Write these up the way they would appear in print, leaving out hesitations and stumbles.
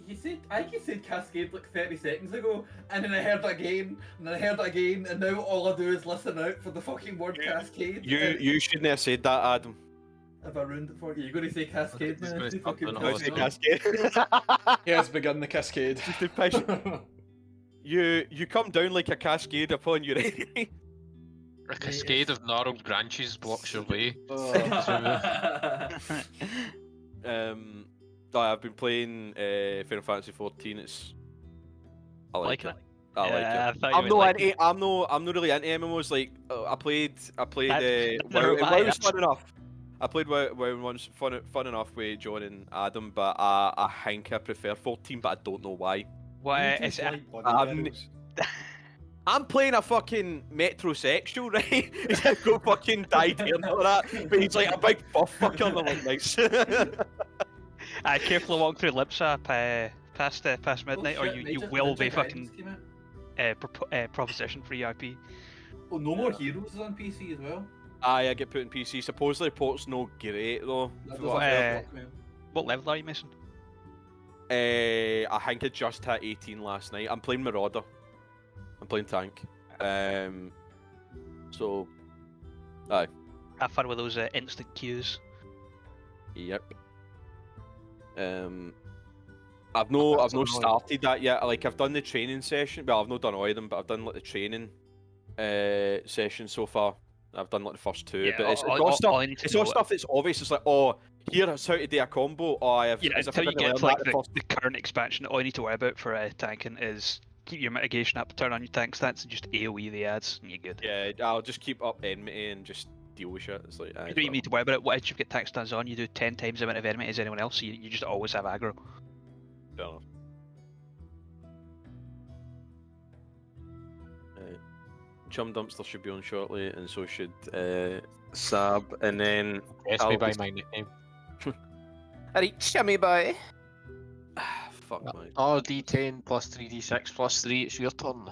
I think he said Cascade like 30 seconds ago, and then I heard it again, and then I heard it again, and now all I do is listen out for the fucking word Cascade. You shouldn't have said that, Adam. Have I ruined it for you? You're going to say Cascade He's now? gonna You stop fucking doing piss me all off. Cascade. He has begun the cascade. Just to piss you come down like a cascade upon your enemy. A cascade of gnarled branches blocks your way. I've been playing Final Fantasy 14. I like it. I like Yeah, it. I thought you would like it. I'm not really into MMOs. Like I played never WoW, mind, it was fun enough. I played WoW once, fun enough with John and Adam, but I think I prefer 14, but I don't know why. Why? You just like bloody I'm- girls. I'm playing a fucking metrosexual, right? He's got fucking dyed hair and all that, but he's like a big buff fucker, and I'm like, nice. I carefully walk through Lipsap past midnight, Oh, or shit, you Ninja- will Ninja be Gaiden fucking came out. proposition for ERP. Oh, No More Heroes is on PC as well. Aye, I get put in PC. Supposedly, port's no great though. That from does what I a heard. fair fuck, man. What level are you missing? I think I just hit 18 last night. I'm playing Marauder. I'm playing tank. So, aye, Have fun with those instant queues. yep. I've no started that yet. Like I've done the training session. Well, I've not done all of them, but I've done like the training session so far. I've done like the first two, Yeah, but it's all- all all stuff. I need to It's all know- stuff that's obvious. It's like, oh, here's how to do a combo. Oh, I have. Yeah, as if until I you didn't get to learn like that the first- the current expansion, all you need to worry about for tanking is keep your mitigation up, turn on your tank stats, and just AoE the ads, and you're good. Yeah, I'll just keep up enmity and just deal with shit. It's like, aye, You don't even need to worry about it. Once you've got tank stats on, you do 10 times the amount of enemy as anyone else, so you just always have aggro. fair enough. Chum Dumpster should be on shortly, and so should Sab, and then Address me by Albus. my nickname. Alright, Shimmy boy. Fuck man. Oh, D10 plus 3d6 plus 3, it's your turn.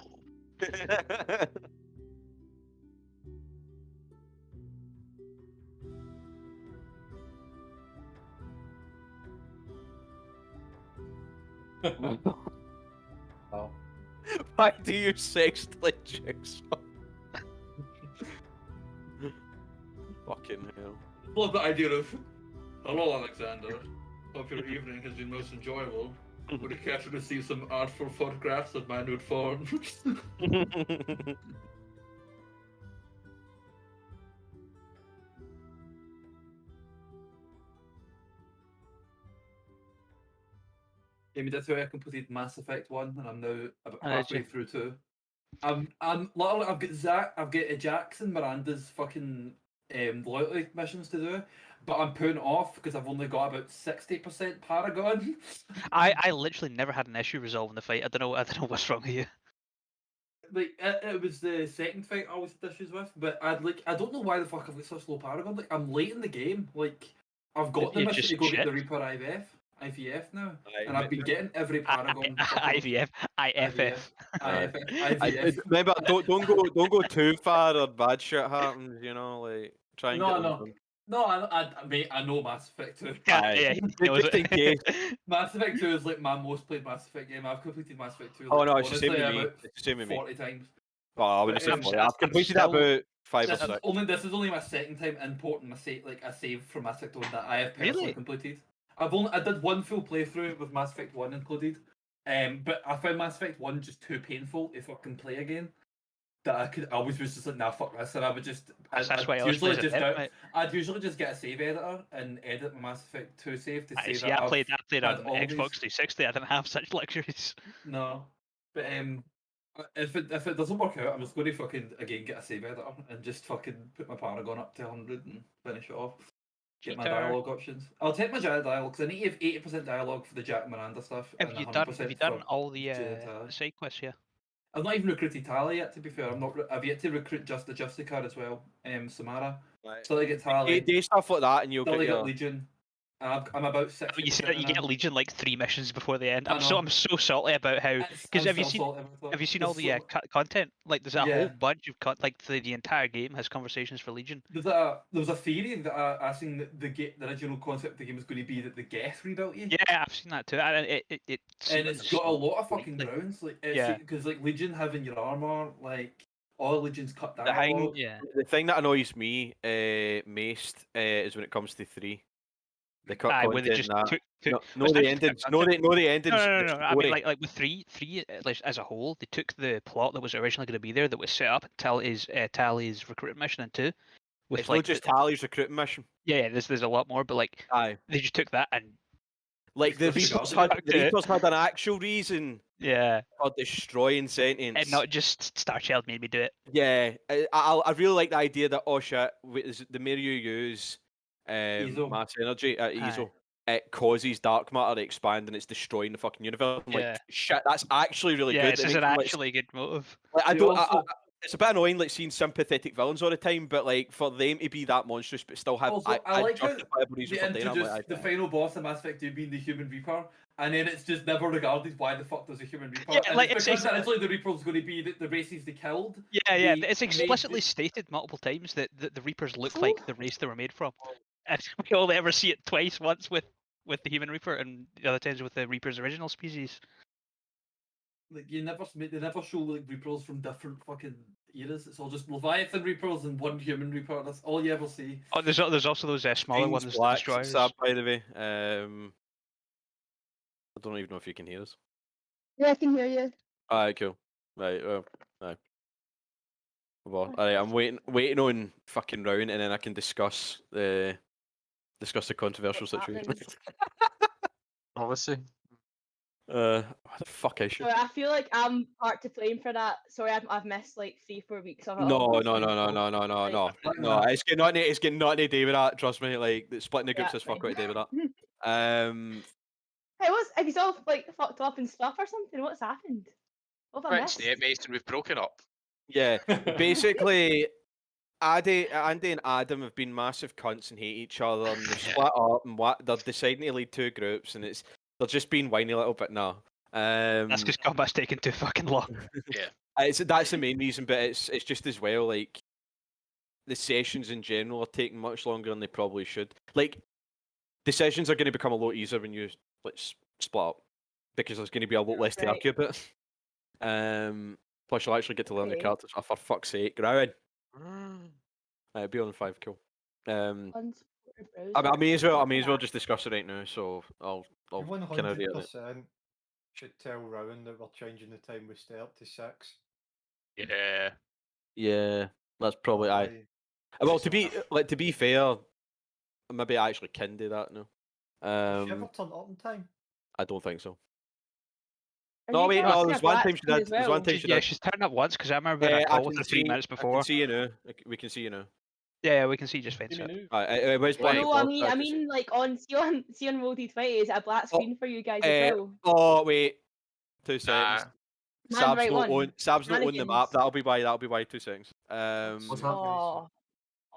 Oh. Why do you sextly jigsaw? Fucking hell. Love the idea of, hello Alexander, hope your evening has been most enjoyable. Would you care to receive some artful photographs of my nude form? Amy, that's how I completed Mass Effect 1, and I'm now about Oh, did halfway you? through 2. I'm literally, I've got Jackson Miranda's fucking loyalty missions to do, but I'm putting off because I've only got about 60% Paragon. I literally never had an issue resolving the fight. I don't know what's wrong with you. Like it was the second fight I always had issues with, but I don't know why the fuck I've got such low Paragon. Like I'm late in the game. Like I've got the You're mission just to go get the shit. Reaper IVF now, Aye, and I've been getting every Paragon. IVF, IFF. IVF. Remember, don't go too far or bad shit happens. You know, like try and No, get no. them done. No, mate, I know Mass Effect 2. Yeah, yeah, he knows Just in it. case. Mass Effect 2 is like my most played Mass Effect game. I've completed Mass Effect 2. Oh like, no, it's the same honestly, with me. about It's the same with me. 40 times. Oh, I wouldn't say I'm- 40. I've completed still- that about 5 or This 6. is only my second time importing a save from Mass Effect 1 that I have personally Really? completed. I did one full playthrough with Mass Effect 1 included, but I found Mass Effect 1 just too painful to fucking play again. That I always was just like, nah, fuck this, and I would just. That's why I always plays it then, mate. I'd usually just get a save editor and edit my Mass Effect 2 save to save See, I played had on all these- Xbox 360. I didn't have such luxuries. No, but if it doesn't work out, I'm just going to fucking again get a save editor and just fucking put my Paragon up to 100 and finish it off. Get my Cheater. dialogue options. I'll take my dialogue because I need to have 80% dialogue for the Jack Miranda stuff. Have and you 100% done for all the Tally. side quests? Yeah. I've not even recruited Tally yet. To be fair, I've yet to recruit just the Justicar as well. Samara. Still I get Tally. Do stuff like that, and you'll Still I get get your. Legion. I'm about 60%. You see that you get now. Legion like 3 missions before the end. I know. I'm so salty about how. Because I'm have you still seen salty about it. have you seen There's all the so- content? Like there's a whole Yeah. bunch of like the entire game has conversations for Legion. there was a theory that I seen that the original concept of the game was going to be that the Geth rebuilt you. Yeah, I've seen that too. And it And seems it's got a lot of fucking completely- grounds, like Yeah. because like Legion having your armor, like all Legions cut The dialogue. Yeah. The thing that annoys me most is when it comes to 3. They cut Aye, content where they just in that. took No, well, it's not the just endings. cut No, content. the endings. No. the I mean, story. like with three, like as a whole, they took the plot that was originally going to be there, that was set up at Tally's recruitment mission in 2, with It's like not just Tally's recruiting mission. yeah, there's a lot more, but like Aye. they just took that and Like the Disregarded Reapers it. had, the Reapers had an actual reason yeah, for destroying sentience. and not just Starchild made me do it. Yeah, I really like the idea that oh shit, the more you use Ezo. mass energy at Aye. Ezo, it causes dark matter to expand and it's destroying the fucking universe. I'm Yeah. like shit, that's actually really Yeah, good. this It is an makes me, like, actually good motive. like, I They don't. also- It's a bit annoying, like seeing sympathetic villains all the time, but like for them to be that monstrous, but still have Also, I like how justifiable reason They for doing it. I'm introduced like, the final boss in Mass Effect 2 being the Human Reaper, and then it's just never regarded why the fuck there's a Human Reaper. Yeah, and like, it's it's because originally the Reaper's going to be the races they killed. Yeah, They it's made explicitly the- stated multiple times that the Reapers look like the race they were made from, and we only ever see it twice. Once with the Human Reaper, and the other times with the Reaper's original species. Like they never show like Reapers from different fucking eras. It's all just Leviathan Reapers and one Human Reaper. That's all you ever see. Oh, there's also those smaller James ones, the Black's destroyers. Sad, by the way. I don't even know if you can hear us. Yeah, I can hear you. Alright, cool. Right, well, aye. Well, alright, I'm waiting on fucking round, and then I can discuss the controversial What's situation. happening? Obviously. What the fuck is she? Sorry, I feel like I'm part to blame for that. Sorry, I've missed like 3-4 weeks of it. No, all. no, no, no, no, no, no, no, Like, no. It's getting nothing. It's getting nothing to do with that. Trust me. Like splitting the groups Yeah, is fuck fine. what to do with that. Hey, what's have you all like fucked up and stuff or something? What's happened? What have I Which missed? Mason, we've broken up. Yeah, basically, Andy and Adam have been massive cunts and hate each other, and they've split up, and they're deciding to lead 2 groups, and they're just being whiny a little bit now. That's because combat's taking too fucking long. That's the main reason, but it's just as well like the sessions in general are taking much longer than they probably should. Like decisions are going to become a lot easier when you split up because there's going to be a lot less to Right. argue about. Plus you'll actually get to learn the Okay. characters. Oh, for fuck's sake, Rowan. It'll be on 5 cool. Unsupported I browser. may as well What's that? just discuss it right now. So I'll You kind of read it. 100% should tell Rowan that we're changing the time we start to 6. Yeah. Yeah, that's probably I. Aye. Well, to be fair, maybe I actually can do that now. Have you ever turned up in time? I don't think so. Are No, you wait, trying to no, say there's a one black time she screen did. as There's well? one time she Yeah, did. she's turned up once because I remember being on a call with her 3 minutes I before. can see you now. We can see you now. Yeah, we can see just fine. You So. mean It was Wait, black. No, I mean like on see on Roll D20, is it a black screen for you guys as well? Oh wait, 2 seconds. Nah. Man, right one. Sab's not on the map. Shenanigans. That'll be why 2 seconds. What's that?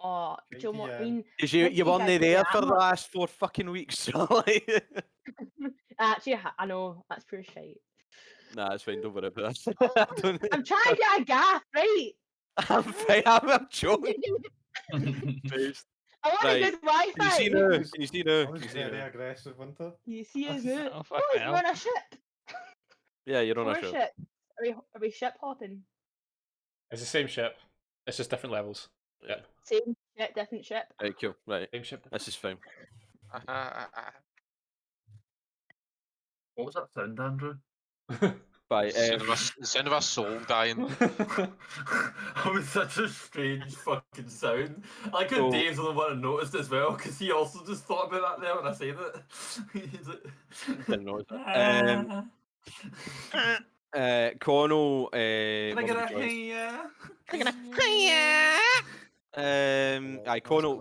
Oh, Joe, Right, I mean, Because you you weren't guys do there that, for I'm the not- last 4 fucking weeks. So like, actually, I know that's pure shite. nah, it's fine. Don't worry about that. I don't- I'm trying to get a gaff, right? I'm fine. I'm joking. Based. I want Right. a good Can you see Wi-Fi. now? Can you see now? I Can was you see very now? aggressive, wasn't I? You see us now? Oh, Oh, fucking you're hell. on a ship. Yeah, you're on a We're show. ship. Are we ship hopping? It's the same ship. It's just different levels. Yep. Same ship, different ship. Right, cool. Right, Same ship. this is fine. What was that sound, Andrew? Bye. Sound of a soul dying. That was such a strange fucking sound. I could So- Dave's the one I noticed as well because he also just thought about that there when I said it. He's like, Didn't notice that. Connell. Can I get a Joyce. hey? Aye, Connell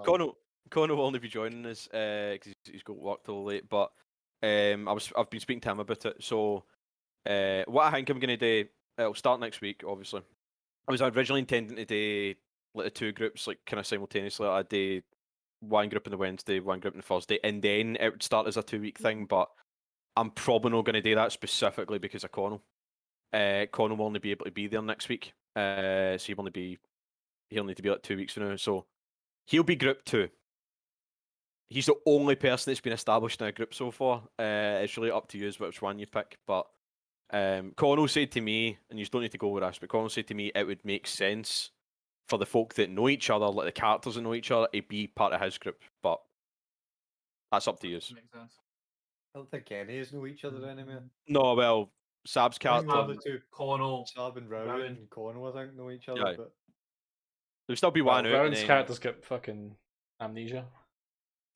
will only be joining us because he's got work till late. But I've been speaking to him about it. So what I think I'm gonna do, it'll start next week. Obviously, I was originally intending to do like the 2 groups like kind of simultaneously. I'd do one group on the Wednesday, one group on the Thursday, and then it would start as a 2-week thing. But I'm probably not going to do that specifically because of Connell. Connell will only be able to be there next week, so he'll need to be like 2 weeks from now. So he'll be Group 2. He's the only person that's been established in a group so far. It's really up to you as which one you pick. But Connell said to me, and you don't need to go with us, but Connell said to me it would make sense for the folk that know each other, like the characters that know each other, to be part of his group. But that's up to you. Makes sense. I don't think any of us know each other anymore. No, well, Sab's I think the character, other two, Connell. Sab and Rowan Rowan. and Connell, I think, know each other. Aye. But there'll still be Well, one out. And Rowan's then, character's got fucking amnesia.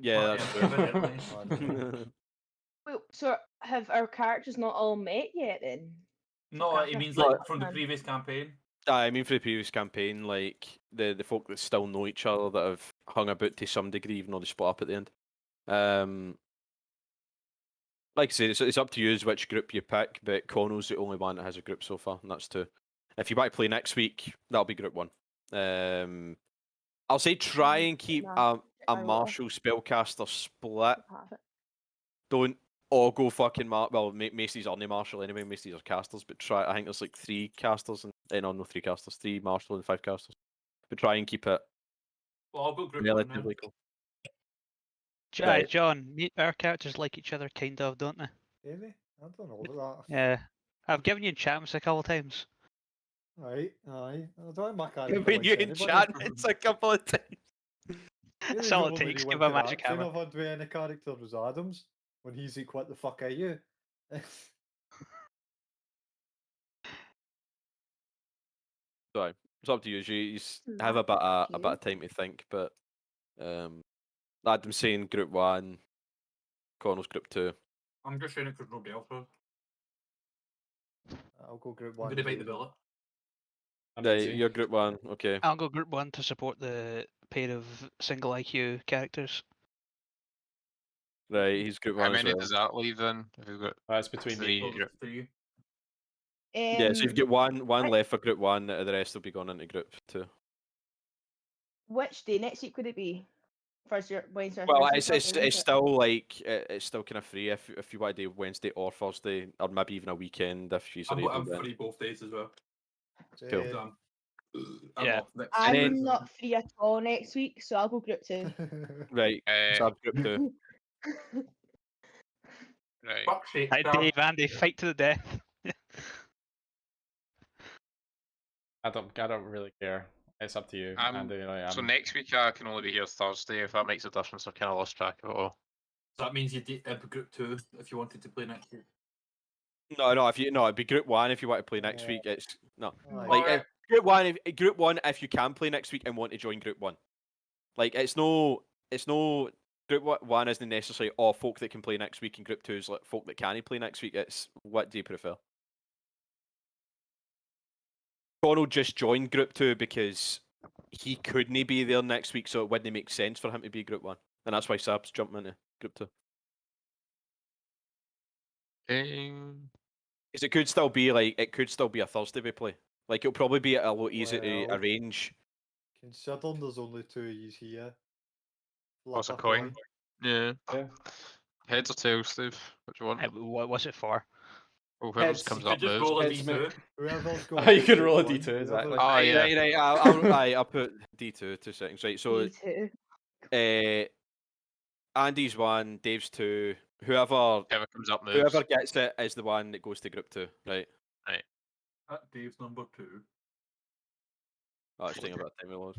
yeah, that's true. Evidently. Wait, so have our characters not all met yet then? No, it means No, like from the previous campaign. I mean, for the previous campaign, like the folk that still know each other that have hung about to some degree, even though they split up at the end. Like I said, it's up to you as which group you pick, but Connell's the only one that has a group so far, and that's 2. If you want to play next week, that'll be Group 1. I'll say try and keep a martial spellcaster split. Don't all go fucking well, Macy's aren't martial anyway, Macy's are casters, but try. I think there's like 3 casters and no 3 casters, 3 martial and 5 casters. But try and keep it Well, I'll go Group 1 then. relatively cool. Right. John, our characters like each other, kind of, don't they? maybe I don't know about that. Yeah. I've given you enchantments a couple of times. Aye. I don't think my character When likes you anybody. enchantments a couple of times. Really, That's the all it only takes. real Give a magic interaction hammer. I've had with any character was Adams when he's like, "What the fuck are you?" Sorry, it's up to you. You have a bit of time to think, but Adam's saying Group 1, Connell's Group 2. I'm just saying it because nobody else was. I'll go Group I'm 1. going to bite the bullet. You're Group 1, okay. I'll go Group 1 to support the pair of single IQ characters. Right, he's Group 1 How as many well. does that leave then? If we've got That's between me. 3 So group. there's 3. Yeah, so you've got one I- left for Group 1, the rest will be going into Group 2. Which day next week would it be? Thursday, Wednesday. Well, Thursday, it's Friday, isn't it? still like it's still kind of free if you want to do Wednesday or Thursday, or maybe even a weekend if she's I'm able. Then. free both days as well. Cool. So I'm Yeah. off next I'm Wednesday. not free at all next week, so I'll go Group 2. Right, so I've Group 2. Right. Fuck shit, Right, Star. Dave, Andy, fight to the death. I don't really care. It's up to you. Andy, So next week I can only be here Thursday. If that makes a difference, I've kind of lost track of it all. So that means you did Group 2 if you wanted to play next week. No, it'd be Group 1 if you want to play next Yeah. week. It's no. Aye. Like Group 1 if you can play next week and want to join Group 1. Like it's no Group 1 isn't necessarily all folk that can play next week, and Group 2 is like folk that can't play next week. It's what do you prefer? Donald just joined Group 2 because he couldn't be there next week, so it wouldn't make sense for him to be Group 1, and that's why Sab's jumping into Group 2. Because it could still be a Thursday we play. Like it'll probably be a lot easier to Well, arrange. Considering there's only 2 of yous here. What's a flip coin? Yeah. Yeah. Heads or tails, Steve? What do you want? What's it for? Well, whoever Heads. comes You up could just moves. roll a Heads, D2. Whoever's Oh, going you could to roll a Group D2, 1, exactly. whoever- Oh, yeah. Right. I'll put D2. 2 seconds. Right. So, Me too. Andy's 1, Dave's 2. Whoever Whoever comes up moves. whoever gets it is the one that goes to Group 2. Right. Dave's number 2. Oh, it's taking a bit of time. It was.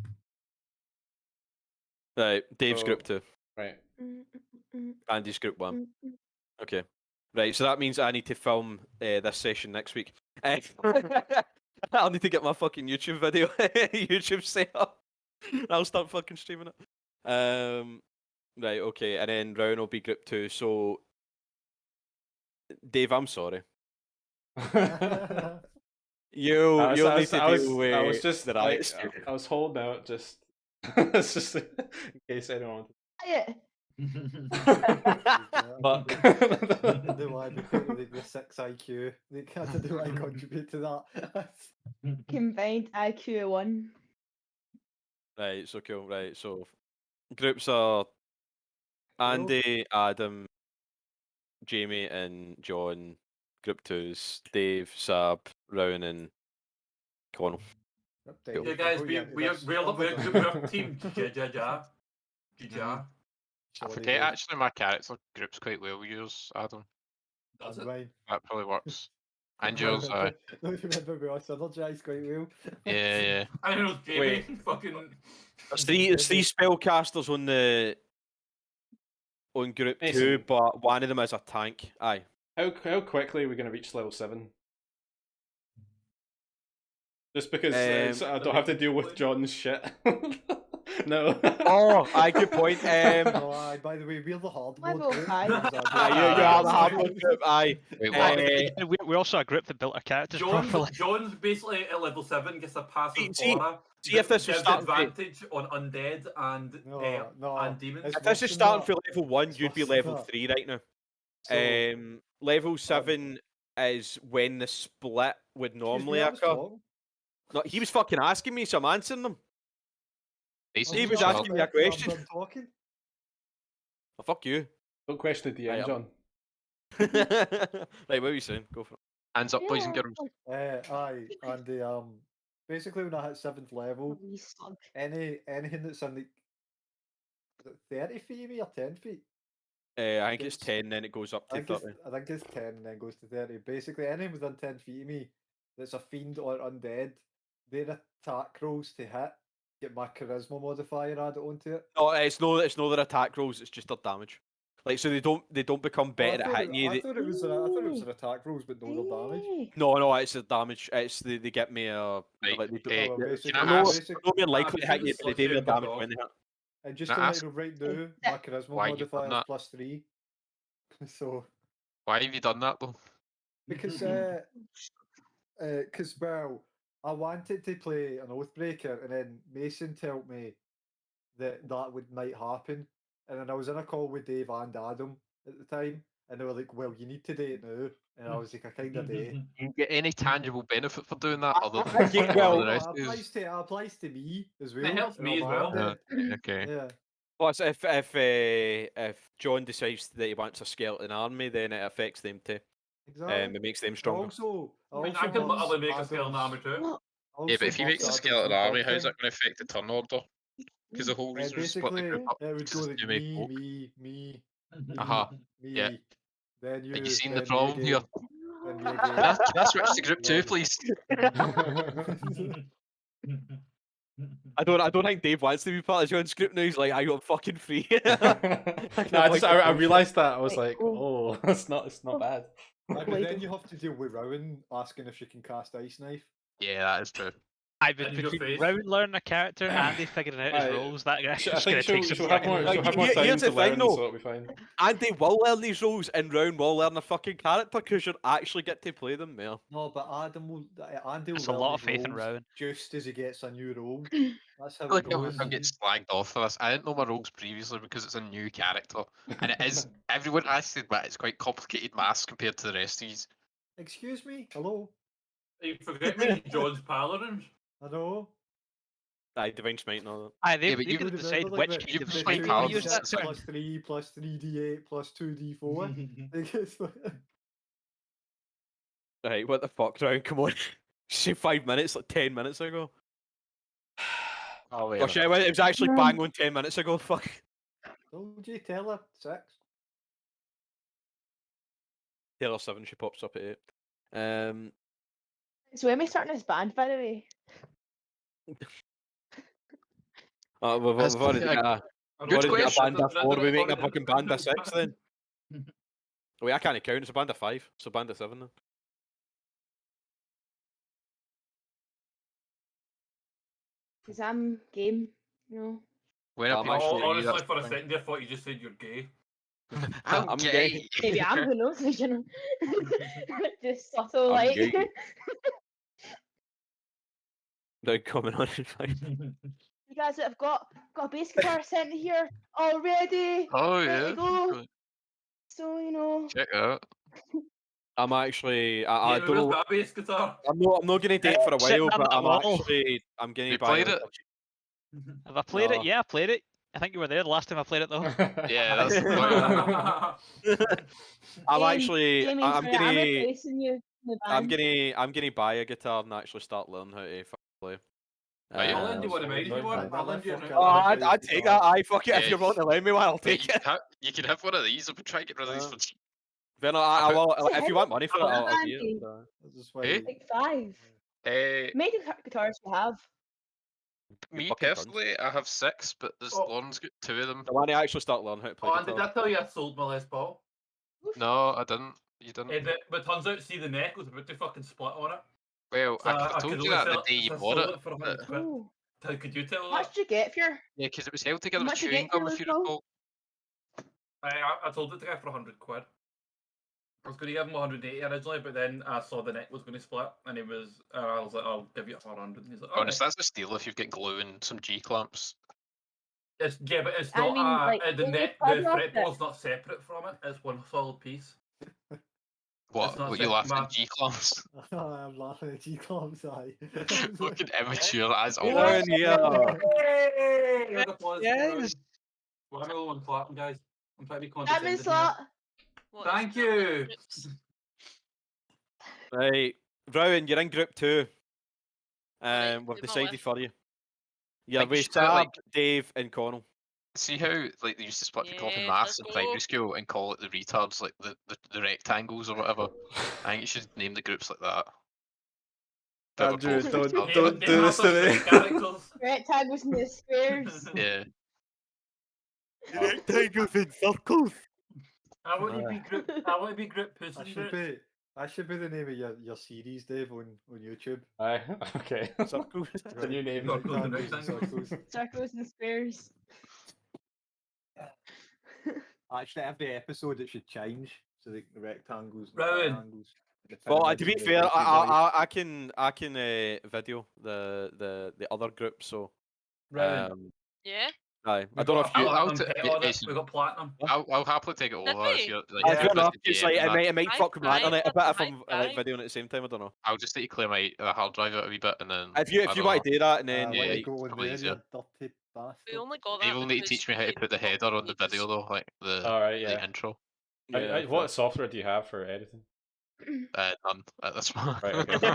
Right. Dave's So- Group 2. Right. Andy's Group 1. Okay. Right, so that means I need to film this session next week. I'll need to get my fucking YouTube video, YouTube set up. I'll start fucking streaming it. Right, okay, and then Rowan will be Group 2. So, Dave, I'm sorry. You'll need to deal with I was just the like, riots. I was holding out just, it's just in case anyone. Yeah. But Do I because of the 6 IQ? They can't do I contribute to that. Combined IQ of 1. Right, so cool. Right, so groups are Andy, Adam, Jamie, and John. Group 2's Dave, Sab, Rowan, and Connell. Yeah, guys, we're team Jaja. Jaja. I forget actually my character group's quite well with yours, Adam. Does it? Mine. That probably works. And I yours, remember- Don't you remember we all synergised quite well? yeah. I know Jamie. Wait. Fucking. There's three spellcasters on group 2, Mason. but one of them is a tank. Aye. How quickly are we going to reach level 7? Just because I don't have to deal with John's shit. No. Oh, aye, good point. Oh, aye, by the way, we're the hard Why mode both group. aye? Because Aye, you are the hard one group. Aye. Wait, what? We're also a group that built our characters properly. John's basically at level 7 gets a passive See- aura. see if this was gives starting for- advantage on undead and and demons. it's If this is worse than starting that. for level 1, It's you'd be worse than level that. 3 right now. So, Level 7 is when the split would excuse me, normally I was occur. talking. No, he was fucking asking me, so I'm answering them. Basically, He was I'm asking me a question. I'm talking. Oh, fuck you. Don't question the Aye, DM, John. Right, what are you saying? Go for it. hands up, boys and girls. Aye, and basically when I hit 7th level, Wee slug. anything that's in like is it 30 feet maybe or 10 feet. I think it's It's- 10, then it goes up I to think, 30. I think it's 10 and then goes to 30. Basically, anything within 10 feet of me that's a fiend or undead, their attack rolls to hit get my charisma modifier added onto it. No, it's no their attack rolls, it's just their damage. Like, so they don't become better at hitting you. I thought it was I thought it was their attack rolls, but no their damage. Hey. No, it's the damage. It's they get me a. Right, Like, they do, eh, Well, they're basically, can I no, ask- basic- no more likely to hit you, because but they do their it's such a damage dog. when they hit. and just Can to I let ask you know right now, my charisma why you've done modifier is that? +3. So Why have you done that though? because well, I wanted to play an Oathbreaker, and then Mason told me that might happen, and then I was in a call with Dave and Adam at the time, and they were like, "Well, you need to do it now," and I was like, "I kind of do." You get any tangible benefit for doing that other than I get- fucking well, all the No, rest it is? applies to me as well. helps and me I'm as well. undead. Okay. Yeah. Plus, if John decides that he wants a skeleton army, then it affects them too. Exactly. It makes them I stronger. also, I mean, also I can buffed literally make a skeleton army Adam's- too. What? Yeah, but if he also makes a buffed skeleton Adam's army, buff how's thing. that going to affect the turn order? Because the whole reason we split the Basically, group up it would because go it's like too many me, folk. me, Aha. me, Yeah. then you. Are you seeing then the problem me here? again, then me Can I, again. can I switch to group 2, Yeah. please? I don't think Dave wants to be part of John's group now. He's like, I got fucking free. No, I realised that. I was Like, like, oh, it's not bad. Aye, but then you have to deal with Rowan asking if she can cast Ice Knife. Yeah, that is true. I In was your between face. Rowan learning a character and they figuring out his Aye. roles. That I guy's think going to take she'll some have fucking more. time. She'll have more Here's time the to thing, learn, though. so it'll be fine. Andy will learn these roles, and Rowan will learn a fucking character because you'll actually get to play them more. No, but Andy will There's a learn lot of his faith in roles Rowan. just as he gets a new role. That's how I feel it like goes. I'm getting slagged off for this. I didn't know my roles previously because it's a new character. And it is, everyone has to admit, it's quite complicated maths compared to the rest of these. Excuse me, hello. You forget me, John's paladins. I know. Aye, Divine Smite and all that. Aye, they, Yeah, but they you could Remember, decide like, which the- you the just divine fight two to paladins, use that. that's fine. plus 3 plus 3d8 plus 2d4. It's like- Right, what the fuck, Rowan? Come on. Say 5 minutes, like 10 minutes ago. Oh, wait. Oh shit, it was actually bang on 10 minutes ago. Fuck. Told you, tell her. 6. Taylor 7, she pops up at 8. So when are we starting this band, by the way? We've That's already like- got I we've Good already got a question. band of 4. We making a Already- fucking band of 6 then. Wait, I can't count. It's a band of 5. So band of 7 then. Because I'm game, you know. When are I'm people actually- for you, Honestly, that's for a fine. second, I thought you just said you're gay. I'm I'm gay. gay. Maybe I'm, who knows, you know. Just subtle, I'm like. gay. No comment on it. Fine. You guys that have got a bass guitar sent here already. Oh, Ready yeah. to go. Good. So, you know. Check out. I'm actually. I Yeah, don't where's know. that bass guitar? I'm not going to date for a Sitting while, on but that I'm wall. actually. I'm going You to buy. played it? Have I played No. it? Yeah, I played it. I think you were there the last time I played it though. Yeah, that's I'm Jamie, actually, Jamie, I'm sorry, I'm gonna, replacing you in the I'm band. gonna buy a guitar and actually start learning how to fucking play. Right, I'll lend you one of mine if you want. I'll lend you an I'd take that. Aye, fuck it. If Yeah. you're willing to lend me one, I'll Wait, take it. you can have one of these. I've been trying to get rid of these for cheap. Then I will. So If how you want money for it, many I'll give you Andy? it. That's just Eh? why. Like 5. Uh, How many guitars do you have? me fucking tons. personally, I have 6, but this Oh. Lauren's got 2 of them. I want to actually start learning how to play Oh, and did guitar. I tell you I sold my Les Paul? No, I didn't. You didn't. But turns out, see, the neck was about to fucking split on it. Well, So I I told could you only that the sell day you so I bought sold it. it for 100 quid. Oh. How could you tell How that? much did you get for your... Yeah, because it was held together How with much you chewing get for gum, your if you Les Paul? recall. I told it to guy for 100 quid. I was going to give him 180 originally, but then I saw the neck was going to split, and I was like, I'll give you 400. And he's like, Honest, okay. that's a steal if you've got glue and some G clamps. Yeah, but it's I not. mean, like, The only neck, quad the off it. fretboard's not separate from it. It's one solid piece. What? not What you set- laughing my- at G clamps? I'm laughing at G-Clamps, aye. Fucking immature as always. Round here. Hey! Round of applause for Rowan. Yes. Well, I'm all clapping, guys. I'm trying to be That means condescending a here. lot. What is Thank that, you. groups? Right, Rowan, you're in group 2. Alright, We've who am I decided with? for you. Yeah, Like, you we should put it, like- Sab, Dave, and Connell. See how like they used to split people up in Yes, maths let's in primary go. school and call it the retards, like the rectangles or whatever. I think you should name the groups like that. But we're Andrew, both don't retards. don't do this to me. Characters. Rectangles and the squares. Yeah. Rectangles in circles. I want to be group. I want to be group Puss That in should Boots. that should be the name of your series, Dave, on YouTube. Aye, okay. Circles. The new name. Circles and Rectangles and rectangles. circles. Circles and squares. Actually, every episode it should change so the rectangles and Rowan. triangles. the Well, to pyramids be and the fair, Milky Way. I can video the other group. So Rowan. Yeah? aye, I don't know if you. I'll platinum t- pet yeah, on it. Jason. We got platinum. I'll happily take it over Did if we? you're I like. don't if know. it's the It's DM like and that. it might High fuck with my five, internet a bit if high I'm like five. videoing at the same time. I don't know. I'll just need to clear my hard drive out a wee bit and then. If you I don't want know. to do that and then Let yeah, me like, go in probably there, easier. you dirty bastard. We only got They that will need to because teach me how to Jane put the header on the made us- video though, like the Alright, yeah. intro. yeah, What software do you have for editing? None at this point. Right, okay.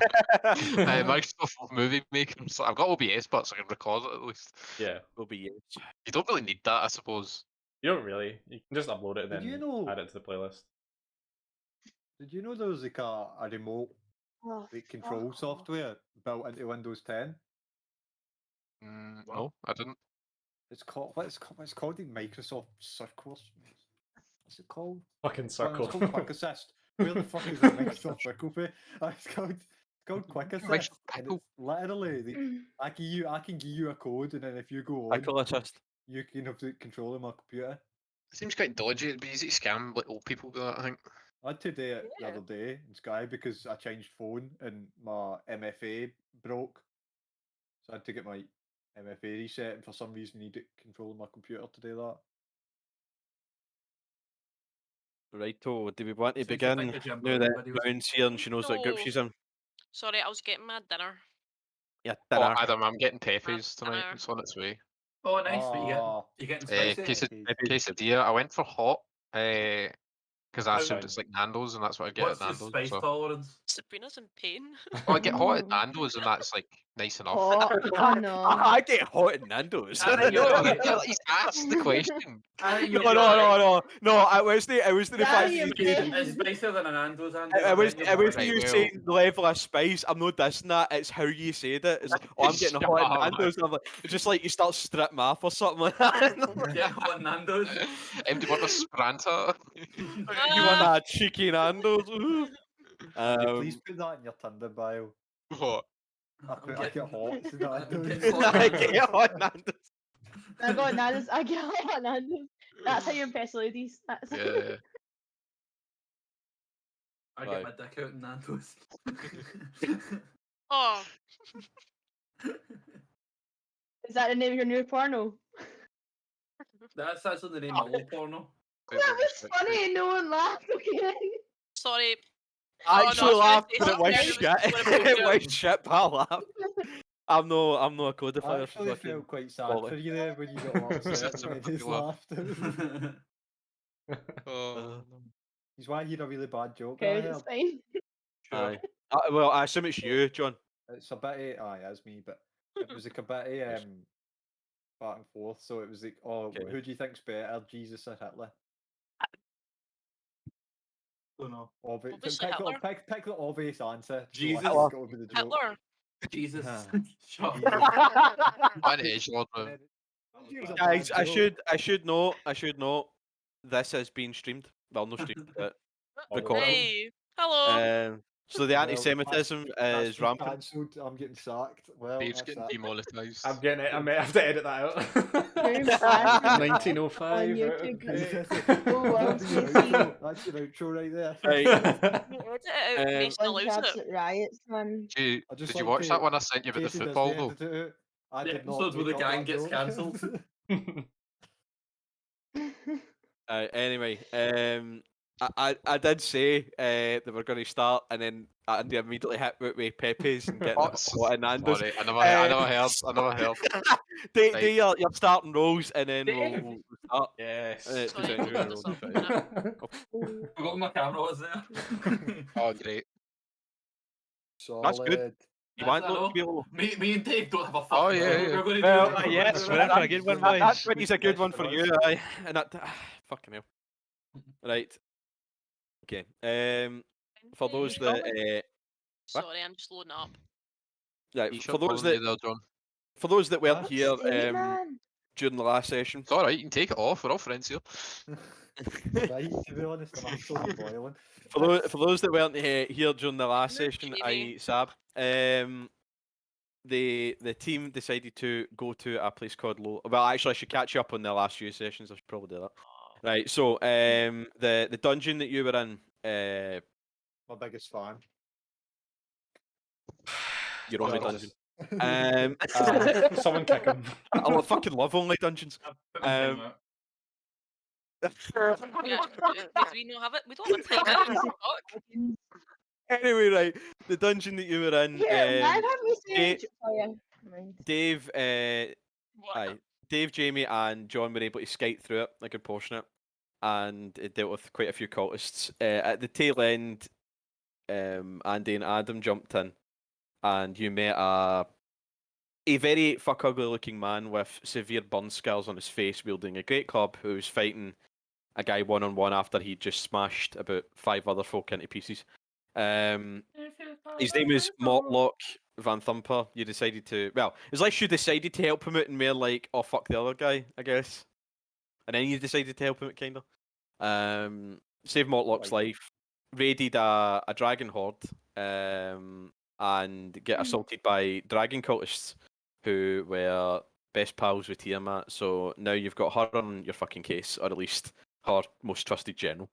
Microsoft Movie Maker. So I've got OBS, but so I can record it at least. Yeah. will be yes. You don't really need that, I suppose. You don't really. You can just upload it and Did then you know- add it to the playlist. Did you know there was like a remote Oh, like, control fuck off. software built into Windows 10? No, I didn't. It's called what's called the Microsoft Circle. What's it called? Fucking circle. It's called Quick Assist. Where the fuck is the Microsoft Circle pay? It's called Quick Assist. Microsoft And Pickle. it's literally I can give you a code, and then if you go I on, call assist. you can have the control of my computer. It seems quite dodgy. It'd be easy to scam like old people with that, I think. I had to do it the Yeah. other day in Sky because I changed phone and my MFA broke. So I had to get my MFA reset, and for some reason needed control of my computer to do that. Righto, do we want to Seems to begin think that you're now that videos. Rowan's here and she knows what group No. she's in? Sorry, I was getting my dinner. Yeah, Oh, dinner. Adam, I'm getting Pepe's tonight. dinner. It's on its way. Oh, nice. What Ah, you getting spicy? Quesadilla. I went for hot. Because I How assumed many? it's like Nando's and that's what I get What's at your Nando's. spice So. tolerance? Sabrina's in pain. Oh, I get hot at Nando's and that's like nice enough. Oh no. I get hot at Nando's. I think No, you're- he's asked the question. No. It was the Yeah, fact that you're you gave. right. It's spicier than an Nando's. Andy. It was I think the you're you Right, saying the level of spice. I'm not dissing that. It's how you said it. It's like, oh, I'm getting Shut hot up, at Nando's. And I'm like, it's just like you start strip math or something like that. right. Yeah, on Nando's. Do you want a Spranta? You want that cheeky Nando's? Ooh. Could you please put that in your Tinder bio. What? I get hot. So that I I'm do. getting hot. I get hot Nando's. I got Nando's. I get hot Nando's. That's how you impress ladies. That's Yeah. I Right. get my dick out in Nando's. Oh, Is that the name of your new porno? That's actually the name of all porno. That was funny. No one laughed. Okay. sorry. I Oh, no, actually I was laughed gonna because it say was something. shit. It was What shit, but I laughed. I'm no a I codifier. actually fucking felt quite sad quality. for you there when you got all upset Such and a then he's popular- laughed. Oh, He's want to hear a really bad joke. I Okay, heard. it's fine. Sure. Aye. Well, I assume it's you, John. It's a bit of, aye, that's me, but it was like a bit of back and forth. So it was like, oh, Okay. who do you think's better, Jesus or Hitler? Don't know. Obviously pick, Hitler. pick the obvious answer. Jesus. So I think it would be the joke. Hitler. Jesus. Ah. Shut Jesus. up. I'm an edgelord, And bro. then it was a Guys, bad I joke. should note. This is being streamed. Well, no streamed, but recorded. Hey. Hello. So the Well, anti-Semitism That's is been rampant. cancelled. I'm getting sacked. Well, Dave's that's getting that. demonetised. I'm getting it. I may have to edit that out. Very bad. 1905. On right, YouTube. okay. Oh, well, That's your outro. That's your outro right there. Right. Edit it out. Mason Bunch of allows it. absolute riots, man. Did I just you like watch to- that one I sent you about the Katie does football the though? edit it out. I The did not episodes where the make up gang that gets joke. cancelled. Anyway, I did say that we're going to start, and then Andy immediately hit with Pepe's and getting what in Nando's. Sorry, I never heard. Do Right. your starting roles, and then we'll start. Yes. It's Sorry, essentially I what forgot we'll myself. do. Forgot my camera was there. Oh, great. Solid. good. You want That's- I not to be know. low? Me and Dave don't have a fucking Oh, clue yeah, what yeah. we're going to Well, do. yes, we're in for a good one, boys. That's when he's a good Good one for for us. you, aye. And that, fucking hell. Right. Okay. For those that, Sorry, I'm just loading up. right, You for those there, that, John. for those that weren't What? here, Hey, man. during the last session. It's alright, you can take it off, we're all friends here. Right, to be honest, I'm absolutely boiling. For those that weren't here during the last session, Sab, the team decided to go to a place called Low. Well, actually, I should catch you up on the last few sessions. I should probably do that. Right. So, the dungeon that you were in, My biggest fan. your only Fuck dungeon. Someone kick him. I fucking love only dungeons. Yeah, do we not have it? We don't have a time. Fuck. Anyway, right, the dungeon that you were in, Here, man, have me say Dave- it for you. Mind. Dave, What? aye, Dave, Jamie, and John were able to skate through it, a good portion of it, and it dealt with quite a few cultists. At the tail end, Andy and Adam jumped in, and you met a very fuck ugly looking man with severe burn scars on his face, wielding a great club, who was fighting a guy one-on-one after he just smashed about 5 other folk into pieces. His name is Mortlock Van Thumper. You decided to, well, it was like you decided to help him out, and we're like, oh fuck the other guy, I guess. And then you decided to help him out, kind of. Saved Mortlock's life, raided a dragon horde, and get assaulted by dragon cultists who were best pals with Tiamat. So now you've got her on your fucking case, or at least her most trusted general.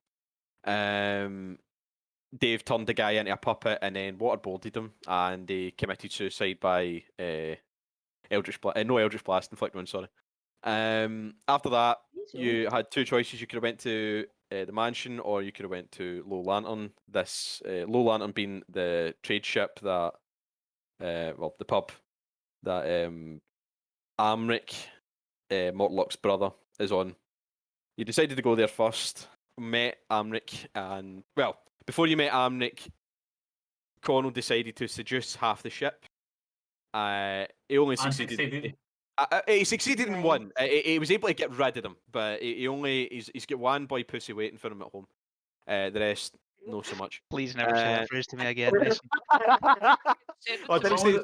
Dave turned the guy into a puppet and then waterboarded him, and they committed suicide by Eldritch Blast, inflict wounds, sorry. After that, you had 2 choices. You could have went to the mansion, or you could have went to Low Lantern. This Low Lantern being the trade ship that, well, the pub that Amric, Mortlock's brother, is on. You decided to go there first. Met Amric, and well, before you met Amric, Connell decided to seduce half the ship. He only succeeded. He succeeded in one. He was able to get rid of them, but he's got one boy pussy waiting for him at home. The rest, not so much. Please never say that phrase to me again, Mason. Oh, did he say-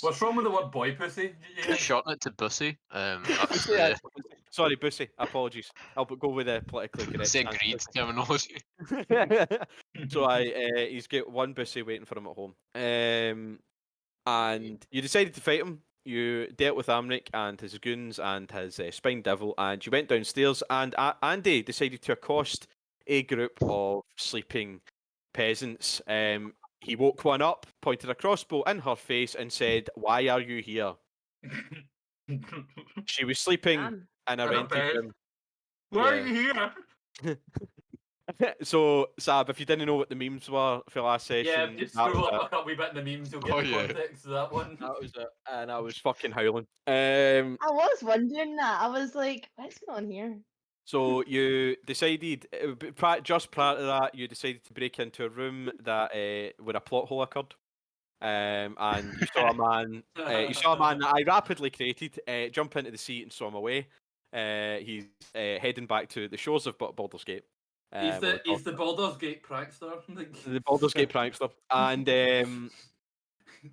What's wrong with the word boy pussy? Shorten it to Bussy. That's Yeah, sorry, Bussy. Apologies. I'll go with the politically correct. it's agreed terminology. So he's got one Bussy waiting for him at home. And you decided to fight him. You dealt with Amric and his goons and his spine devil, and you went downstairs. And Andy decided to accost a group of sleeping peasants. He woke one up, pointed a crossbow in her face, and said, "Why are you here?" She was sleeping Damn. in a In a rented bed. room. Why are Yeah. you here? So, Sab, if you didn't know what the memes were for last Yeah, session, just that was scroll it. up a wee bit in the memes, you'll get Oh, the yeah. context of that one. That was it, and I was fucking howling. I was wondering that. I was like, what's going on here? So you decided, just prior to that, you decided to break into a room that where a plot hole occurred, and you saw a man. You saw a man that I rapidly created jump into the seat and swim away. He's heading back to the shores of Baldur's Gate. He's the Baldur's Gate prankster. Like, The Baldur's Gate prankster, and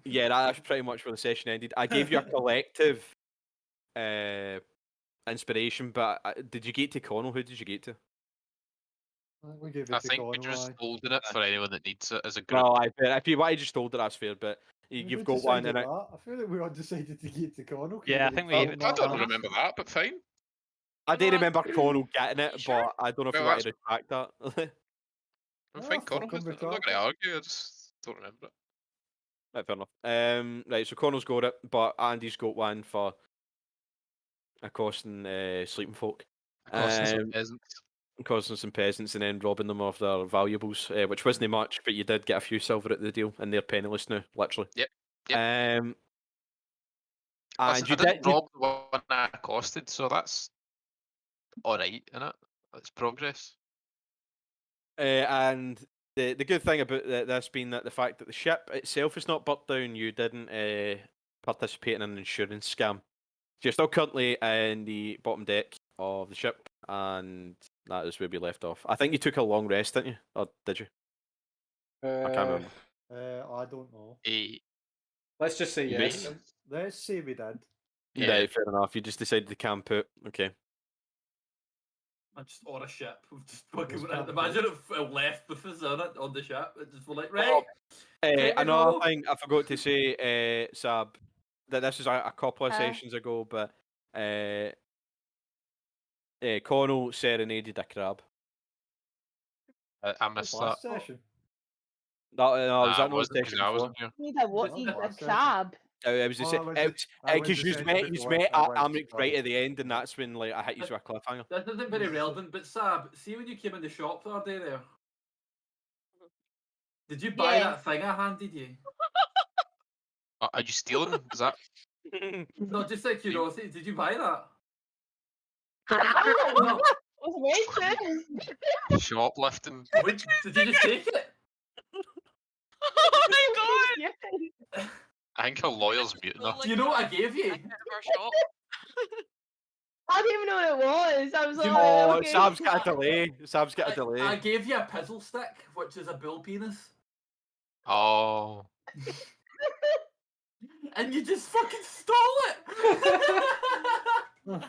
yeah, that's pretty much where the session ended. I gave you a collective inspiration, but did you get to Connell? Who did you get to? We gave it I to think we're Conway. just holding it for anyone that needs it as a group. Well, if you wanted just told it, that's fair, but Did you've we got one decide in it. that? I feel like we all decided to get to Connell. Yeah, I think we I gave it to don't Connell. remember that, but fine. I do Well, remember Connell getting it, you sure? but I don't know if you Well, wanted to retract that. I'm Ah, fine, fuck Connor. him, I'm not retract going to it. argue. I just don't remember it. Right, fair enough. Right, so Connell's got it, but Andy's got one for accosting sleeping folk. Costing some peasants. Causing some peasants and then robbing them of their valuables, which wasn't much, but you did get a few silver at the deal, and they're penniless now, literally. Yep. And Listen, you I didn't did. rob the one I accosted, so that's alright, innit? It's progress. And the good thing about this being that the fact that the ship itself is not burnt down, you didn't participate in an insurance scam. So you're still currently in the bottom deck of the ship, and that is where we left off. I think you took a long rest, didn't you? Or did you? I can't remember. I don't know. Let's just say You yes. Let's say we did. Yeah. Right, fair enough. You just decided to camp out. Okay. I just on a ship. We've just fucking Just went out. can't Imagine if it left with us on it on the ship. It just were like, Well, right. Take me another home. thing I forgot to say, Sab, that this was a couple of Huh? sessions ago, but Connell serenaded a crab. I missed that. Last session. No, was Nah, that it not wasn't the because session I before? wasn't here. Need a what? Just Need the a last session. crab. It was Oh, the I went to because you session met before, at I went Amric to- right at the end, and that's when like I hit you with a cliffhanger. That isn't very relevant, but Sab, see when you came in the shop the other day there? Did you buy Yes. that thing I handed you? Are you stealing? Is that? No, just out of curiosity, did you buy that? Oh, No. I was waiting. Shoplifting? Did you just take it? Oh my god! I think her lawyer's muting her. Do you know what I gave you? Out of our shop. I didn't even know what it was. I was You like, Oh, okay. Sam's got a delay. Sam's got a delay. I gave you a pizzle stick, which is a bull penis, Oh. and you just fucking stole it.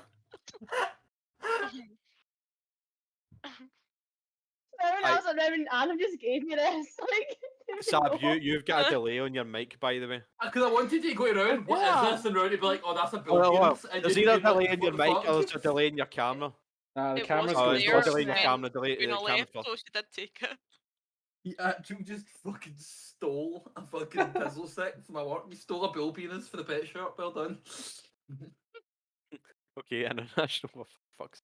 Everyone else around Adam just gave me this. Like, Sab, you've got a delay on your mic, by the way. Because I wanted you to go around, what Yeah. is this? And around to be like, oh, that's a bull Well, penis. And there's you'd either a be like, delay in your "What the mic fuck?" or there's a delay in your camera. The It camera's wasn't Oh, going it's there not first. delay in your when camera, delay Been the all camera left, first. so she did take it. You actually just fucking stole a fucking pizzle stick from my work. You stole a bull penis for the pet shop. Well done. Okay, international for fuck's.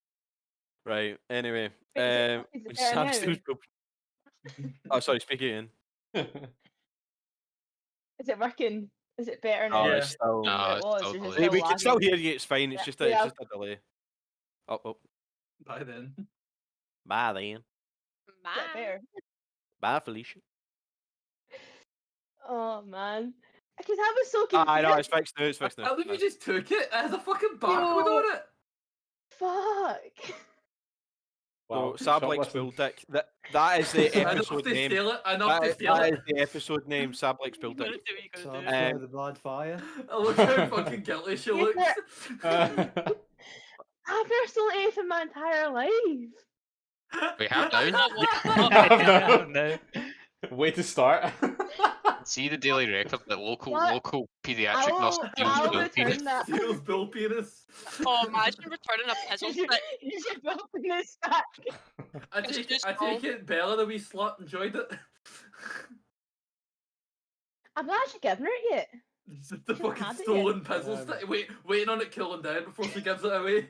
Right. Anyway, Wait, is it when better Sam now? steals oh, sorry. Speak again. Is it working? Is it better Oh, now? Yeah. it's still. No, it it's was. still It's delayed. still We can still lagging. hear you. It's fine. It's Yeah, just yeah. it's just a delay. Oh. By then. Bye then. Is it Man. better? Bye, Felicia. Oh man. Because I was so confused. I know it's fixed now. It's fixed now. I think you just took it. It has a fucking barcode Yo. on it. Fuck. Wow, So, Sab likes shoplifting. Bull Dick. That is the Enough episode to name. steal it. Enough to steal That it. is the episode name. Sab likes Bull You gotta Dick. do what you So gotta I'm do. Um, the bad fire. Look how fucking guilty she Yeah. looks. I've never stolen anything my entire life. We have now. Oh, what? No. Way to start. See the Daily Record that local What? pediatric nurse I'll steals bull penis. return that. Steals bull penis. Oh, imagine returning a pizzle You should- stick. you should open this back. I take it Bella, the wee slut, enjoyed it. I've not actually given her it yet. Just the fucking had it stolen yet. pistol waiting on it cooling down before she gives it away.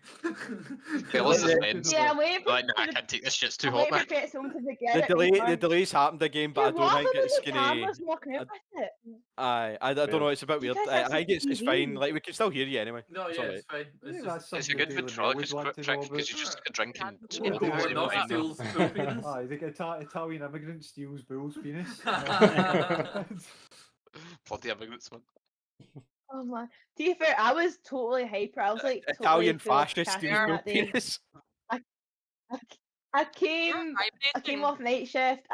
Feel Yeah. suspense. Yeah, I'm waiting for Like, nah, I can't take this shit's too I'm hot, waiting man. for someone to The get it. delay, before- the delays happened again, but Yeah, I don't what think happened it's with the gonna. cameras walking out with it? I don't know. It's a bit You weird. guys I have think it's fine. TV. Like we can still hear you anyway. No, It's yeah, alright. it's fine. I It's think just that's It's a something good Daily Mail ventriloquist would want to know trick about. because you just a drinking Yeah, small We'll go pills where in enough the steals full penis. Aye, the Italian immigrant steals Bull's penis. Bloody immigrants, man. Oh my! To be fair, I was totally hyper. I was like Italian totally full of fascist steals caffeine Bill that day. penis. I came Vibrating. off night shift.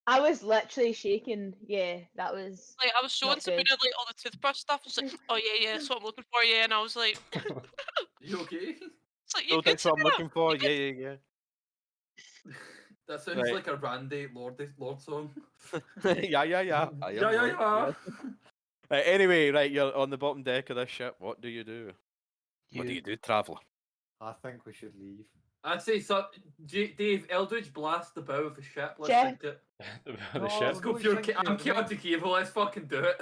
I was literally shaking. Yeah, that was. Like I was showing Not Sabrina good. like all the toothbrush stuff. It's like, oh yeah, that's what I'm looking for, yeah. And I was like, You okay? it's like you So good, that's what I'm Sabrina? looking for. Yeah. That sounds Right. like a Randy Lord song. Yeah. Yeah. Right, anyway, right, you're on the bottom deck of this ship. What do you do? What do you do, traveller? I think we should leave. I'd say so. Dave, Eldridge blast the bow of the ship. Let's Jeff. think it. The No, ship. Let's go don't pure. think I'm it, chaotic evil. Let's fucking do it.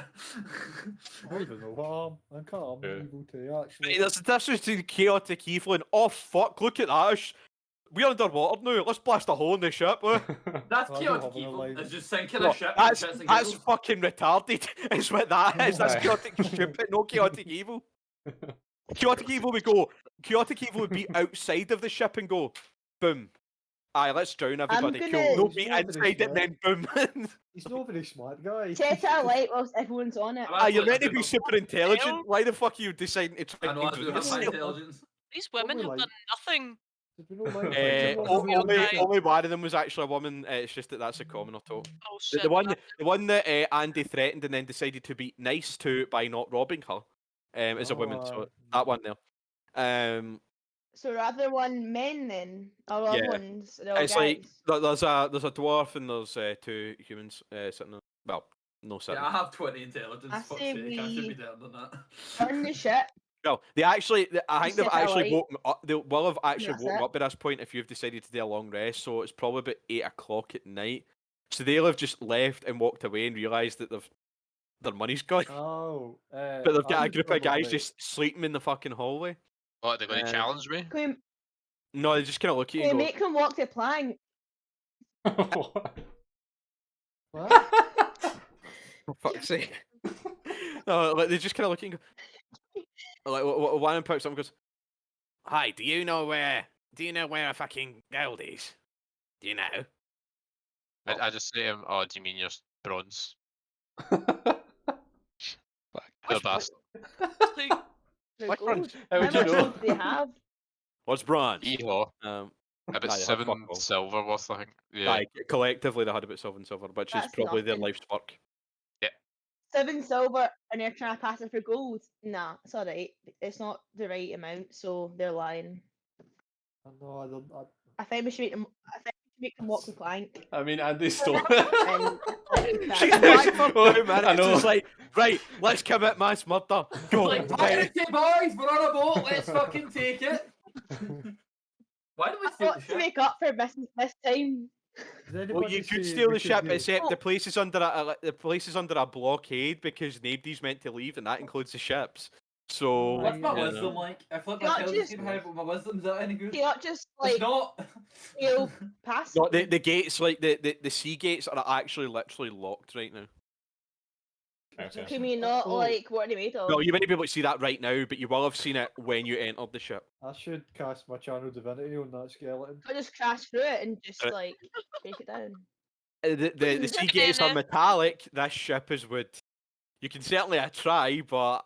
I don't know. I'm calm. Yeah. Evil too, actually. Right, there's a difference between chaotic evil and oh fuck, look at that. We're underwater now. Let's blast a hole in the ship. That's I don't chaotic have an evil. alignment. It's just sinking No, a ship. that's with shits and that's giggles. fucking retarded. Is what that is. That's Why? chaotic stupid, no chaotic evil. Chaotic evil would go. Chaotic evil would be outside of the ship and go, boom. Aye, let's drown everybody. gonna- Cool. No, He's be not very inside it, then boom. He's not very smart, guy. Set a light whilst everyone's on it. I'm You're actually- meant to be super intelligent. Why the fuck are you deciding to try I know I and do do have this? high intelligence. These women we have like? done nothing. Did we not like Only one of them was actually a woman. It's just that's a commoner talk. Oh The, shit. the one that Andy threatened and then decided to be nice to by not robbing her, is a woman. So that one there. So are other one men then? Or other Yeah. ones? They're all It's guys. like there's a dwarf and there's two humans sitting. Well, no sitting. Yeah, I have 20 intelligence. I Fuck's say sake, I should we- be better than that. Burn the ship. No, I think they've set a actually light. woken up. They will have actually That's woken it. up at this point if you've decided to do a long rest. So it's probably about 8 o'clock at night. So they'll have just left and walked away and realised that their money's gone. Oh, But they've got a group of guys just sleeping in the fucking hallway. What, are they going to challenge me? Can No, they just kind of look at you we and go, make them walk the plank? What? for fuck's sake. No, like, they just kind of look at you and go, like, one of them picks up and goes, hi, do you know where a fucking gold is? Do you know? I just say to him, oh, do you mean you're bronze? Fuck. They're bastard. Like, They're What gold. ones? How How would you much know? gold do they have? What's bronze? Yeehaw. Um, About Aye, 7 fuck all. silver worth, I think. Yeah. Aye, collectively they had about 7 silver, which is That's probably their nothing. life's work. 7 silver and they're trying to pass it for gold. Nah, it's alright. It's not the right amount, so they're lying. No, I don't. I think we should make them walk the plank. I mean, Andy stole And it. She's back for Oh, 2 minutes. I know. It's like, right, let's commit mass murder. Go. Like, Right. piracy, boys, we're on a boat. Let's fucking take it. Why do we I steal the thought to ship? make up for missing this time. Well, you could steal the ship, except the place is under a blockade because nobody's meant to leave, and that includes the ships. So What's my you know. wisdom like? I flip Not my intelligence just- game high, but my wisdom's that any good? Do you not just It's like not. steal past? No, the gates, like the sea gates, are actually literally locked right now. Okay. Can we not Oh. like what are they made of? No, you might not be able to see that right now, but you will have seen it when you entered the ship. I should cast my channel divinity on that skeleton. I just crash through it and just Right. like take it down. The sea gates are metallic. This ship is wood. You can certainly try, but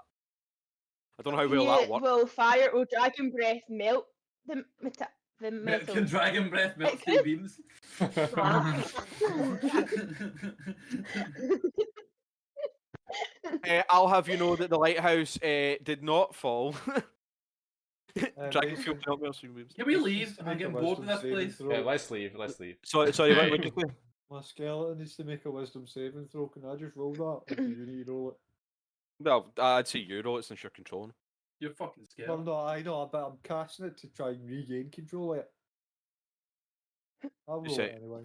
I don't know how well that works. Will dragon breath melt the metal? Can dragon breath melt It three could. beams? I'll have you know that the lighthouse did not fall. Dragon Mason, fuel cannot melt sea beams. Can we needs leave? to I'm make a getting bored in wisdom this saving place. throw. Yeah, let's leave. Let's leave. Sorry, what did you say? My skeleton needs to make a wisdom saving throw. Can I just roll that? Or do you need to roll it? Well, I'd say you roll it since you're controlling. You're fucking scared. Well, no, I know, but I'm casting it to try and regain control of it. I'll roll say- it anyway.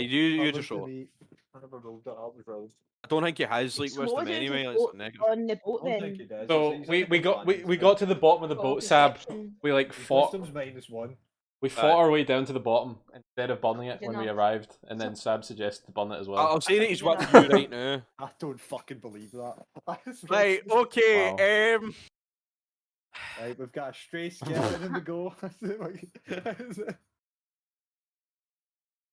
You I just was roll an it. 8. I never rolled that. I was rolled. I don't think he has like Suppose wisdom it's anyway. a It's boat a negative. on the boat I don't think then. he does. So He's we in the got companions, we but got to the bottom of the Oh, boat, Sab. perception. We like his fought. wisdom's -1. We fought our way down to the bottom instead of burning it Good when we enough. arrived, and then Sab suggested to burn it as well. I'll say that he's Good with enough. you right now. I don't fucking believe that. Right. Okay. Wow. Right, we've got a stray skeleton in the go.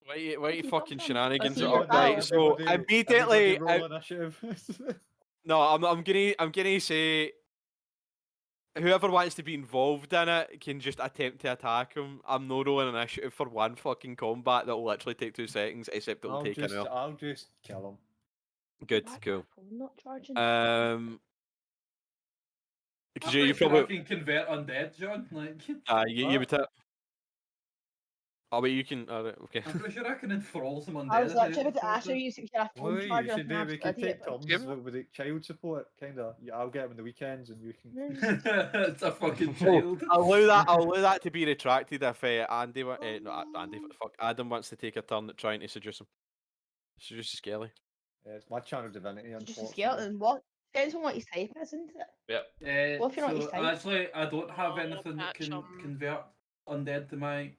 Why he fucking come from? shenanigans he are your up, right? pal? So immediately, roll initiative. no, I'm gonna say whoever wants to be involved in it can just attempt to attack him. I'm no rolling initiative for one fucking combat that will literally take 2 seconds, except it'll take an hour. I'll just kill him. Good, Why cool. my phone not charging? Because I'm you pretty sure I probably can convert undead, John. Like, you would it. Oh wait, you can. Okay. I'm pretty sure I can enthrall some undead. I was if like, trying if to I ask want you if you have a phone Wait, charger. you should do. We can take but- turns with the child support, kind of. Yeah, I'll get him on the weekends, and you can. to. It's a fucking Oh, child. I'll allow that to be retracted if Andy, not Andy, fuck, Adam wants to take a turn at trying to seduce him. Seduce Skelly. Yeah, it's my channel divinity. Just a Unfortunately. skeleton. What? Depends on what his type is, isn't it? Yep. What if you're not his So type? actually, I don't have Oh, anything that catch can 'em. convert undead to my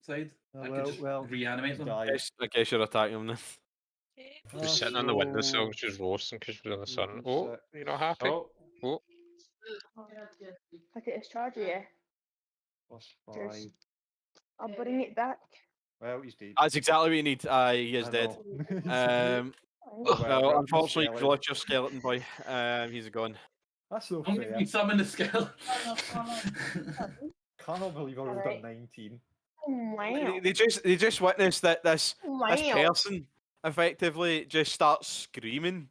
side. I well, could just well, reanimate them. die. I guess you're attacking him then. Okay. Just sitting on the windowsill, just roasting because you're in the sun. Oh, you're not happy? Oh, Look at his charger, yeah. +5. I'll bring it back. Well, he's dead. That's exactly what you need. He is I dead. know. Oh, Well, No, well, unfortunately, skeleton. got your skeleton boy. He's gone. That's so I'm fair. gonna summon the skeleton. Cannot believe I rolled a Alright. 19. wow. They just witnessed that this Wow. person effectively just starts screaming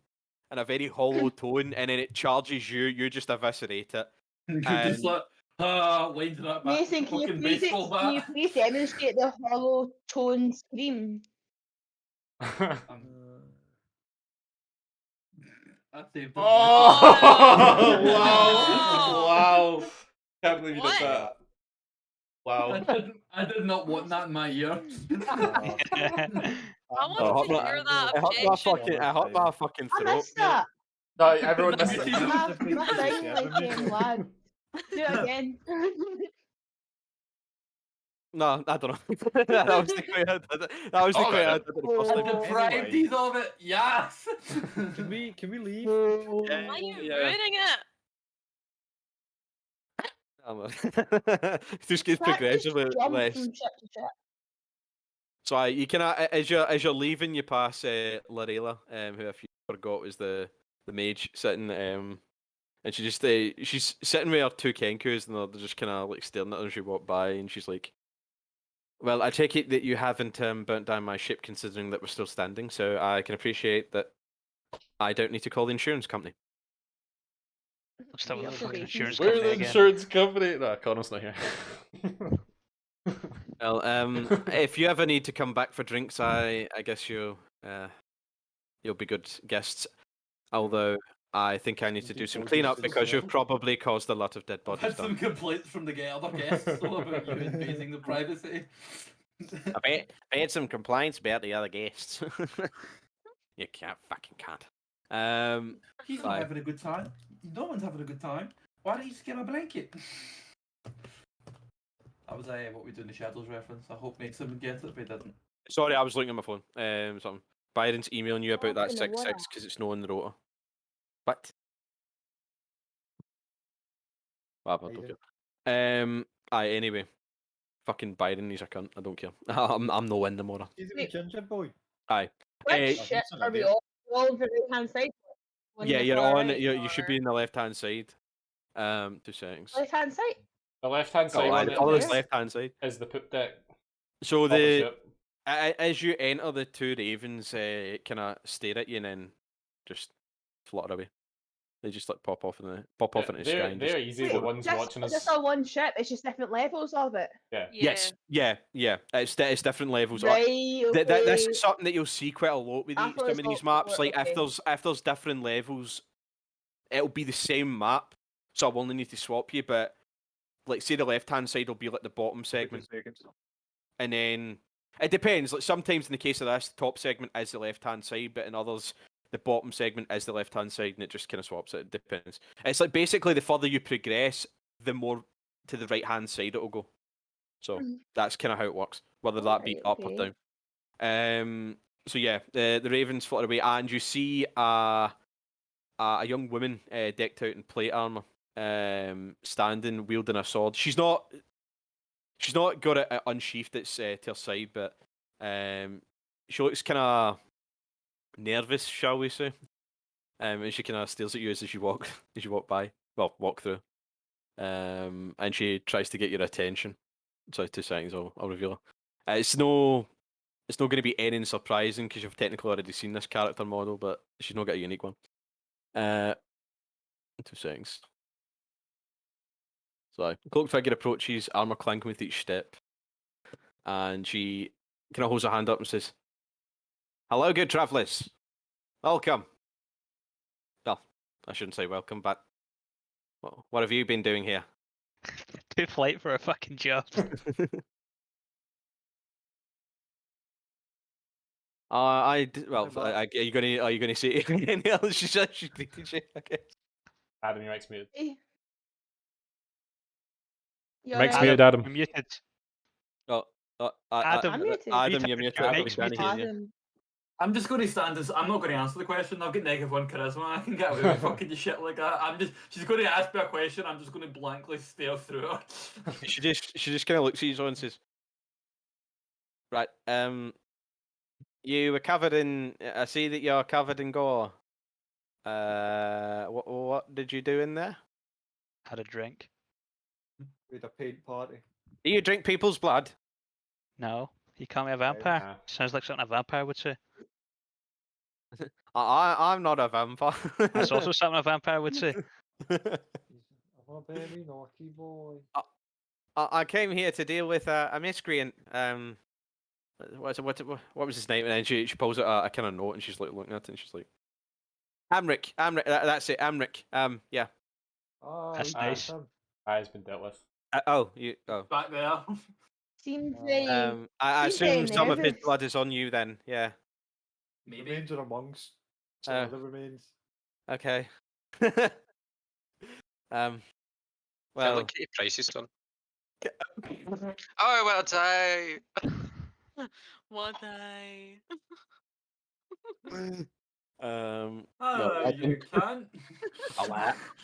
in a very hollow tone, and then it charges you. You just eviscerate it. You just like, lines it up back. Mason, can you Fucking please baseball bat. demonstrate the hollow tone scream? I saved it. oh, no. wow! Can't believe you What? did that. Wow. I did not want that in my ear. I want to hear that objection. I hurt my fucking I throat. missed that. No, everyone missed Let it. me see My thing like lag. Do it again. No, I don't know. that was the way I did it. That was the way I did it the first I time. deprived Anyway. these of it. Yes. Can we leave? Yeah, Why are you yeah. ruining it? It just gets progressively Jump less. from ship to ship. So you can as you're leaving, you pass Larela, who if you forgot was the mage sitting, and she just she's sitting with her 2 Kenkus, and they're just kind of like staring at her as you walk by, and she's like, "Well, I take it that you haven't burnt down my ship, considering that we're still standing. So I can appreciate that. I don't need to call the insurance company." I'm still with the fucking Observations. insurance We're company the again. insurance company. No, Connor's not here. Well, if you ever need to come back for drinks, I guess you'll be good guests. Although I think I need to do some cleanup because you've probably caused a lot of dead I've bodies. had some complaints from the other guests all about you invading the privacy. I had some complaints about the other guests. You fucking can't. He's Bye. not having a good time. No one's having a good time. Why don't you just get him a blanket? That was what we do in the Shadows reference. I hope makes him get it, but he didn't. Sorry, I was looking at my phone. Something. Byron's emailing you about that in the 6-6 water. because it's no in the rotor. What? Ah, I don't care. Anyway. Fucking Byron, he's a cunt. I don't care. I'm no in the morning. He's a wee ginger boy. Aye. Which Eh, ship an are we idea. all on the right hand side? On Yeah, the you're far on. right, You should be or in the left hand side. 2 seconds. left hand side. The left-hand Oh, side aye, on the it other's is, left hand side. is the poop deck. So Opposite. as you enter, the 2 ravens kind of stare at you and then just flutter away. They just like pop off into the sky. And They're just... easy. The ones just, watching it's us. just all one ship. It's just different levels of it. Yeah. Yes, yeah. It's different levels. Right. Okay. This is something that you'll see quite a lot with I thought some of it's these all- maps. Like okay. if there's different levels, it'll be the same map. So I'll only need to swap you. But like, say the left hand side will be like the bottom segment, and then it depends. Like sometimes in the case of this, the top segment is the left hand side, but in others, the bottom segment is the left hand side, and it just kind of swaps it. It depends. It's like basically the further you progress, the more to the right hand side it'll go. So that's kind of how it works, whether that be up or down. So yeah, the ravens flutter away, and you see a young woman decked out in plate armor, standing wielding a sword. She's not got it unsheathed. It's to her side, but she looks kind of nervous, shall we say? And she kind of stares at you as you walk walk through. And she tries to get your attention. Sorry, 2 seconds. I'll reveal her. It's no going to be anything surprising because you've technically already seen this character model, but she's not got a unique one. 2 seconds. So, cloaked figure approaches, armor clanking with each step, and she kind of holds her hand up and says, "Hello, good travellers. Welcome." Well, I shouldn't say welcome, but what have you been doing here? Too polite for a fucking job. Are you gonna say anything else? She greeted you, I guess. Adam, you're muted. You're Mike's right. muted, Adam. You're muted. I'm muted. Adam, you're muted. Mike's I can't hear you. Adam. I'm just going to stand as I'm not going to answer the question. I've got -1 charisma. I can get away with fucking shit like that. She's going to ask me a question. I'm just going to blankly stare through her. She just kind of looks at you and says, "Right, you were covered in. I see that you're covered in gore. What did you do in there? Had a drink. We had a paint party. Do you drink people's blood? No, you can't be a vampire. Nah. Sounds like something a vampire would say. I'm not a vampire. That's also something a vampire would say. I'm a very naughty boy. I came here to deal with a miscreant. What was his name? And then she pulls out a kind of note and she's like looking at it and she's like, Amric. That's it, Amric. Yeah. Oh, That's we nice. got him. Has been dealt with. Oh. Back there. Seems very. I Seems very assume some of his nervous. blood is on you then. Yeah. Maybe. Remains are amongst some of the remains. Okay. Well, Well, look at your prices, son. Oh, well, die. What I? Hello, you can't.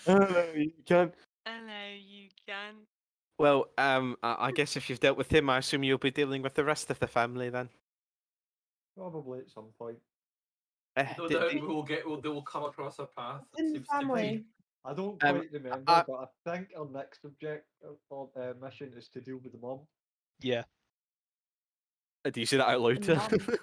You can. Hello, you can. Well, I guess if you've dealt with him, I assume you'll be dealing with the rest of the family then. Probably at some point. No doubt they will come across our path. it In seems to family. be. I don't Um, quite remember, I- but I think our next mission is to deal with the mom. Yeah. Do you say that out loud? The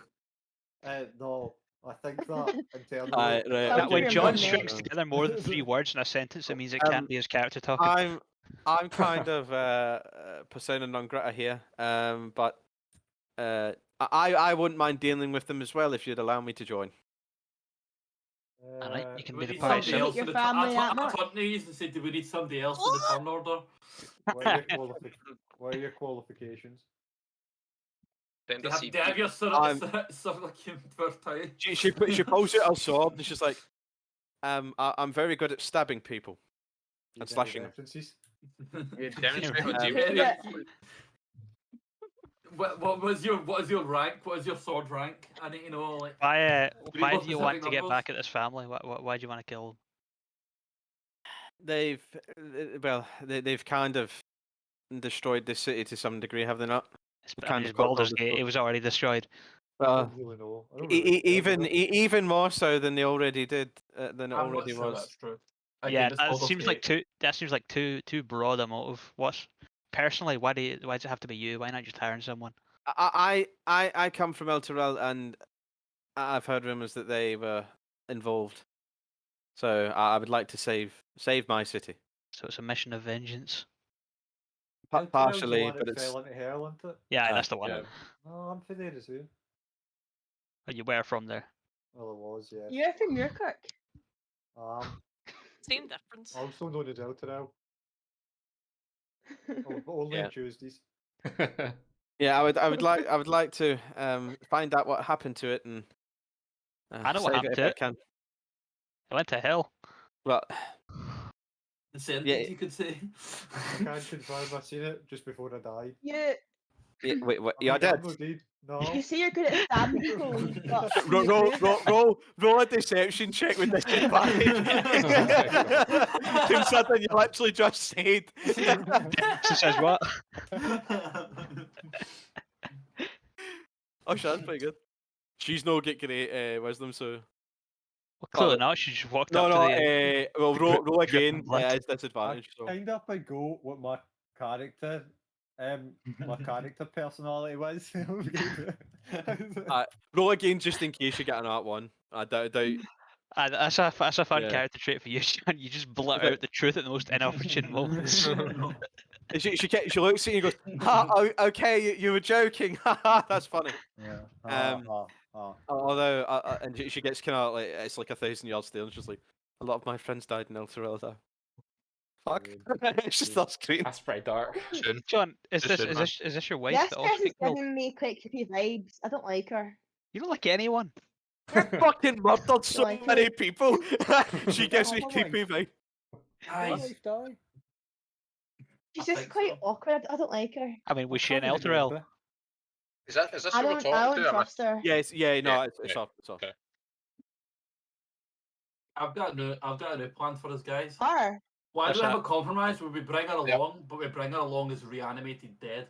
mum. No, I think that internally. Right. Well, That when your John mum strings next. together more than 3 words in a sentence, it means it can't be his character talking. I'm kind of persona non grata here, but I wouldn't mind dealing with them as well if you'd allow me to join. Alright, you can We be the need party. somebody else Your for the family that I much? turned to you and said, "Do we need somebody else for the turn order?" What are your qualifications? Then Do the you have your I'm- like first time? She pulls out her sword and she's like, I'm very good at stabbing people Do you and have any slashing them. references? You demonstrate what Um, you Yeah, do. what was your rank? What is your sword rank? I need to know. Like, Why we do both you want specific to get numbers? back at this family? Why do you want to kill They've kind of destroyed this city to some degree, have they not? them? Kind It's of got Baldur's all the Gate. stuff. It was already destroyed. I Uh, don't really know. I don't really care, even more so than they already did than it I'm not already sure was. that's true. Yeah, Again, it's that Baldur's seems like Gate. too broad a motive. What's personally why does it have to be you? Why not just hiring someone? I come from El Terrell and I've heard rumors that they were involved. So I would like to save my city. So it's a mission of vengeance. El Terrell's the Partially, one but that it's fell into hell, isn't it? Yeah, that's the one. Yeah. No, I'm from there as well. Oh, you were from there. Well, it was, yeah. You're from Muirkirk. Same difference. Also known as El Terrell. Only Yeah. on Tuesdays. yeah. I would like to find out what happened to it and I know what save happened it to if it. I can. I went to hell. Well, The sentence Yeah. you could say. I can't confirm I seen it just before I died. You wait, what? I'm Yeah, I like, did. I'm no deed. No. you say you're good at stabbing people, but can Roll, you roll, prove roll, it? roll a deception check with disadvantage. Considering you literally just said. She says what? Oh, shit, that's pretty good. She's no get great wisdom, so. Well, clearly not. She just walked No, up no. to the. Well, roll dripping again. blood. It's disadvantage. So. Kind of a go what my character personality was. Roll again just in case you get an art one. I doubt. That's a fun Yeah. character trait for you, Sean. You just blurt Okay. out the truth at the most inopportune moments. And she looks at you and goes, okay, you were joking. That's funny. Yeah. Although, and she gets kind of like, it's like 1,000 yards still, and she's like, a lot of my friends died in El Torrello. Fuck. It's just that screen. That's pretty dark. John, is Just this your wife? This that also person's gets killed? giving me quite creepy vibes. I don't like her. You don't like anyone. You fucking murdered so Like many it. people. She gives me Oh my creepy vibe. Nice. She's I just think quite so. awkward. I don't like her. I mean, was she in Elturel? Is this I who we're don't talking to? trust her. Yes, yeah, no, Yeah, it's yeah. off, it's off. Okay. I've got a new plan for us, guys. Her. Why What's do we have that? a compromise where we bring her Yep. along, but we bring her along as reanimated dead?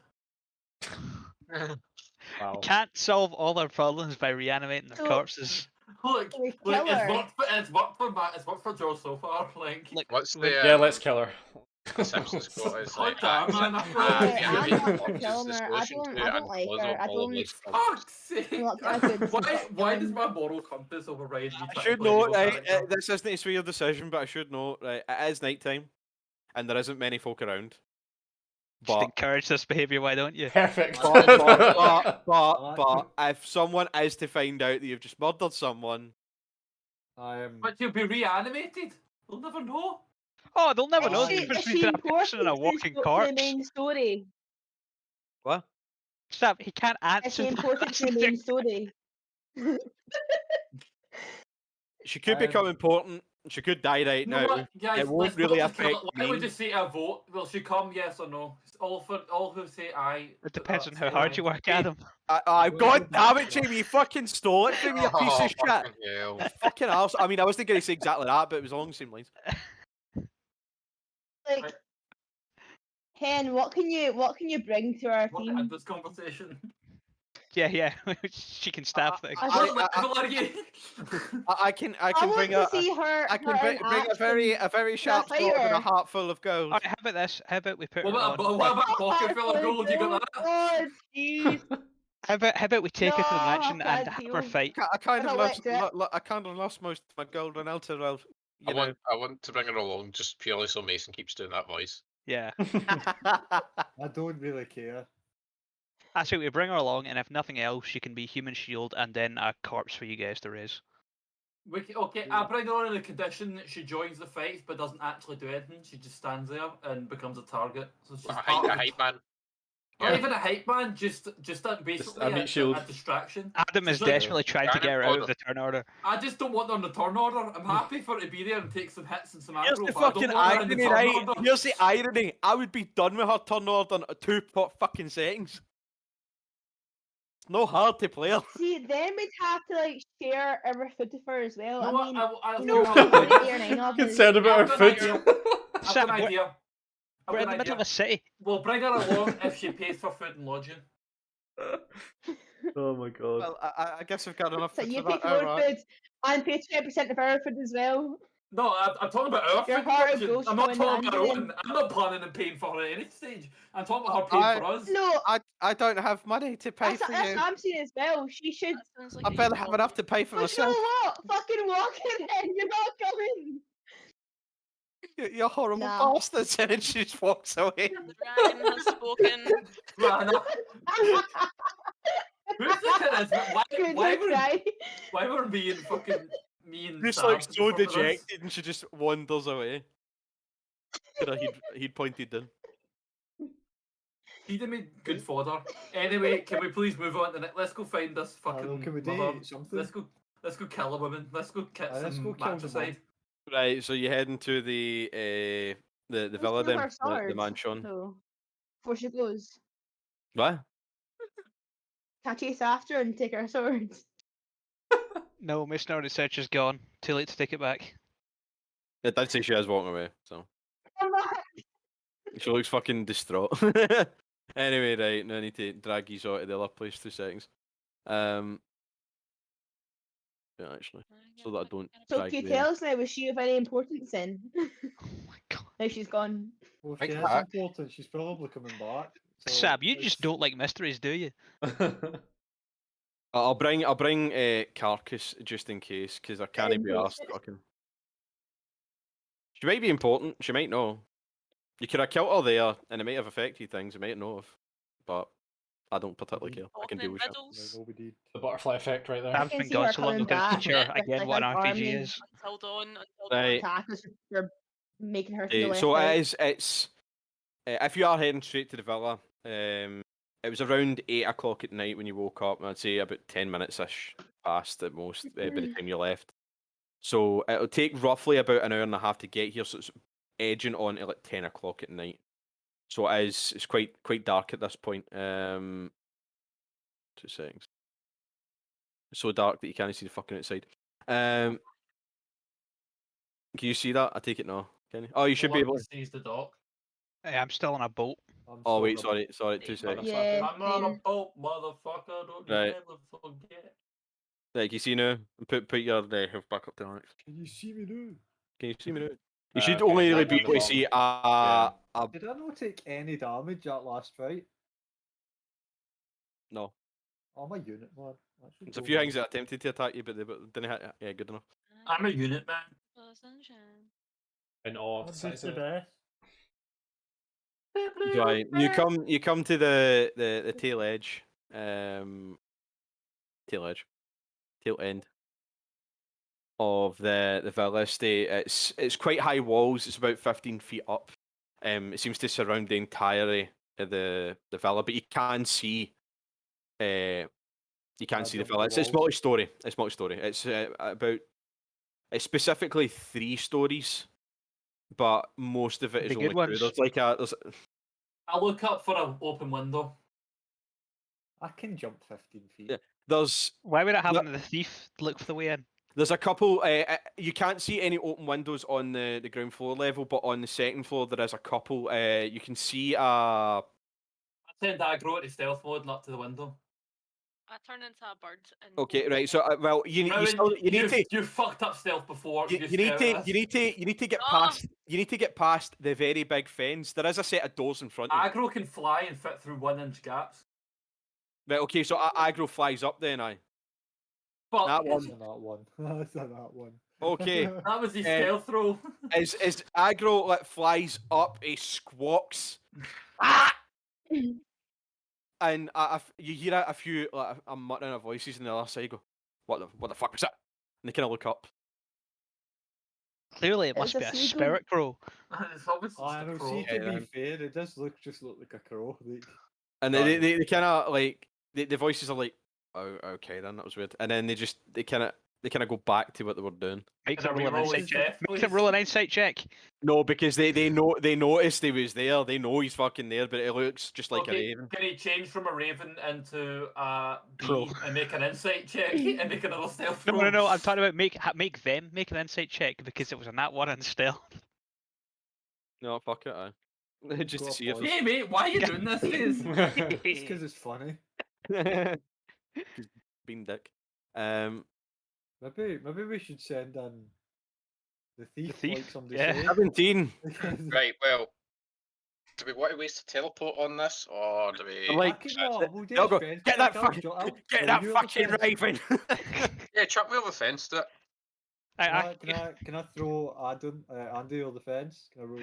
Wow. Can't solve all their problems by reanimating their So- corpses. Look, We look, kill her. it's worked for Joe so far. Like, Like, What's the with- Yeah, let's kill her. Simpsons quote is God like, damn, man, I feel ah, like- the I'm enemy not corpse is killing the her. solution to I don't and like cause her. of I all of don't- this problem. fuck's sake! Not a good Why does my moral compass override me? I trying to should play note, evil right, character? this isn't a sweet decision, but I should note, right, it is nighttime, and there isn't many folk around. Just But, encourage this behaviour, why don't you? Perfect. but if someone is to find out that you've just murdered someone, I am. But you'll be reanimated. They'll never know. Oh, they'll never know Is the she, difference is she between a person and a important walking to the corpse. main story? what? Stop, he can't Is answer she that. important That's to the the main thing. story? She could become important. She could die right You know now. what, guys? it won't let's really not just kill affect it. Why don't we me. just say a vote? Will she come? Yes or no? All who say aye. It depends on say how hard aye. you work at them. God damn it, Jamie! You fucking stole it from me, you piece Oh, of shit. fucking hell. Fucking arse. I mean, I wasn't going to say exactly that, but it was along the same lines. Like, Right. Hen, what can you bring to our What team? had this conversation? Yeah. She can stab things. What level are you? I can I want bring to a. see her. I can her bring, in bring a action. very sharp sword and a fighter. heart full of gold. Alright, how about this? How about we put What her about, on? what about pocket full of Oh, gold? You got that? Oh, jeez. How about we take her to the No, mansion and can't have her deal. fight? I kind I of don't lost. like that. I kind of lost most of my gold on Elturel. I You know. want to bring her along just purely so Mason keeps doing that voice. Yeah. I don't really care. Actually, we bring her along, and if nothing else, she can be human shield and then a corpse for you guys to raise. Okay, I bring her on in the condition that she joins the fight but doesn't actually do anything. She just stands there and becomes a target. So she's A part of the- hype man. Not Yeah. even a hype man, just basically meat shield. a distraction. Adam is So- desperately trying to get her out of the turn order. I just don't want her in the turn order. I'm happy for her to be there and take some hits and some Here's aggro, the but I fucking don't want her in the irony, turn right? order. Here's the irony. I would be done with her turn order in 2 fucking seconds. It's no hard to play her. See, then we'd have to like share our food with her as well. You know I what? mean, I'll you know, do it. like 8 or 9 of us. Concerned about I've her got an food. idea. I've Sam, got an idea. I've We're got in the an middle of idea. a city. We'll bring her along if she pays for food and lodging. Oh my god. Well, I guess I've got enough So food you for pay that. for our Alright. food and pay 20% of our food as well. No, I'm talking about our Your food heart and of lodging. ghost I'm not going talking about her under own. I'm not planning on paying for her at any stage. I'm talking about her I- paying for us. No, I don't have money to pay that's for what you. I'm saying as well. She should. That sounds like I a better you have problem. enough to pay for But you know myself. what? Fucking walk in then. You're not coming. You're horrible Nah. bastards. And then she just walks away. The dragon has spoken. Man, who's the kid? Good Why luck, guy. why were me and fucking me and Just Sam like so fucking us? dejected, and she just wanders away. He'd pointed in. He'd have made good fodder. Anyway, can we please move on to the Let's go find this fucking Can we mother. do something? Let's go kill a woman. Let's go kick Let's some go kill matricide. the mum. Right, so you're heading to the villa Steal then, her the sword. mansion. So, before she goes, What? can I chase after her and take her sword? No, Miss Search is gone. Too late to take it back. It did say she is walking away, so Come back. she looks fucking distraught. Anyway, right, now I need to drag you out of the other place 2 seconds. Yeah, actually, so that I don't So drag can you them. tell us now, was she of any importance then? Oh my god. Now she's gone. Well, if Think she is back. important, she's probably coming back. So Sam, you it's- just don't like mysteries, do you? I'll bring Carcass just in case, because I can't be asked fucking. She might be important. She might know. You could have killed her there, and it might have affected things. You might know of, but I don't particularly care. I can deal with shit. Oh, nobody. The butterfly effect right there. Sam's can been see her gone so long, coming I'm going to back teach her with, again like what an an RPG army. is. Until dawn. Until Right. attack us for making her feel left So out. it's if you are heading straight to the villa, it was around 8 o'clock at night when you woke up, and I'd say about 10 minutes ish past at most by the time you left. So it'll take roughly about an hour and a half to get here. So it's edging on to like 10 o'clock at night. So it's quite dark at this point. 2 seconds. It's so dark that you can't see the fucking outside. Can you see that? I take it now. Can you? Oh, you should be able to. Sees the dock. Hey, I'm still on a boat. I'm Oh still wait, gonna- sorry, 2 seconds. Yeah, I'm on a same. boat, motherfucker. Don't you Right. ever forget. Like you see now, put your health back up to max. Can you see me now? Can you see me now? You should okay, only so really I'm be on the able to bottom. see Yeah. Did I not take any damage that last fight? No. I'm a unit, man. That should There's a go few well. things that attempted to attack you, but they didn't hit. Yeah, good enough. I'm a unit man. In awe I'm of the just size the of it. best. Right, you come to the tail edge, tail end of the villa estate. It's quite high walls. It's about 15 feet up. It seems to surround the entirety of the villa, but you can see the villa. It's multi-story. It's multi-story. It's it's specifically 3 stories, but most of it The is good only 2. ones. There's I look up for an open window. I can jump 15 feet. Yeah. There's Why would it happen to the thief look for the way in? There's a couple. You can't see any open windows on the ground floor level, but on the second floor there is a couple. You can see I send aggro to stealth mode and up to the window. I turn into a bird. And Okay, go right. So well, you need to. You fucked up stealth before. You need to get No. past. You need to get past the very big fence. There is a set of doors in front of you. Aggro can fly and fit through 1-inch gaps. Right. Okay. So aggro flies up then. But That one. That's a that one. That's a that one. Okay. that was his stealth roll. As aggro flies up, he squawks. Ah! And you hear a few like a muttering of voices on the other side. Go, what the fuck was that? And they kind of look up. Clearly, it It's must a be a seagull. spirit crow. It's obviously I just a know. crow. See, to Yeah, be then. fair, it does just look like a crow. Like, And they kind of like the voices are like, oh, okay, then that was weird. And then they kind of go back to what they were doing. Make Can I them roll an reroll his insight check. death, Make them please? roll an insight check. No, because they noticed he was there. They know he's fucking there, but it looks just like a Okay, raven. can he change from a raven into a bee Crow. and make an insight check and make another stealth No, roll? no, no. I'm talking about make them make an insight check because it was a nat 1 and stealth. No, fuck it, just Go to up see if on. Hey mate, why are you doing this? Is It's because it's funny. it's being dick. Maybe we should send in the thief, thief, like somebody yeah. said. 17. Right, well, do we want to waste a teleport on this, or do we... I'm like, We'll do they'll a go, fence get that check, I'll fucking, jo- I'll get throw that you over fucking fence. raven. Yeah, chuck me over the fence, do it. Can I throw Andy over the fence? Can I roll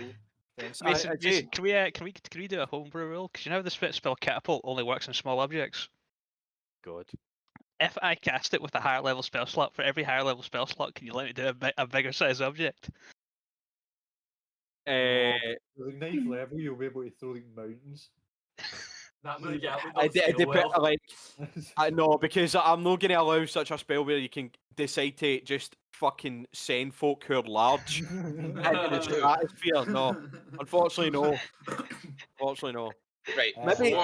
fence? I- Mason, I'd Mason, say- can we do a homebrew rule? Because you know how the spell catapult only works on small objects. God. If I cast it with a higher level spell slot, for every higher level spell slot, can you let me do a bigger size object? Uh, With a knife level, you'll be able to throw like mountains. like I know, because I'm not going to allow such a spell where you can decide to just fucking send folk who are large into the stratosphere. No, unfortunately, no. Unfortunately, no. Right, Maybe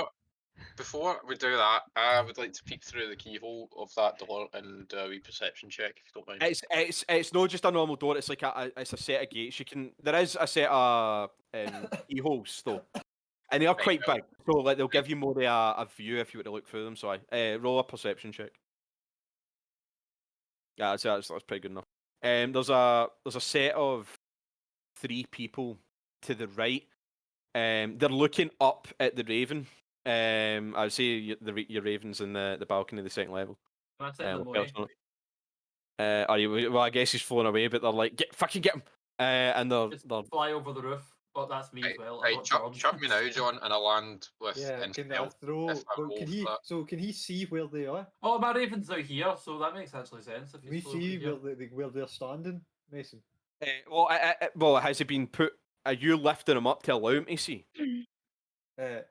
before we do that, I would like to peek through the keyhole of that door and do a wee perception check, if you don't mind. it's not just a normal door. It's like it's a set of gates. There is a set of keyholes though, and they are quite big. So like they'll give you more of a view if you were to look through them. So roll a perception check. Yeah, that's pretty good enough. There's a set of 3 people to the right. They're looking up at the Raven. I would say your Raven's in the balcony of the second level. Can I send them away? Are you? Well, I guess he's flown away, but they're like, fucking get him! And they're fly over the roof. But that's me as well. Right, chuck me now, John, and I'll land with. Yeah, can I throw? But can he see where they are? Oh, my Raven's out here, so that makes actually sense. If Can we see where they're standing, Mason? Well, has he been put? Are you lifting him up to allow him to see? No.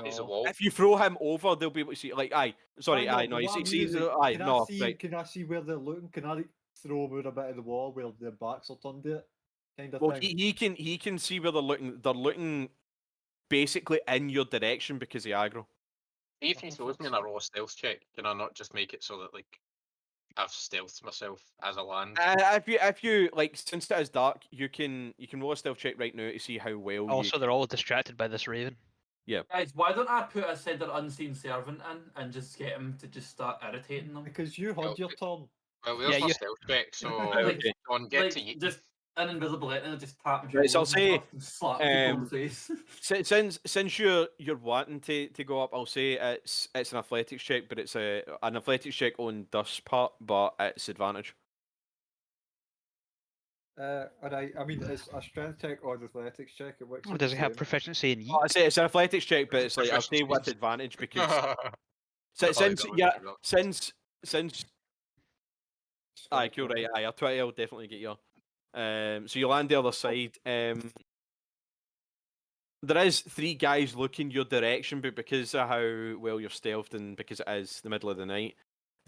He's a wall. If you throw him over, they'll be able to see. Like, sorry, no, he sees. Can I see where they're looking? Can I throw him out a bit of the wall where their backs are turned to it? Kind of thing. He can see where they're looking. They're looking basically in your direction because of aggro. If he throws me in a raw stealth check, can I not just make it so that like I've stealthed myself as I land? If you like, since it is dark, you can roll a stealth check right now to see how well. Also, they're all distracted by this Raven. Yeah. Guys, why don't I send an unseen servant in and just get him to just start irritating them? Because you had your turn. Well, there's my stealth check, so John, get to you. Just an invisibility and just tap him. Right, so I'll say, slap people in the face. since you're wanting to go up, I'll say it's an athletics check, but it's an athletics check on Dust's part, but it's advantage. I mean, it's a strength check or an athletics check. It works. Does it have proficiency in yeet? I say it's an athletics check, but it's like I'll say with advantage because since aye, cool, right, aye, a 20 will definitely get you. So you land the other side. There is 3 guys looking your direction, but because of how well you're stealthed and because it is the middle of the night,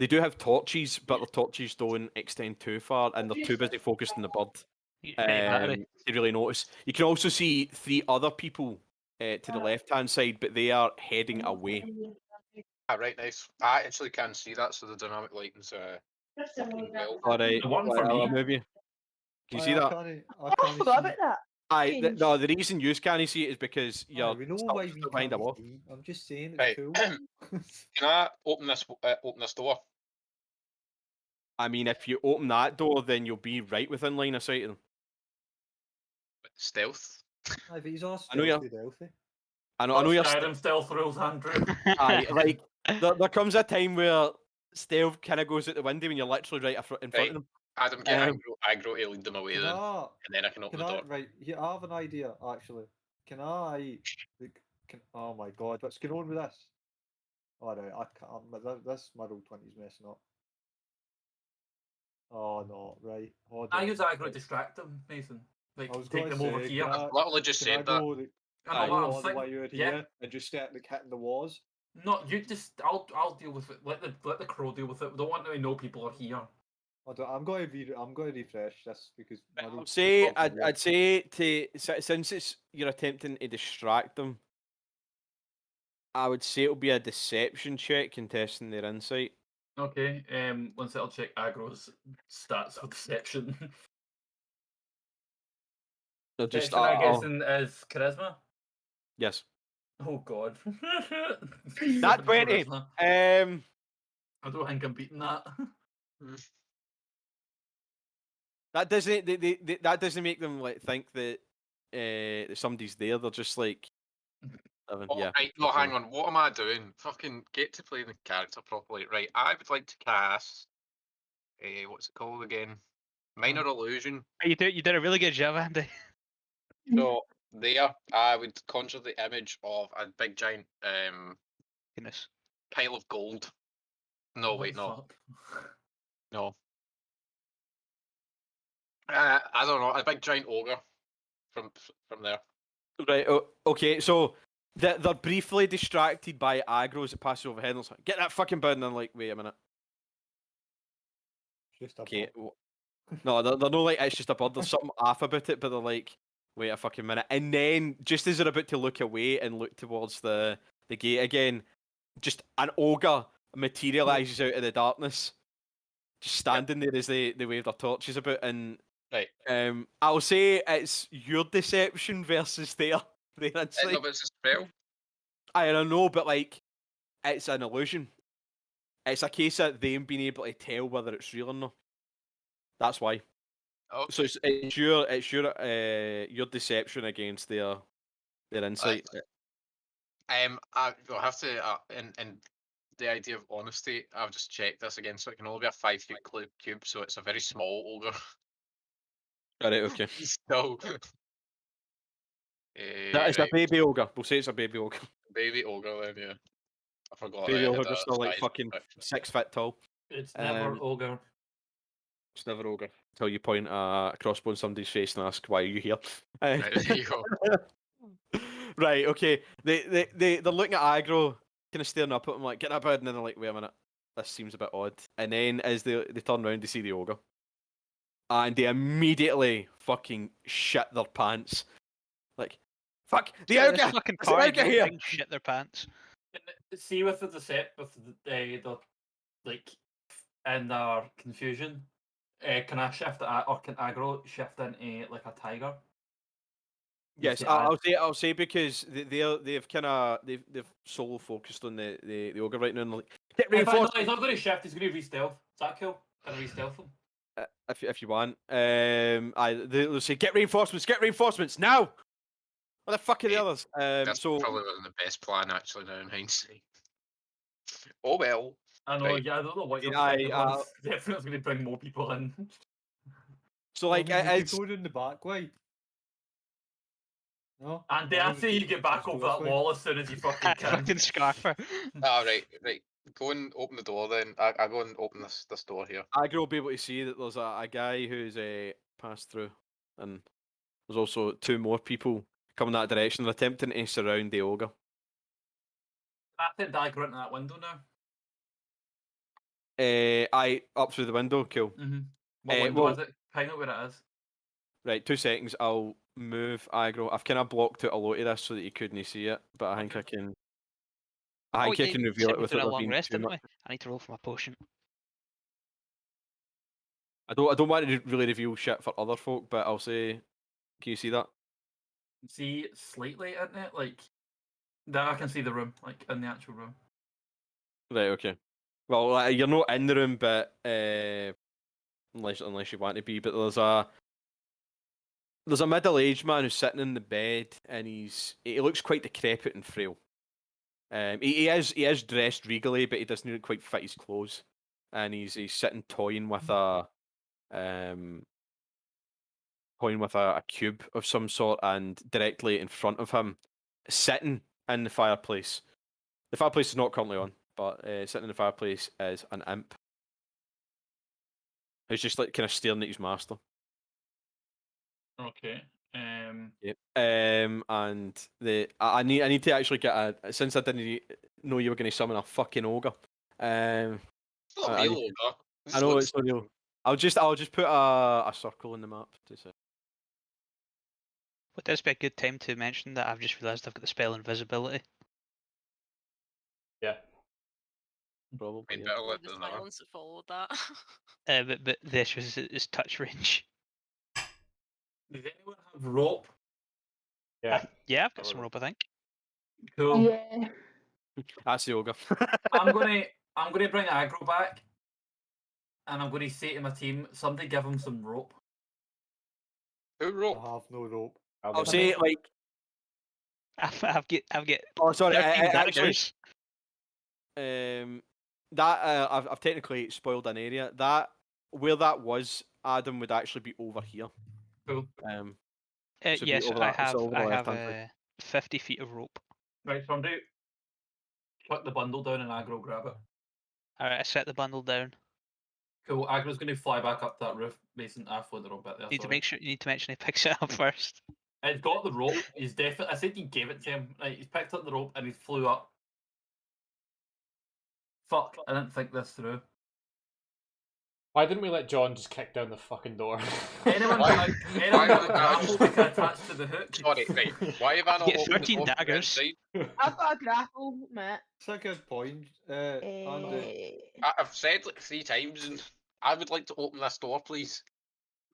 they do have torches, but the torches don't extend too far, and they're too busy focused on the bird to really notice. You can also see 3 other people to the left-hand side, but they are heading away. Right, nice. I actually can't see that, so the dynamic lighting's working well. Alright, I'll move you. Can you see that? I forgot about that. No, the reason you can't see it is because you're behind a wall. I'm just saying Right. it's cool. Can I open this door? I mean, if you open that door, then you'll be right within line of sight of them. Stealth. Aye, but he's all I know you're. stealthy. I know you're. Skyrim stealth rules, Andrew. Aye, like there comes a time where stealth kind of goes out the window when you're literally right in front of them. Adam, get aggro to lead them away then, and then I can open the door. Right, yeah, I have an idea actually. Can I? Oh my god, what's going on with this? Alright, I can't. This my roll 20's messing up. Oh no, right. Hold on. I use aggro to distract them, Mason. Like, take them over here. I've literally just said that. I know all the way out here and just start like hitting the walls. No, you just. I'll deal with it. Let the crow deal with it. We don't want to know people are here. I'm going to refresh this because I'd say since you're attempting to distract them, I would say it'll be a deception check contesting their insight. Okay. Once I'll check aggro's stats for deception. So just I'm guessing is charisma. Yes. Oh god. That 20. I don't think I'm beating that. That doesn't make them like think that somebody's there. They're just like, yeah. Right, no, hang on. What am I doing? Fucking get to play the character properly. Right, I would like to cast. What's it called again? Minor illusion. You did a really good job, Andy. So there, I would conjure the image of a big giant Goodness. pile of gold. No, wait, no. No. I don't know, a big giant ogre from there. Right. Okay. So they're briefly distracted by aggro as it passes overhead. And it's like, get that fucking bird, and I'm like, wait a minute. Just a Okay. bot. No, they're not like it's just a bird. There's something off about it, but they're like, wait a fucking minute. And then just as they're about to look away and look towards the gate again, just an ogre materializes out of the darkness, just standing there as they wave their torches about. And Right. I'll say it's your deception versus their insight. No, but it's a spell. I don't know, but like, it's an illusion. It's a case of them being able to tell whether it's real or not. That's why. Okay. So it's your deception against their insight. I'll have to in the idea of honesty, I've just checked this again, so it can only be a 5-foot cube, so it's a very small ogre. Alright, okay. So That is a right, baby ogre. We'll say it's a baby ogre. baby ogre then, yeah. I forgot. Baby I had ogre, a still like size, fucking but- 6 foot tall. It's never ogre. It's never ogre. Until you point a crossbow in somebody's face and ask, why are you here? Right, there you go. Right, okay. They're looking at aggro, kind of staring up at him like, get that bird, and then they're like, wait a minute, this seems a bit odd. And then as they turn around, they see the ogre. And they immediately fucking shit their pants. Like, fuck, the This ogre! fucking It's the party ogre here! thing shit their pants. See with the the like in their confusion, can I shift it or can aggro shift into like a tiger? Yes, See, I'll say because they've solo focused on the ogre right now. And they're like, get In fact, no, reinforced he's not going to shift. He's going to re-stealth. Is that cool? Can I re-stealth him? if you want. They'll say get reinforcements now. What the fuck are the others? That's So probably wasn't the best plan actually now in hindsight. Oh well. I know. Right. Yeah, I don't know what you're Yeah, thinking. Definitely going to bring more people in. so like it's it's going in the back way. No. And Why after would you get back just go over that this way? wall as soon as you fucking can. Fucking scarfer. Right. Go and open the door then. I go and open this door here. aggro will be able to see that there's a guy who's passed through, and there's also 2 more people coming that direction. They're attempting to surround the ogre. I think Dagger into that window now. I up through the window. Cool. Mm-hmm. What window well- is it? Kind of where it is. Right, 2 seconds. I'll move aggro. I've kind of blocked out a lot of this so that you couldn't see it, but I think I can. I think I can reveal it without a there long being rest, too didn't much. we? I need to roll for my potion. I don't want to really reveal shit for other folk, but I'll say, can you see that? See slightly in it, like that. I can see the room, like in the actual room. Right, okay. Well, you're not in the room, but unless you want to be, but there's a middle-aged man who's sitting in the bed, and he looks quite decrepit and frail. He is dressed regally, but he doesn't quite fit his clothes, and he's sitting toying with a cube of some sort, and directly in front of him, sitting in the fireplace. The fireplace is not currently on, but sitting in the fireplace is an imp who's just like kind of staring at his master. Okay. Yep. And I need to actually get since I didn't know you were going to summon a fucking ogre. It's not I real need- ogre. I know it's not real. I'll just put a circle in the map to say. Would this be a good time to mention that I've just realised I've got the spell invisibility? Yeah. Probably. Made Yeah. better let The than that. silence that followed that. But the issue is touch range. Does anyone have rope? Yeah. Yeah, I've got some rope, I think. Cool. Yeah. That's the ogre. I'm gonna bring aggro back, and I'm gonna say to my team, somebody give him some rope. Who I rope? have no rope. I'll say like. I've got Oh, sorry. 13 Actually, daggers. that I've technically spoiled an area. That where that was, Adam would actually be over here. Cool. should be Yes, over I that- it's have. over the I have left-hand side. 50 feet of rope. Right, somebody put the bundle down and aggro grab it. All right, I set the bundle down. Cool. Aggro's gonna fly back up that roof. Mason, I floated a little bit there. You need to sorry. make sure. You need to mention he picks it up first. He's got the rope. He's definitely. I said he gave it to him. Right, he's picked up the rope and he flew up. Fuck! I didn't think this through. Why didn't we let John just kick down the fucking door? Anyone Why- got a grapple we can attach to the hook? Sorry, right. Why have I not Get opened the 13 door from the daggers. inside? I've got a grapple, Matt. It's a good point, Andy. I've said like 3 times, and I would like to open this door, please.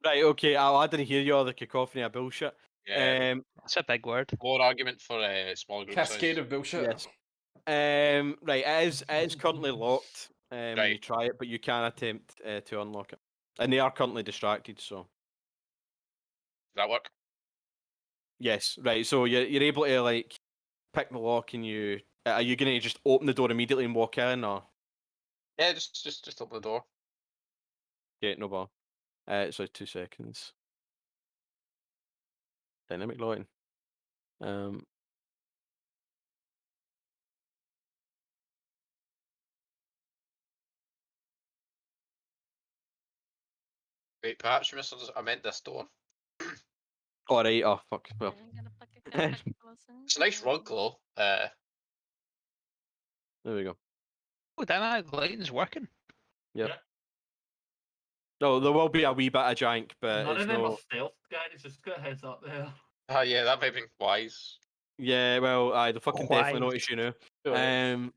Right, okay, I didn't hear you all the cacophony of bullshit. Yeah, That's a big word. more argument for small group Cascade size. of bullshit. Yes. Right, it is currently locked when you Right. try it, but you can attempt to unlock it. And they are currently distracted, so... Does that work? Yes, right, so you're able to, like, pick the lock and you... are you going to just open the door immediately and walk in, or...? Yeah, just open the door. Yeah, no bar. So 2 seconds. Dynamic lighting. Wait, perhaps you missed. I meant this door. Alright, oh fuck. Well, It's a nice rug, though. there we go. Oh, damn it, the lighting's working. Yep. Yeah. No, there will be a wee bit of jank, but None it's of them no... are stealth guys. Just got a heads up there. Yeah, that might be wise. Yeah, well, I the fucking definitely Why? notice you know. Alright.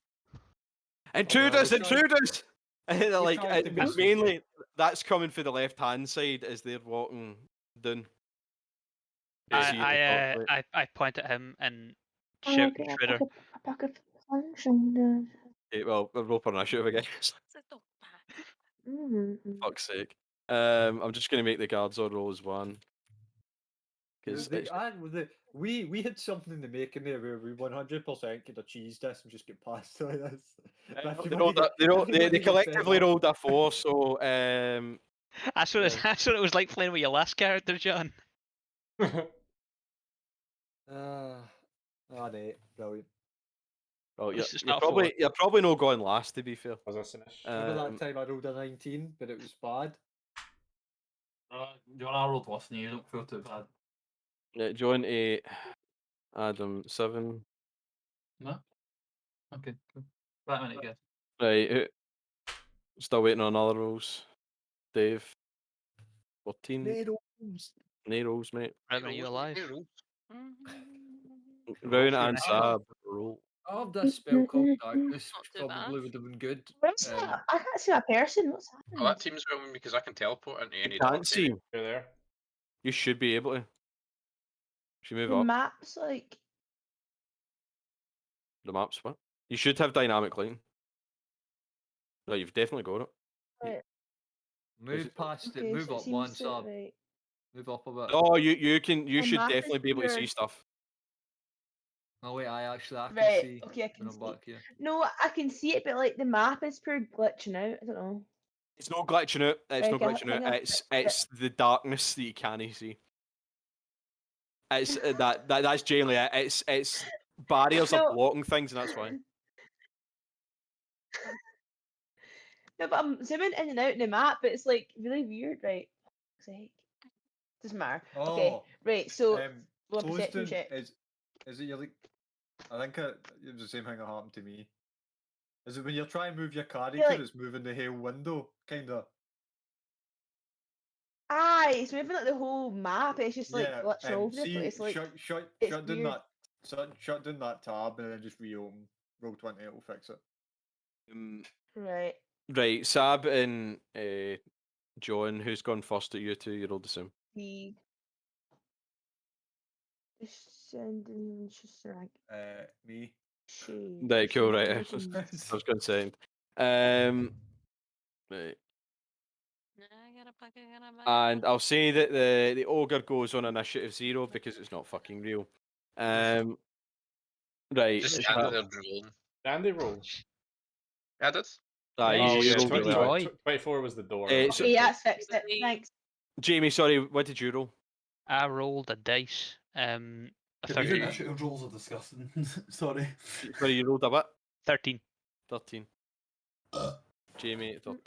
Intruders, we're trying- intruders! And they're like, tried to be mainly that's coming for the left hand side as they're walking down. You see the top right. I point at him and Oh, shout okay, intruder. a pack of sunshine. Okay, well, we're rope on initiative again. Mm. Fuck's sake. I'm just gonna make the guards all roll as one. Because We had something in the making there where we 100% could have cheesed this and just get past like this. But they collectively rolled a 4, so That's what, that's what it was like playing with your last character, John. Mate, brilliant. well, This is you're not for probably not going last, to be fair. Was this finish? Remember that time I rolled a 19, but it was bad? John, I rolled worse than you. Don't feel too bad. Yeah, John 8, Adam 7. No. Okay. Cool. Right minute, guys. Right, still waiting on other rolls. Dave 14. No rolls, mate. Right, are you alive? Rowan and nice. Sab roll. I have this spell called Darkness, Not which too probably bad. would have been good. Where's that? I can't see a person. What's Oh, happening? that team's going because I can teleport into any You dark can't see. You're there. You should be able to. If you move The up, map's like. the map's what? You should have dynamic lighting. No, you've definitely got it. Right. Move it- past it, Okay, move so it up one seems to- sub, right. move up a bit. Oh, you The should map is definitely be able to see weird. stuff. Oh wait, I can Right, see okay, I can when I'm see. back here. No, I can see it, but like the map is pure glitching out. I don't know. It's not glitching out. It's not Okay, I glitching think out. I'll It's fix it. it's the darkness that you can't see. It's that's generally it. It's barriers No. are blocking things, and that's why. No, but I'm zooming in and out in the map, but it's like really weird, right? Fuck's sake. Doesn't matter. Okay, Oh, right. So roll a Closed perception in check. is it your like? I think it was the same thing that happened to me. Is it when you're trying to move your character, like- it's moving the whole window, kind of? Aye, it's moving like the whole map. It's just like Yeah. glitching all over the See, place. Like shut it's down weird. that shut down that tab and then just reopen. Roll 20, it'll fix it. Right. Right, Sab and John, who's gone first at you two? You rolled the same. The sending just like Me. shade. Right, cool, right. I Shenanigans. was going second. Right. And I'll say that the ogre goes on initiative 0 because it's not fucking real. Right. Just it's stand not- there drooling. Andy roll. Yeah, that's. Aye, Oh, you yeah, rolled 20, really well. 24 was the door. So- Okay, that's fixed it. Thanks. Jamie, sorry, what did you roll? I rolled a dice. A The 13. initiative rolls are disgusting. Sorry. Sorry, you rolled a what? 13. 13. Jamie, 13.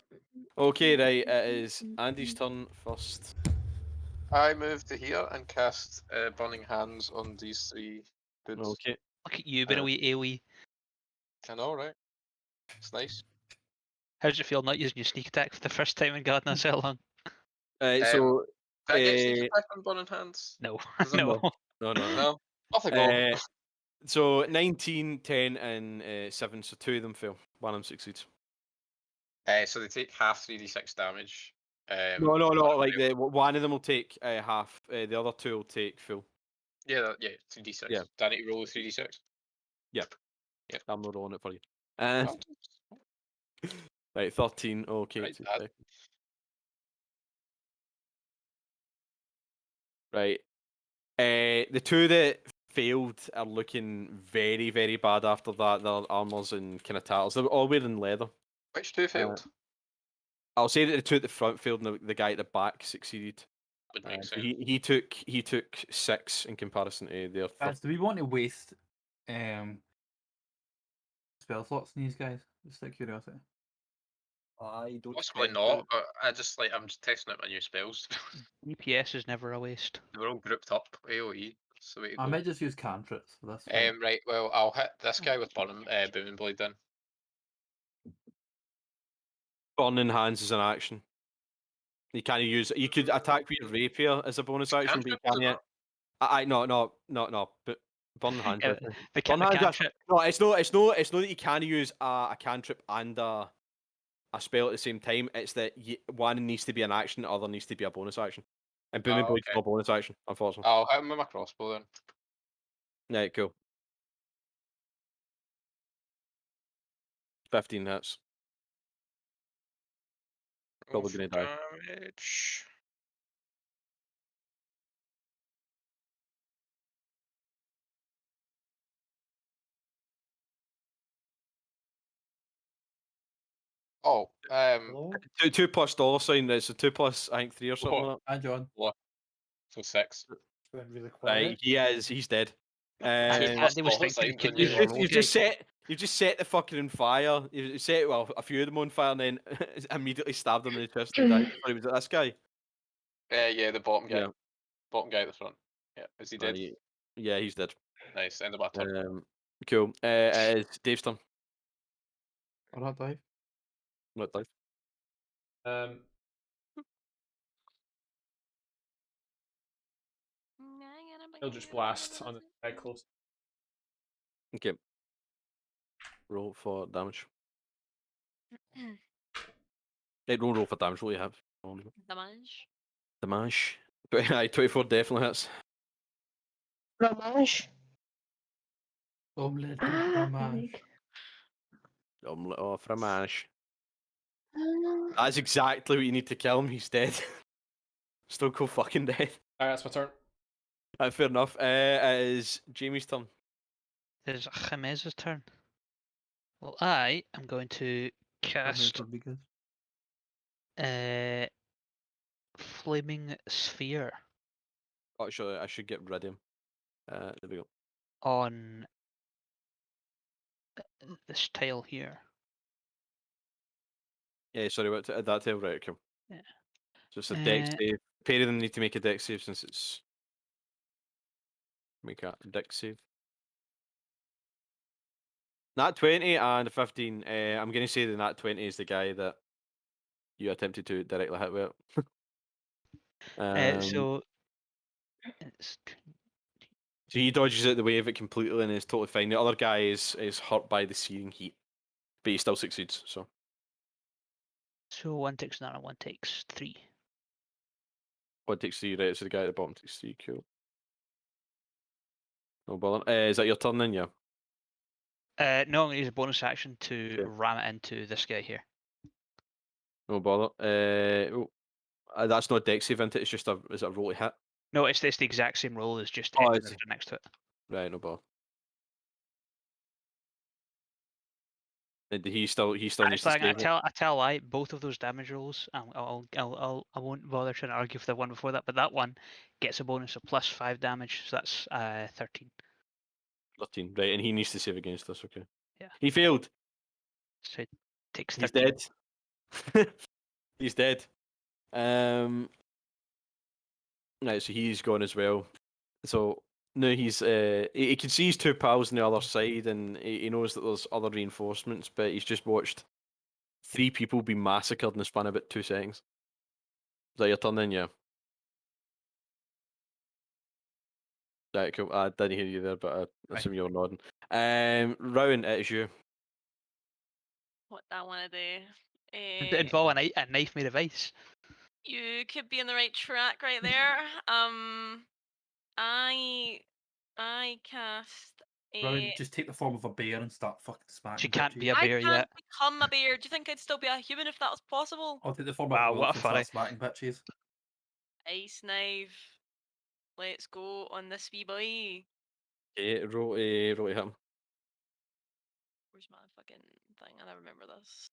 Okay, right, it is Andy's turn first. I move to here and cast Burning Hands on these 3 dudes. Okay. Look at you, been a wee AoE. I know, right? It's nice. How does it feel not using your sneak attack for the first time in God knows how long? So. Did I get sneak uh, attack on Burning Hands? No, Does it? no. No, no, no. No? Off I go. So 19, 10, and 7. So 2 of them fail. 1 of them succeeds. So they take half 3d6 damage. No. one Like fail. one of them will take half. The other 2 will take full. Yeah, 3d6. Yeah. Do I need to roll a 3d6? Yep. Yep. I'm not rolling it for you. Oh, Right, 13. Okay. right, 2 that- seconds. Right. The 2 that failed are looking very, very bad after that. Their armors and kind of tatters. They're all wearing leather. Which 2 failed? I'll say that the 2 at the front failed and the guy at the back succeeded. Would make So sense. he took 6 in comparison to their. Guys, do we want to waste spell slots in these guys? Just out of curiosity. I don't. Possibly think not, that- but I'm just testing out my new spells. DPS is never a waste. We're all grouped up AoE. So way to I go. might just use cantrips for this. Fight. Right, well, I'll hit this guy with Booming Blade then. Burning Hands is an action. You can't use. You could attack with your rapier as a bonus action, but you Cantrip, is it can't. No. But Burning Hands. Yeah, actually. the Burning Hands. cantrip. No, it's not that you can use a cantrip and a spell at the same time. It's that one needs to be an action, the other needs to be a bonus action. And Booming Oh, Blade's okay. not a bonus action, unfortunately. I'll hit him with my crossbow then. Right, cool. 15 hits. Probably Roll gonna for die. damage. Oh, Hello? 2 plus dollar sign. It's a 2 plus, I think, 3 or something like Hi, John. so 6. Went really that. quiet. Right, he's dead. Andy was dollar thinking signs he could on use your- normal You guys. just set the fucking on fire. You set a few of them on fire, and then immediately stabbed him in the chest and died. Sorry, was it this guy? Yeah, the bottom guy. Yeah. Bottom guy at the front. Yeah, is he dead? Yeah, he's dead. Nice, end of my turn. Cool. It's Dave's turn. All right, Dave. Not Dave. Eldritch Blast on the guy close. Okay. Roll for damage. Hey, roll for damage. What do you have? Damage. Damage. 24 definitely hits. Ramage. Omelette. Ah, Fromage. Omelette or fromage. That's exactly what you need to kill him. He's dead. Still cool fucking dead. Alright, that's my turn. Fair enough. It is Jamie's turn. It is Jimenez's turn. Well, I am going to cast Flaming Sphere Actually, I should get rid of him. There we go. on this tile here. Yeah, sorry, what that tail, right? Okay. Yeah. So it's a dex save. Pair of them need to make a dex save since it's make a dex save. Nat 20 and a 15. I'm gonna say the Nat 20 is the guy that you attempted to directly hit with. So it's So he dodges out the way of it completely and is totally fine. The other guy is hurt by the searing heat, but he still succeeds. So one takes 9 and one takes 3. what takes 3, right? So the guy at the bottom takes 3. Cool. No bother. Is that your turn then? Yeah. No, I'm going to use a bonus action to Okay. ram it into this guy here. No bother. That's not a dex save, isn't it? It's just is it a roll to hit? No, it's the exact same roll as just Oh, everything next to it. Right, no bother. And he still needs to Actually, save it. I tell a lie. Both of those damage rolls, I won't bother trying to argue for the one before that. But that one gets a bonus of +5 damage, so that's 13. 13, right? And he needs to save against us. Okay. Yeah. He failed. So it takes He's 13. dead. He's dead. Right, so he's gone as well. So now he's he can see his two pals on the other side, and he knows that there's other reinforcements, but he's just watched 3 people be massacred in the span of about 2 seconds. Is that your turn then? Yeah. Right, cool. I didn't hear you there, but I assume you were nodding. Rowan, it is you. What do I want to do? Did it involve a knife made of ice? You could be on the right track right there. I cast Rowan, a. just take the form of a bear and start fucking smacking. She can't bitches. be a I bear can't yet. become a bear. Do you think I'd still be a human if that was possible? I'll take the form Wow, of a what a wolf and funny. start smacking bitches. Ice knife. Let's go on this wee boy. Okay, roll to hit him. Where's my fucking thing? I never remember this.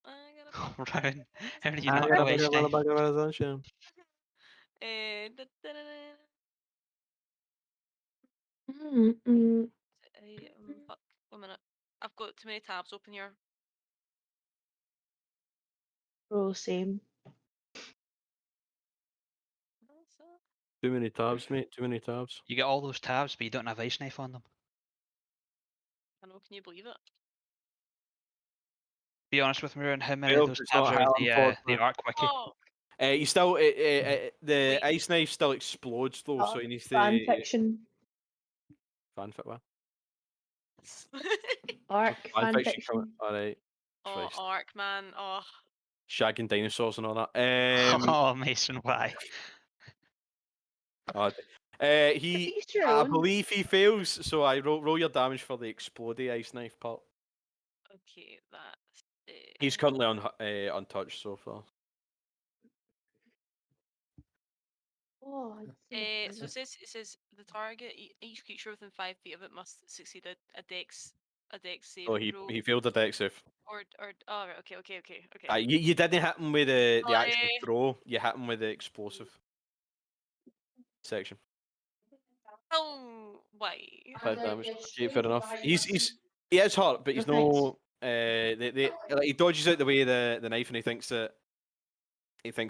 I gotta. Rowan, how did you I not got know a ice knife? bag of sunshine. Fuck. 1 minute. I've got too many tabs open here. Bro, same. Too many tabs, mate. Too many tabs. You get all those tabs, but you don't have ice knife on them. I know. Can you believe it? Be honest with me, Rowan, how many Well, of those it's tabs not are in hell, the unfortunately. Arc Wiki? Oh, You still the Wait. ice knife still explodes though, Oh, so he needs fan to fiction. fanfic what? Arc fan Fanfic should come. fiction. All right. oh, Christ. Ark, man. Oh. Shagging dinosaurs and all that. Oh, Mason, why? God. To He, each your I own. believe he fails, so I roll your damage for the explodey ice knife part. Okay, that's. He's currently untouched so far. Oh, So it says the target, each creature within 5 feet of it must succeed a dex save Oh, he roll. failed the dex save. Or oh, right, okay. You didn't hit him with the actual Sorry. throw. You hit him with the explosive section. Oh, why? 5 damage. Okay, fair enough. He is hurt, but he's no. Like, he dodges out the way of the knife, and he thinks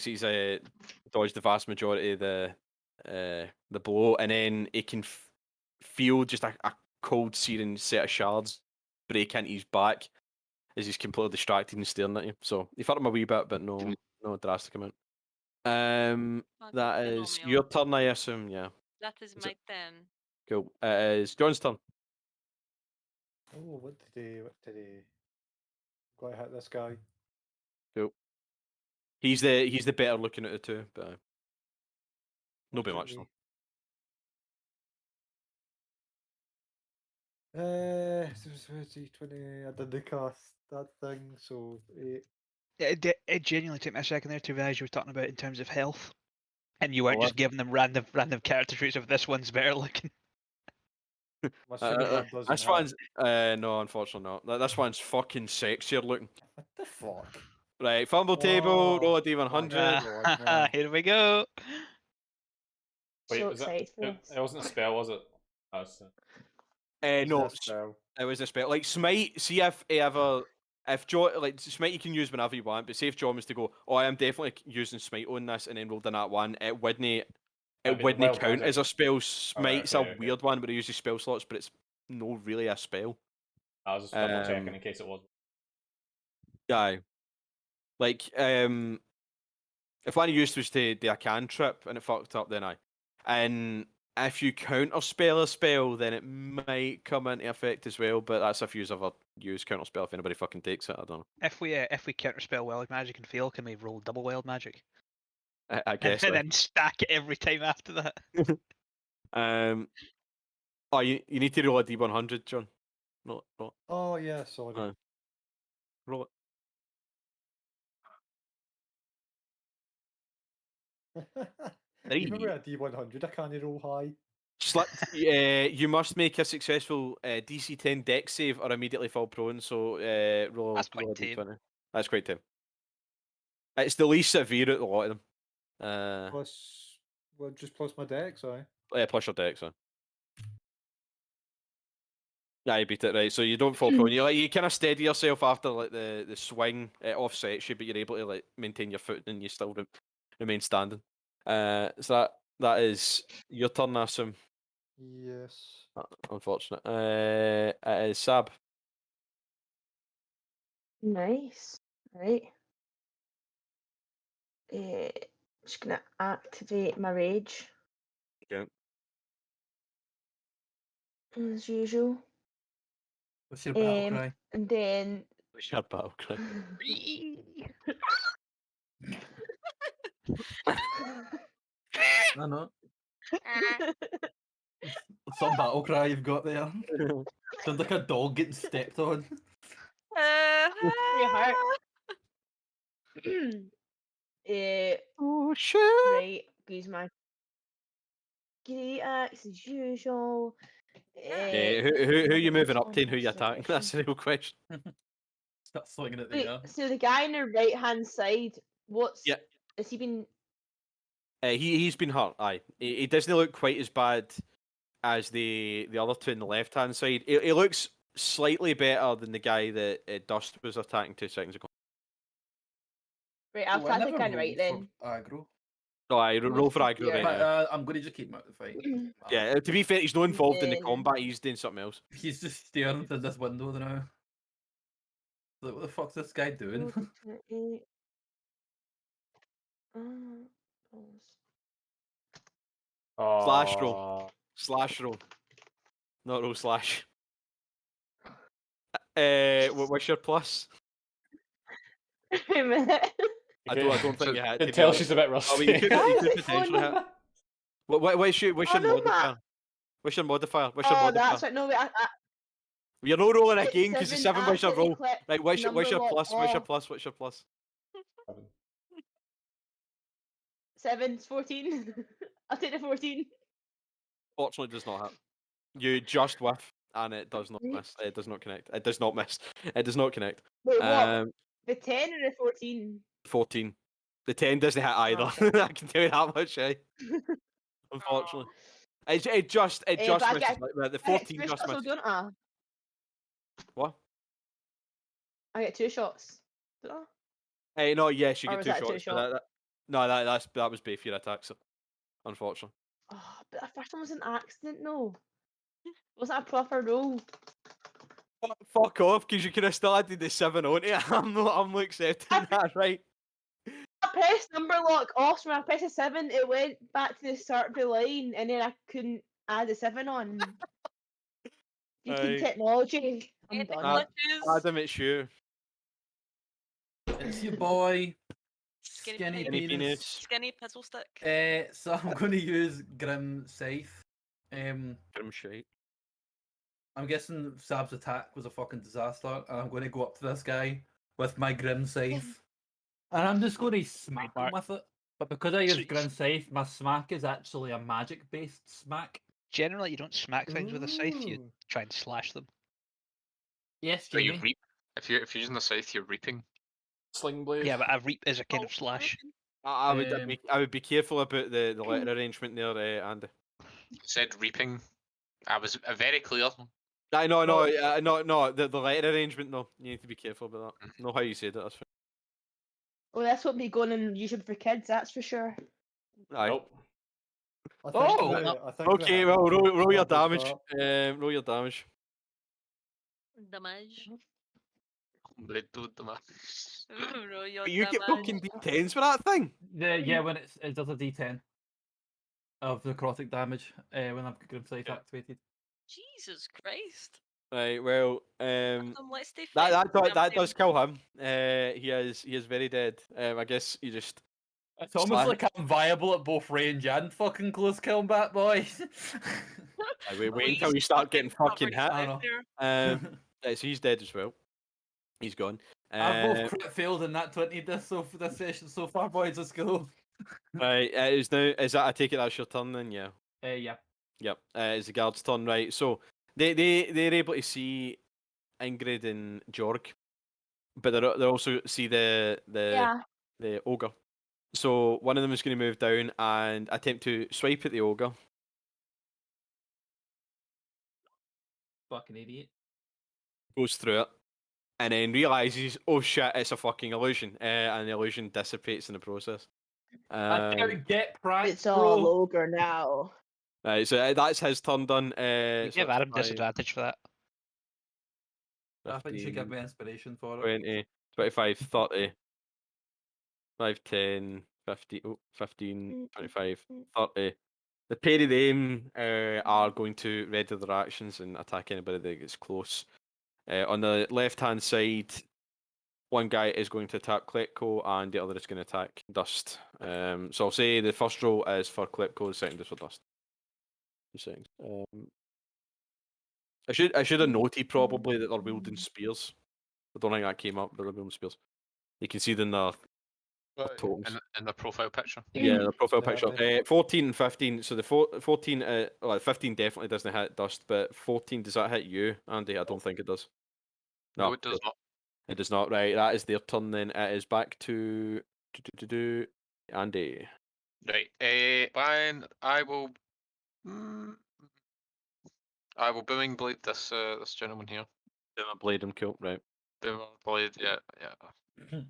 he's dodged the vast majority of the blow, and then he can feel just a cold, searing set of shards break into his back as he's completely distracted and staring at you. So he hurt him a wee bit, but no drastic amount. That is your turn, I assume. Yeah. That is my turn. Cool. It is John's turn. Oh, what did he? Got to hit this guy. Cool. He's the better looking at the two, but nobody much though. D20. I didn't cast that thing, so 8. It genuinely took me a second there to realise you were talking about in terms of health, and you weren't Oh, just giving them random character traits of this one's better looking. This one's no, unfortunately not. This one's fucking sexier looking. What the fuck? Right, fumble table, roll a D100. Here we go. Wait, So was excited for it this. wasn't a spell, was it? No, it was a spell. Like Smite, see if John, like Smite you can use whenever you want, but say if John was to go, oh, I am definitely using Smite on this, and then rolled in that one, it wouldn't wild count magic. as a spell. Smite's okay, a weird one, but it uses spell slots, but it's no really a spell. I was just double checking in case it was. Yeah. Like, if one used was to do a cantrip and it fucked up, then and if you counter spell a spell, then it might come into effect as well. But that's if you ever use counter spell. If anybody fucking takes it, I don't know. If we counterspell wild magic and fail, can we roll double wild magic? I guess. And then stack it every time after that. Oh, you need to roll a D100, John. Not. Oh yeah, sorry. Roll it. Even with a D100, I can't roll high. You must make a successful DC 10 dex save or immediately fall prone. So roll a D20. That's quite tame. It's the least severe out of a lot of them. Plus my dex, aye. Plus your dex, Yeah, you beat it, right. So you don't fall prone. You kind of steady yourself after like the swing. It offsets you, but you're able to like maintain your foot and you still remain standing. So That is your turn, Nassim. Yes. Unfortunate. It is Sab. Nice. Right. Just gonna activate my rage Okay. as usual. What's your battle Um, cry? and then What's your battle cry? I know. Some battle cry you've got there. Sounds like a dog getting stepped on. Your heart. Oh shit! Right, use my great axe as usual. Yeah, who are you moving up to and who you attacking? That's the real question. Start swinging at the Wait, air. so the guy on the right hand side, what's Yeah. has he been? He's been hurt. Aye, he doesn't look quite as bad as the other two on the left hand side. He looks slightly better than the guy that Dust was attacking 2 seconds ago. Right, I'll Oh, I attack the never guy on the right rolled then. for aggro. Oh, aye, roll for What's aggro here? right But now. I'm going to just keep him out of the fight. Yeah, to be fair, he's not involved in the Then- combat. He's doing something else. He's just staring through this window now. Like, what the fuck's this guy doing? 28. Balls. Slash roll. Oh, Slash roll. Not roll slash. What's your plus? Wait a minute. I don't think you had. Can to be tell honest. she's a bit Oh, rusty. you could, Why you is could it potentially phone? hit. What's your Oh, no, modifier? What's your modifier? What's your Oh, modifier? that's right. No, wait. You're not rolling It's again because the 7 7 was your accidentally roll. clicked Right, what's your number lock plus? What's your off. plus? What's your plus? 7's 14. I'll take the 14. Fortunately, does not hit. You just whiff, and it does not Right. miss. It does not connect. It does not miss. It does not connect. Wait, what? Um, The 10 or the 14? 14. The 10 doesn't hit either. okay. I can tell you that much, eh? Unfortunately. It just but misses. I get, Like, the I get 14 2 just shots, though, misses. don't I? What? I get 2 shots. Don't I? Hey, no, yes, you Or get was 2 that a shots. two-shot? But that was both your attacks, so, unfortunately. Oh, but the first one was an accident, no. Wasn't a proper roll. Fuck off, because you could have still added the 7 on it. I'm not accepting that, right? I pressed number lock off, so when I pressed a 7, it went back to the start of the line, and then I couldn't add a 7 on. Fucking Aye. technology. I'm Anything done. glitches? Adam, it's you. It's your boy, Skinny Skinny Any Penis. penis. Skinny pizzle stick. So I'm going to use Grim Scythe. Grim shite. I'm guessing Sab's attack was a fucking disaster, and I'm going to go up to this guy with my Grim Scythe. And I'm just going to smack him with it. But because I use Grim Scythe, my smack is actually a magic-based smack. Generally, you don't smack things with a scythe. You Ooh. try and slash them. Yes, So you Jamie. reap. If you're using the scythe, you're reaping. Sling blade. Yeah, but a reap is a kind of slash. I would be careful about the letter arrangement there, Andy. You said reaping. I was very clear. No, the letter arrangement, no. You need to be careful about that. Know how you said it, that's fine. Well, that's what be going on YouTube for kids, that's for sure. Aye. Nope. I think Oh! I think Okay, the well, roll your level's damage. up. Roll your damage. Damage. Blade do damage. Roll your You get damage. fucking D10s for that thing? Yeah, when it does a D10 of necrotic damage when I've Grim Scythe activated. Jesus Christ. Right, well, Let's stay that does kill him. He is very dead. I guess you just. It's almost Slash. like I'm viable at both range and fucking close combat, boys. Wait until you start getting fucking hit. I know. Right, so he's dead as well. He's gone. I've both crit failed in that 20 for this session so far, boys. Let's go. Right, it is now. Is that? I take it that's your turn then, yeah. Yeah. Yep. It's the guard's turn, right? So they're able to see Ingrid and Jorg, but they also see the ogre. So one of them is going to move down and attempt to swipe at the ogre. Fucking idiot. Goes through it, and then realizes, oh shit, it's a fucking illusion, and the illusion dissipates in the process. Get pranked, It's all bro. ogre now. Right, so that's his turn done. You So give that's Adam 5, disadvantage for that. I think you should give 15, me inspiration for it. 20, 25, 30, 5, 10, 50, 15, 25, 30. The pair of them are going to ready their actions and attack anybody that gets close. On the left-hand side, one guy is going to attack Klepko and the other is going to attack Dust. So I'll say the first roll is for Klepko, the second is for Dust. 2 seconds. I should have noted probably that they're wielding spears. I don't think that came up, but they're wielding spears. You can see them in their totals. In the profile picture. Yeah, the profile picture. Certainly. 14 and 15. So the 14, well, 15 definitely doesn't hit Dust, but 14, does that hit you, Andy? I don't think it does. No, it does good. not. It does not. Right, that is their turn then. It is back to Andy. Right. Fine. I will booming blade this this gentleman here. Blade him, cool. Right. Booming blade, yeah.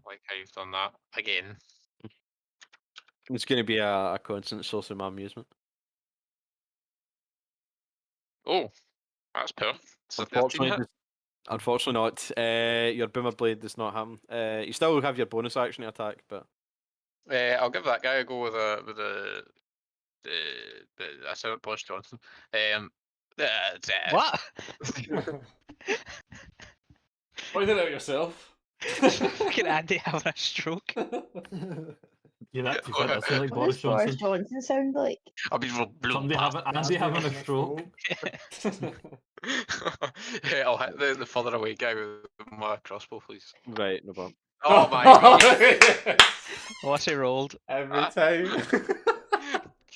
Like how you've done that again. It's going to be a constant source of my amusement. Oh, that's poor. So 13 hit. Unfortunately not. Your boomer blade does not happen. You still have your bonus action to attack, but I'll give that guy a go with the I said it Boris Johnson. What? Pointed out yourself. Fucking Andy having a stroke. Yeah, that's that sound like Boris Johnson. Johnson sound like? I'll be Somebody Andy having a stroke. Yeah, I'll hit the further away guy with my crossbow, please. right, no problem. Oh my god! What's he rolled? Every time.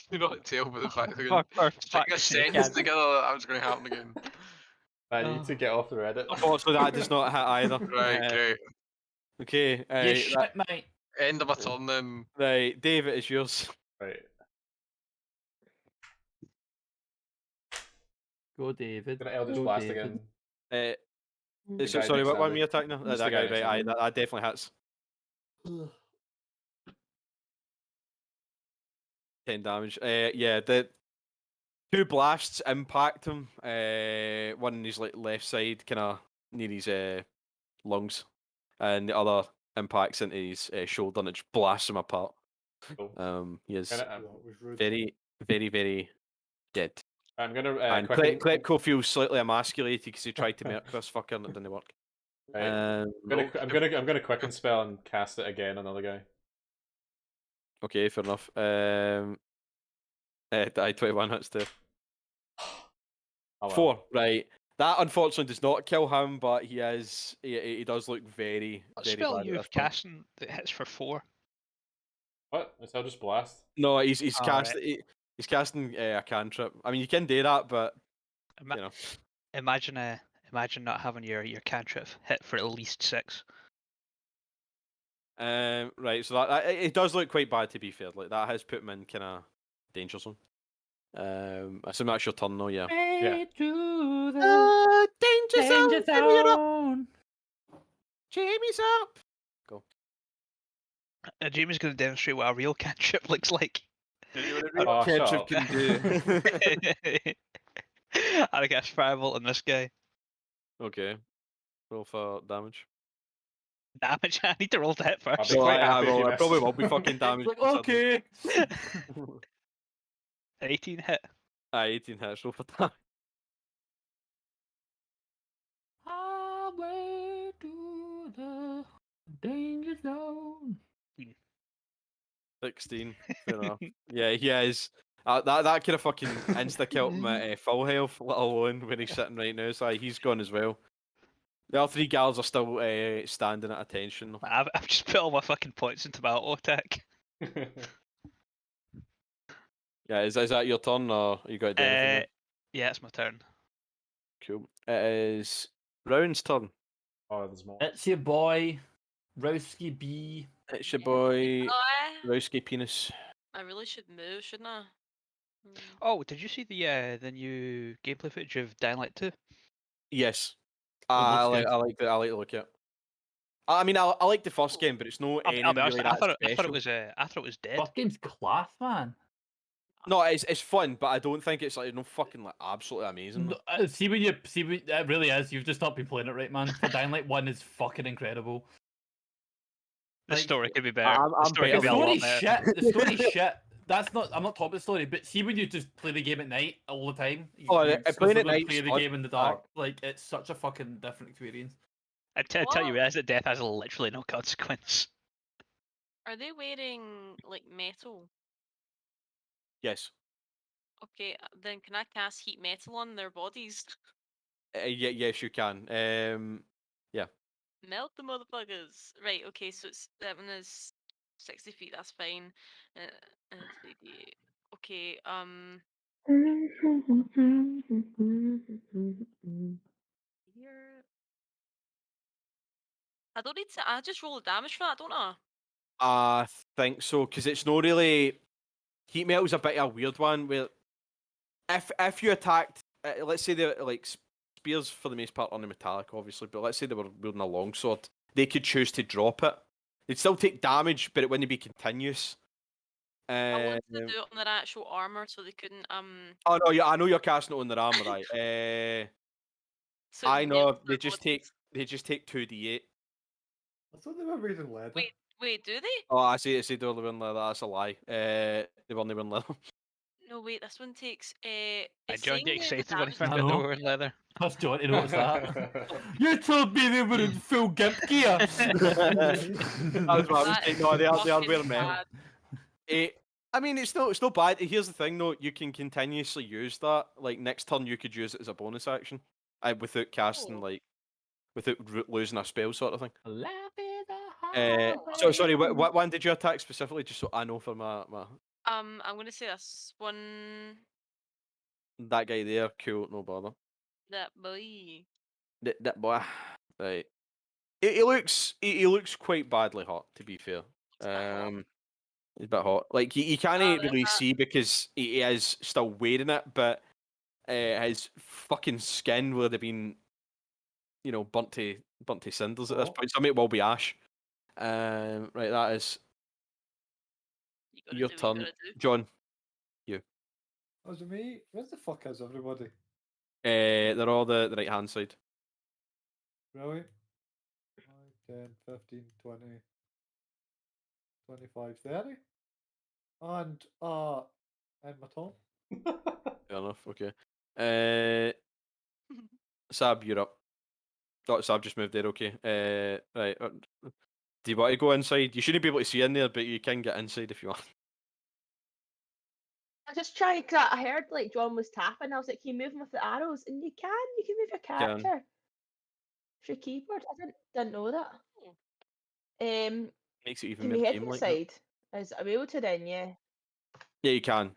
You not tell but the fact that Fuck, for string a fuck's sake, sentence Andy. together that was going to happen again. I need to get off the Reddit. Unfortunately, that does not hit either. Right, great. Okay. You shit, mate. End of my turn then. Right, Dave, it is yours. Right. Go, David. Gonna Eldritch Go, Blast David. again. So, guy sorry, next what to one Andy. were you attacking now? Just the That guy guy, next to right? Andy. That definitely hits. 10 damage. Yeah, the 2 blasts impact him. One in his left side, kind of near his lungs, and the other impacts into his shoulder, and it just blasts him apart. Cool. He is That was rude. very, very, very dead. I'm gonna And quicken. Klepko feels slightly emasculated because he tried to murk this fucker and it didn't work. Right. I'm gonna quicken spell and cast it again on another guy. Okay, fair enough. Die 21 hits too. Oh, well. 4, right. That unfortunately does not kill him, but he does look very, What very spell bad at you've this point. casting that hits for 4? What? Is that just blast? No, he's Oh, cast right. he's casting a cantrip. I mean, you can do that, but you know. Imagine not having your cantrip hit for at least 6. Right. So that it does look quite bad, to be fair. Like that has put him in kind of danger zone. I assume that's your turn now, yeah. Yeah. To the danger zone. Jamie's up. Go. Jamie's going to demonstrate what a real cantrip looks like. Oh, shut Cantrip up. can do. I guess firebolt on this guy. Okay. Roll for damage. Damage. I need to roll to hit I'll first. be quite happy if you I miss. probably will be fucking damaged. Like, okay. 18 hit. 18 hits. Roll for damage. Highway to the danger zone. 16. Fair enough. Yeah, he is. That could have fucking insta killed him at full health, let alone where he's sitting right now. So he's gone as well. The other 3 gals are still standing at attention. I've just put all my fucking points into my auto attack. Yeah, is that your turn or you got to do anything? Yeah, it's my turn. Cool. It is Round's turn. Oh, there's more. It's your boy, Rowski B. It's your boy, Oh, Rowski Penis. I really should move, shouldn't I? Oh, did you see the new gameplay footage of Dying Light 2? Yes. It I looks like good. I like the look at it. I mean, I like the first game, but it's no I'll be anything honest, really I that thought special. it was dead. First game's class, man. No, it's fun, but I don't think it's like no fucking like absolutely amazing. No, see when it really is. You've just not been playing it right, man. For Dying Light 1 is fucking incredible. The Like, story could be better. I'm The story better could The be a lot story's better. shit. The story's shit. That's not. I'm not talking about the story, but see when you just play the game at night all the time. Oh, you playing at exclusively night's play the fun. game in the dark. Like it's such a fucking different experience. I tell you, is that death has literally no consequence. Are they wearing like metal? Yes. Okay, then can I cast heat metal on their bodies? Yeah, yes, you can. Yeah. Melt the motherfuckers. Right. Okay. So that one is 60 feet. That's fine. 3D. Okay. Here. I don't need to. I just roll the damage for that, don't I? I think so, because it's not really. Heat metal's a bit of a weird one where if you attacked, let's say they're like spears for the most part on the metallic, obviously, but let's say they were wielding a longsword, they could choose to drop it. They'd still take damage, but it wouldn't be continuous. I wanted to do it on their actual armor, so they couldn't. Oh no, yeah, I know you're casting it on their armor, right? So I know melt they their just bodies. take 2d8. I thought they were wearing leather. Wait, do they? Oh, I see they were wearing leather. That's a lie. They weren't wearing leather. No, wait. This one takes. And It's John saying get the excited when he damage. found I out they know. were wearing leather. That's John to notice that. You told me they were in full gimp gear. That was my That mistake. is No, they are fucking wearing metal. bad. I mean, it's not bad. Here's the thing, though. You can continuously use that. Like next turn, you could use it as a bonus action, without casting Oh. without losing a spell, sort of thing. Life is a So highway. sorry, what one did you attack specifically? Just so I know for my I'm gonna say this one. that guy there. Cool, no bother. That boy. That boy, right? He looks quite badly hot, to be fair. It's a bit hot. He's a bit hot. Like you can't there's really that. see because he is still wearing it, but his fucking skin would have been, burnt to cinders at this Oh. point. Some of it will be ash. Right, that is You gotta your do what you turn, gotta do. John. Was it me? Where the fuck is everybody? They're all the right hand side. Really? 5, 10, 15, 20, 25, 30? And my turn. Fair enough. Okay. Sab, you're up. Oh, Sab just moved there. Okay. Right. Do you want to go inside? You shouldn't be able to see in there, but you can get inside if you want. I just trying because I heard like John was tapping. I was like, "Can you move him with the arrows?" And you can move your Can. character. It's your keyboard. I didn't know that. Makes it even Can more we head game to the like. side? Is are we able to then? Yeah. Yeah, you can.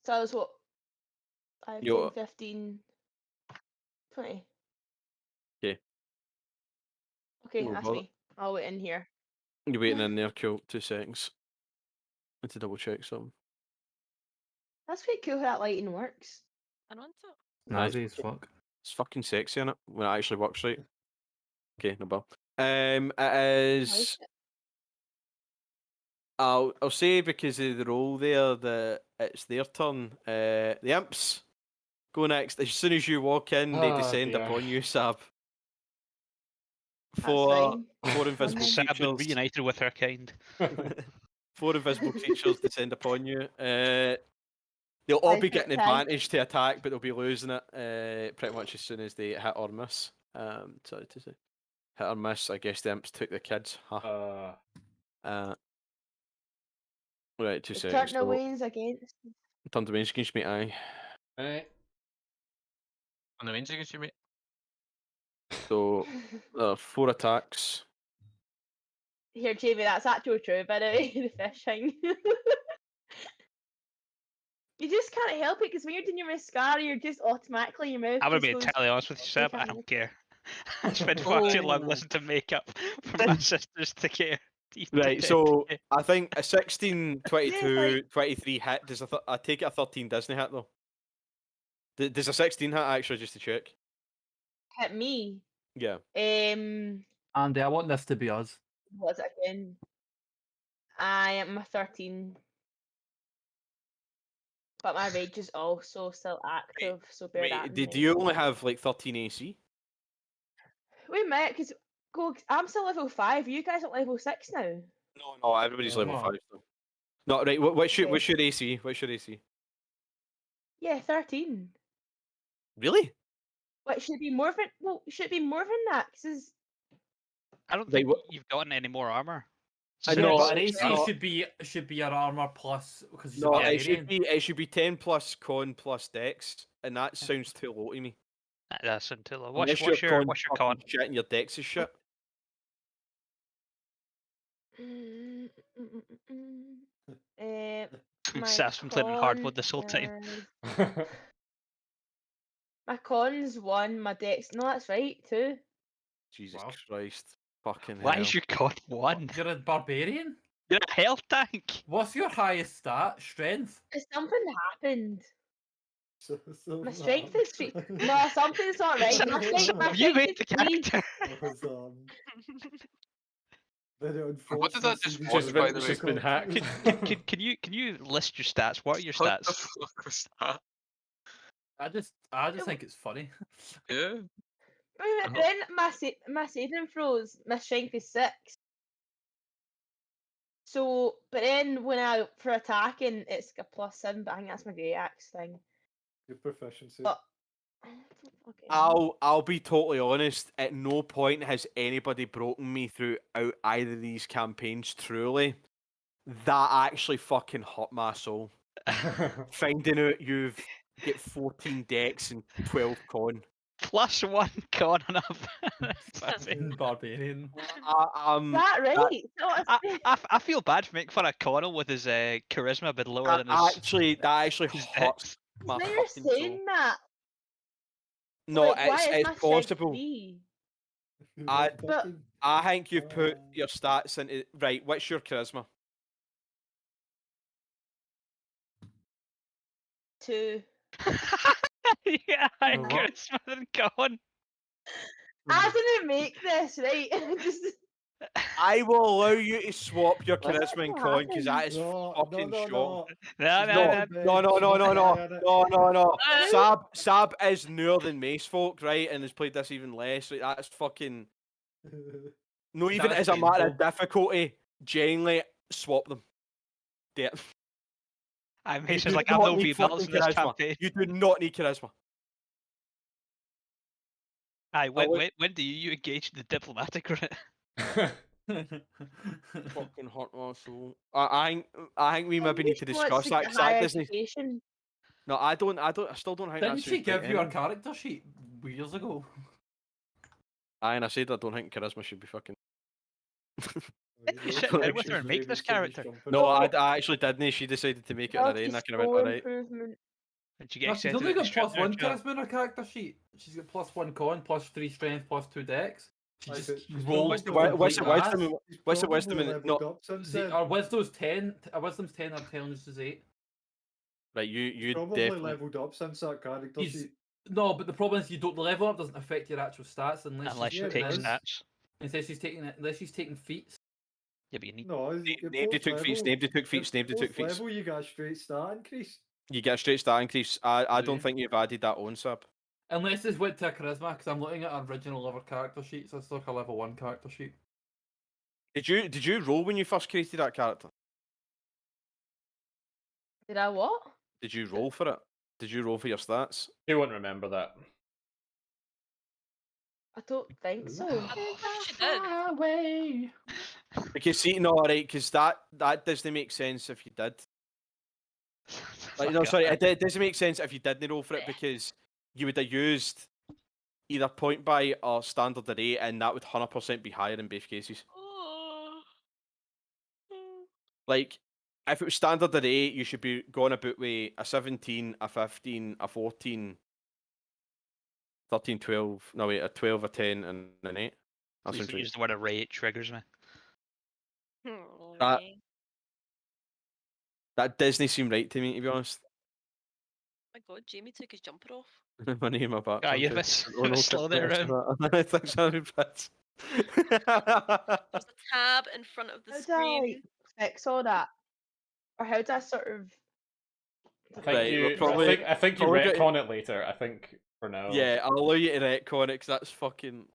So I was what? 5, Yo. 10, 15, 20. Okay. Okay, No that's bother. me. I'll wait in here. You're waiting in there. Cool. 2 seconds. I need to double check something. That's quite cool how that lighting works. I want to. Nazi as fuck. It's fucking sexy in it when it actually works right. Okay, no bother. It I is. like it. I'll say because of the role there that it's their turn. The imps go next. As soon as you walk in, they Oh, descend dear. upon you, Sab. That's Four fine. invisible Sab been creatures. reunited with her kind. 4 invisible creatures descend upon you. They'll all be 5 foot getting 10. advantage to attack, but they'll be losing it pretty much as soon as they hit or miss. Sorry to say, hit or miss. I guess the imps took the kids. Huh. Right, 2 The seconds. turn wanes against. Turn to range against me. Aye. Right. On the range against you, mate. So 4 attacks. Here, Jamie, that's actually true, by the way, the fish thing. You just can't help it because when you're doing your mascara, you're just automatically your mouth. I'm gonna just be goes, entirely honest with you, Sab. I can't don't look. care. I spent far too long Oh. listening to makeup for my sisters to care. Right, so I think a 16, 22, like- 23 hit. I take it a 13 doesn't hit though. Does a 16 hit actually, just to check? Hit me. Yeah. I Andy, I want this to be us. What's it again? I am a 13. But my rage is also still active, so bear that Wait, in did mind. you only have like 13 AC? Wait a minute, because I'm still level 5. You guys are level 6 now. No, everybody's level No. 5 still. No, right. What's your Okay. AC? What's your AC? Yeah, 13. Really? But it should be more than it should be more than that. Cause I don't Right, think what- you've gotten any more armor. I Yeah, know, but an it's AC not- should be your armor plus because he's a No, barbarian. it should be 10 plus con plus dex, and that sounds too low to me. That's until Unless what's your con's con? fucking shit and your dex is shit. my Seth's been playing hard con mode this whole time. is- My con's 1, my dex. No, that's right, 2. Jesus Wow. Christ. Fucking Why hell. is your con 1? You're a barbarian. You're a health tank. What's your highest stat? Strength. Because something happened. So My strength is 3. No, something's not right. My strength You is made the 3. character. was, very What did that unfortunate just CD was, by the It's way? just been hacked. Can you list your stats? What are your What the stats? fuck was that? I just think it's funny. Yeah. Then my saving throws, my strength is 6. So, but then when for attacking, it's a +7. But I think that's my great axe thing. Your proficiency. But I'll be totally honest. At no point has anybody broken me throughout either of these campaigns. Truly, that actually fucking hurt my soul. Finding out you've get 14 dex and 12 con. +1 con on a Fucking barbarian. is that right? No, I feel bad for making fun of Connell with his charisma a bit lower than his. That actually his hurts dex. my now you're fucking soul. saying that. No, Like, why is my it's strength possible. 3? But I think you've put your stats into right. What's your charisma? 2. Yeah, I What? charisma than Con. I didn't make this, right? Just I will allow you to swap your What's charisma and that con because that is no, fucking no, strong. no. No, No. Sab is newer than most folk, right? And has played this even less. Like, that's fucking. No, even That's as a matter of painful. difficulty, genuinely swap them. Yeah. I You mean, do like I'm not no need V-Bells fucking in this charisma. campaign. You do not need charisma. Aye, would- when do you engage in the diplomatic route? Fucking hurt my soul. I think we maybe need to Wants discuss to that get 'cause that higher doesn't. education. No, I still don't think Didn't that's she give you a character sheet years ago? Aye, and I said I don't think charisma should be fucking. Did you sit down with her and make this character? No, I actually didn't. She decided to make it an arena. I kind of went, alright. Improvement. Did you get No, she's accepted only into got strip +1 there, chat? charisma in her character sheet. She's got +1 con, +3 strength, +2 dex. She Aye, just but she's rolls the probably- What's the complete wisdom? ass. What's the wisdom in it? No, Up since then. Our wisdom's 10. Our wisdom's 10. Our intelligence is 8. right, you Probably definitely. leveled up since that character He's- sheet. No, but the problem is the level up doesn't affect your actual stats unless Unless she's you Yeah, take it taking- does. stats. unless she's taking feats. Yeah, but you need. No, Nabedy took feats. Nabedy took feats. Nabedy took feats. level, you got a straight stat increase. You get a straight stat increase. I Do don't you? think you've added that on, Sab. Unless it's went to a charisma, because I'm looking at our original level character sheet, so it's like a level 1 character sheet. Did you roll when you first created that character? Did I what? Did you roll for it? Did you roll for your stats? He won't remember that. I don't think so. She did. Because see, no, right, because that doesn't make sense if you did. Like, no, Fuck sorry, off. it doesn't make sense if you didn't roll for it because you would have used either point by or standard array, and that would 100% be higher in both cases. Oh. Like, if it was standard array, you should be going about with a 17, a 15, a 14, 13, 12, no wait, a 12, a 10, and an 8. That Please sounds don't right. use the word array, it triggers me. That- That doesn't seem right to me, to be honest. My god, Jamie took his jumper off. My name, my back. Ah, you're a bit slow there, Thanks, Harry Potts. There's a tab in front of the How do I like screen. fix all that? Or how do I sort of I think Right, we're you. probably- I think you probably got- retcon it later. I think for now. Yeah, I'll allow you to retcon it because that's fucking.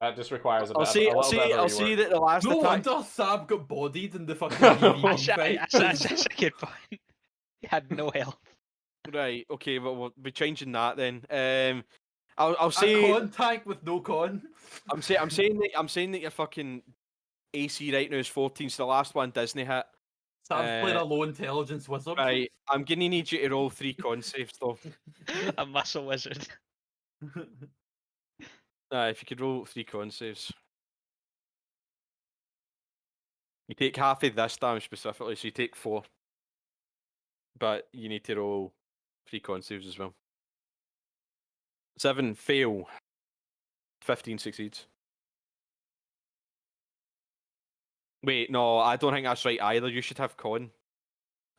That just requires a I'll bit. see. A I'll little bit see. of a I'll see rework. that the last No attack. wonder Sab got bodied in the fucking BBB fight. That's a good point. He had no health. Right. Okay. But we'll be changing that then. I'll A say. con tank with no con. I'm saying that your fucking AC right now is 14. So the last one Disney hit. Sab's playing a low intelligence wizard. Right. I'm gonna need you to roll 3 con saves though. A muscle wizard. If you could roll 3 con saves. You take half of this damage specifically, so you take 4. But you need to roll 3 con saves as well. 7 fail. 15 succeeds. Wait, no, I don't think that's right either. You should have con.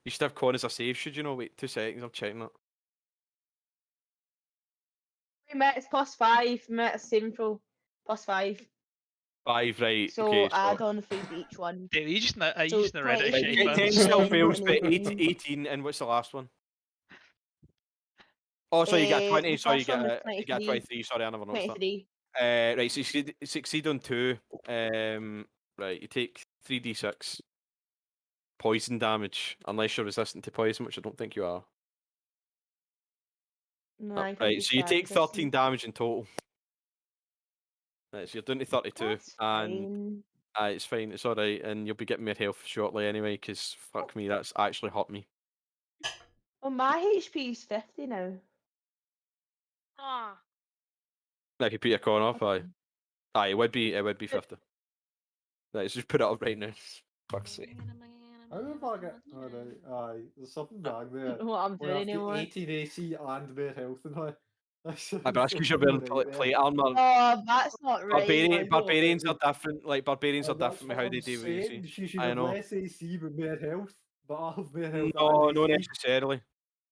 You should have con as a save, should you know? Wait, 2 seconds, I'm checking it. it's +5, it's saving throw +5. 5, right. So okay, add on 3 to each one. Dude, you just not So using the Reddit 20, shit. Right, 10 still fails, but 18, and what's the last one? Oh, sorry, you get 20. The Sorry, you first one get was you get 23. Sorry, I never noticed that. 23. Right, so you succeed on 2. Right, you take 3d6 poison damage, unless you're resistant to poison, which I don't think you are. No, Oh, I can't right, be so you fire take 13 resistant. damage in total. Right, so you're down to 32, That's and fine. it's fine, it's alright, and you'll be getting more health shortly anyway, because fuck me, that's actually hurt me. Well, my HP is 50 now. Ah. Now, if you put your con off, aye. Okay. Aye, it would be 50. Right, so just put it up right now. Fuck's sake. How the fuck? Alright, aye. There's something I wrong there. don't know what I'm When doing I've got anymore. 18 AC and more health than her. Aye, but that's because you're wearing plate armor. Oh, that's not right. Barbarians are different. Like barbarians are That's different with what how I'm they deal with saying. AC. She should I have know. less AC but more health. But I have more health No, and not AC. necessarily.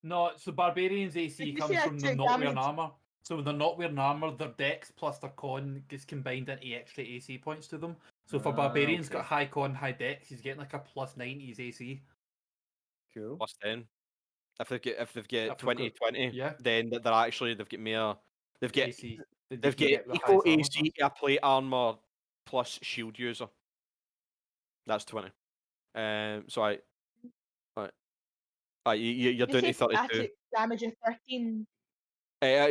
No, so Barbarians AC Did you comes say I from them took not wearing damage? armor. So when they're not wearing armor, their dex plus their con gets combined into extra AC points to them. So for Barbarians got high con, high dex, he's getting like a +9 his AC. Cool. Plus 10. If they've got they've 20, got- 20, yeah. then they've got more. They've got AC. they've can got get the equal highest armor AC to a plate armor plus shield user. That's 20. So you're down to 32. I took damage of 13.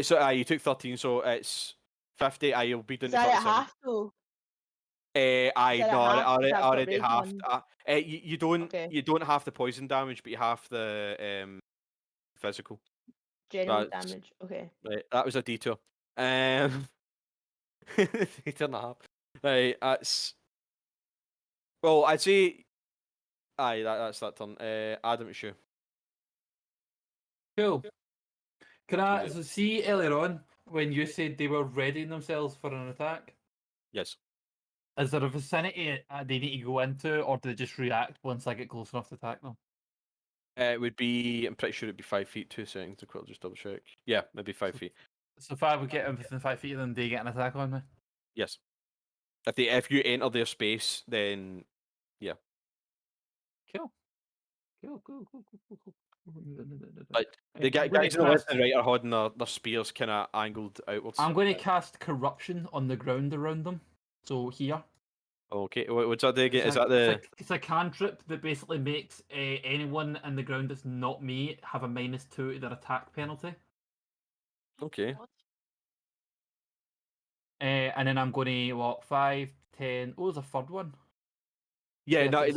So you took 13, so it's 50. You'll be down Is to that at 37. half though? I that no, half? I Because I've got already rage half. one. You don't Okay. you don't have the poison damage, but you have the physical. General That's- damage. Okay. Right, that was a detour. Detour and a half. Right, that's. Well, I'd say. Aye, that's that turn. Adam, it's you. Cool. Can I Yeah. so see earlier on when you said they were readying themselves for an attack? Yes. Is there a vicinity they need to go into, or do they just react once I get close enough to attack them? It would be. I'm pretty sure it'd be 5 feet. 2 seconds to quickly just double check. Yeah, maybe 5 feet. So if I would get within 5 feet of them, they get an attack on me. Yes. If you enter their space, then Cool. Cool. Like, the guys on the left and right are holding their spears kind of angled outwards. I'm going to cast corruption on the ground around them. So here. Okay, what's that do again? Is that the? It's a cantrip that basically makes anyone in the ground that's not me have a -2 to their attack penalty. Okay. And then I'm going to 5, 10. Oh, there's a third one. Yeah, Yeah, no, it's-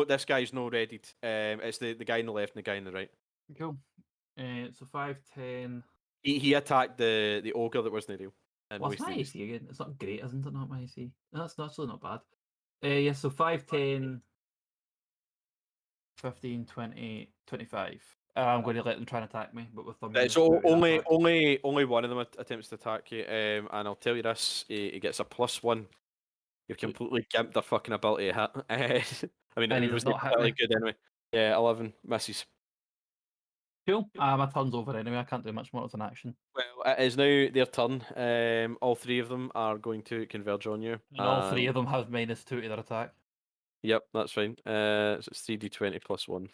this guy's no readied. It's the guy on the left and the guy on the right. Cool. So 5, 10. He attacked the ogre that wasn't real. And What's my AC again? It's not great, isn't it? Not my AC. No, that's actually not bad. Yeah, so 5, 10, 15, 20, 25. I'm going to let them try and attack me, but with their So -2 attack. only one of them attempts to attack you. And I'll tell you this: he gets a +1. You've completely gimped their fucking ability to hit. I mean, And he it was does not hit really me. good anyway. Yeah, 11 misses. Cool. My turn's over anyway. I can't do much more as an action. Well, it is now their turn. All three of them are going to converge on you. And all three of them have -2 to their attack. Yep, that's fine. So it's 3d20 plus 1.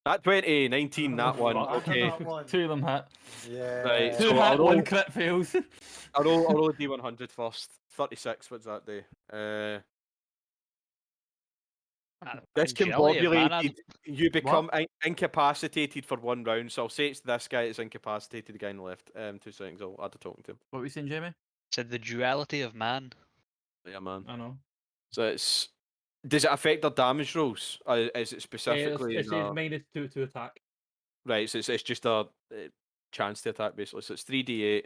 That 20, 19, that one. Fuck. Okay. That one. 2 of them hit. Yeah. Right, 2 so hit, I'll roll- 1 crit fails. I'll roll a d100 first. 36, what's that do? Discombobulated, you become incapacitated for 1 round. So I'll say it's this guy that's incapacitated, the guy on the left. 2 seconds, I'll add a token to him. What were you saying, Jamie? Said the duality of man. Yeah, man. I know. So it's... Does it affect their damage rolls? Or is it specifically... It says -2 to attack. Right, so it's just a chance to attack, basically. So it's 3d8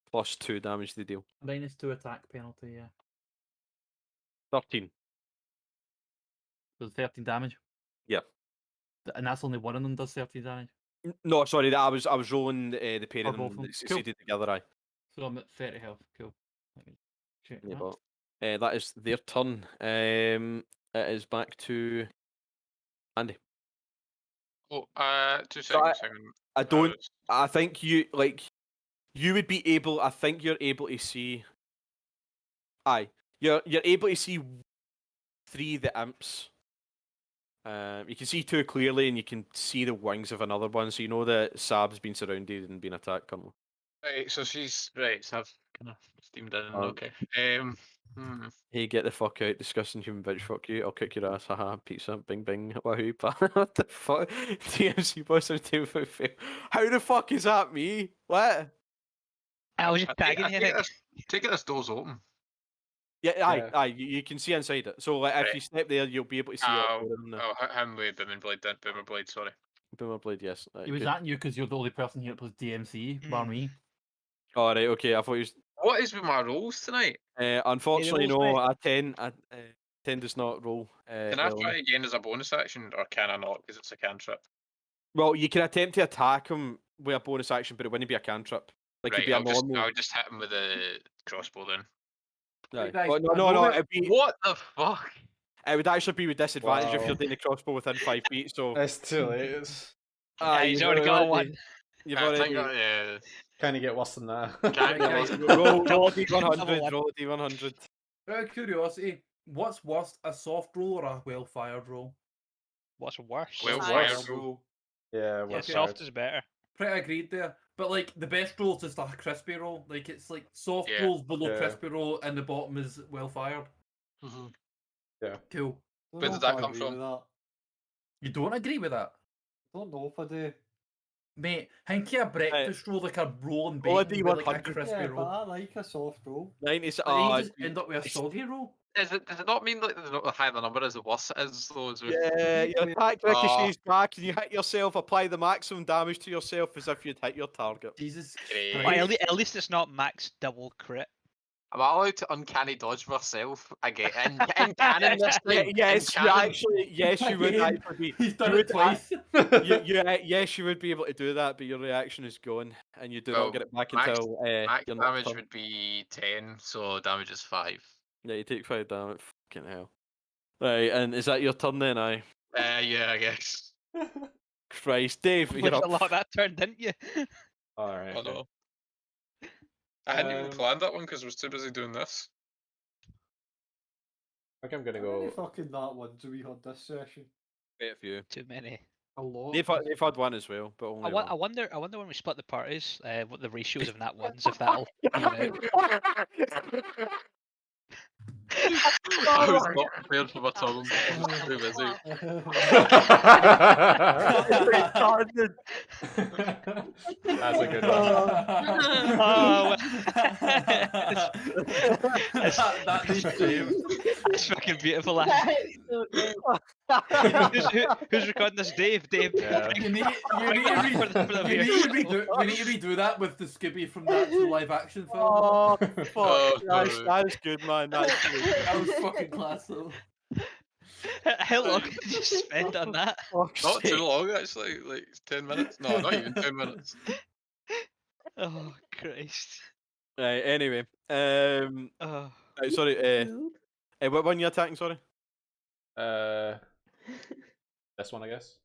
plus 2 damage they deal. -2 attack penalty, yeah. 13. So 13 damage. Yeah. And that's only one of them does 13 damage. No, sorry, I was rolling the pair of both them of them. that succeeded together, aye. So I'm at 30 health. Cool. Let me check Yeah, that. but that is their turn. It is back to Andy. Oh, 2 So seconds. hang on. I don't. I think you would be able. I think you're able to see. Aye, you're able to see 3 of the imps. You can see 2 clearly, and you can see the wings of another one. So you know that Sab's been surrounded and been attacked currently. Right, so she's right. So I've kind of steamed in. Okay. Hey, get the fuck out, disgusting human bitch, fuck you, I'll kick your ass, haha, pizza, bing bing, wahoo, what the fuck? TMC boss of team fail. How the fuck is that me? What? I was just tagging you, Nick. Take it, this door's open. Yeah, aye, you can see inside it. So like, if you step there, you'll be able to see it. How many Boomer Blade, sorry. Boomer Blade, yes. He was at you because you're the only person here that plays DMC, bar me. Oh, right, okay, I thought you was... What is with my rolls tonight? Unfortunately, no, I 10 does not roll. Can I try again as a bonus action, or can I not, because it's a cantrip? Well, you can attempt to attack him with a bonus action, but it wouldn't be a cantrip. Like, Right, it'd be a normal... I'll just hit him with a crossbow then. Right. Guys, Oh, no, it'd be... What the fuck? It would actually be with disadvantage if Wow. you're doing the crossbow within 5 feet, so... It's too late. It's He's already got one. You've I already... think yeah. kind of get worse than that. Can't get Guys, worse. roll a D100, roll a D100. Out of curiosity, what's worse, a soft roll or a well-fired roll? What's worse? Well Fired. fired roll. Yeah, Yeah, well soft is better. Pretty agreed there. But like the best roll is just a crispy roll. Like it's like soft Yeah. rolls below Yeah. crispy roll, and the bottom is well-fired. Mhm. Cool. Where did that come from? You don't agree with that? I don't know if I do. Mate, think of a breakfast roll like a roll and Roll a bacon with like a D100. crispy Yeah, but roll. I like a soft roll. 90... But you just end up with a soggy roll. Does it not mean like the higher the number is, the worse it is? Though, Yeah, your attack ricochets back and you hit yourself, apply the maximum damage to yourself as if you'd hit your target. Jesus Great. Well, Christ. at least it's not max double crit. Am I allowed to uncanny dodge myself again? In canon this time? Yes, In you canon? actually, yes, you would Again. actually be. He's done you it would twice. Yes, you would be able to do that, but your reaction is gone, and you do Well, not get it back max- until Max your next damage turn. would be 10, so damage is 5. Yeah, you take 5 damage. Fucking hell. Right, and is that your turn then? Aye. Yeah, I guess. Christ, Dave, Played you're a up. lot that turn, didn't you? Alright. I know. I hadn't even planned that one because I was too busy doing this. I think I'm gonna How many go. fucking that ones do we had this session? Quite a few. Too many. A lot. They've had one as well, but only one. I wonder when we split the parties, what the ratios of nat ones, if that'll even out. I was not prepared for my turn. I was too busy. That's a good one. Oh, that needs saved. That's fucking beautiful. That is so good. Who's recording this? Dave. Yeah. You need to redo that with the Skibby from the actual live action film. Oh, fuck. Oh, That is good, man. That's good. That was fucking class though. How long did you spend on that? Fuck's Not sake. too long, actually. Like 10 minutes. No, not even 10 minutes. Oh Christ. Right, anyway. Oh. Right, sorry, what one you attacking, sorry? This one, I guess.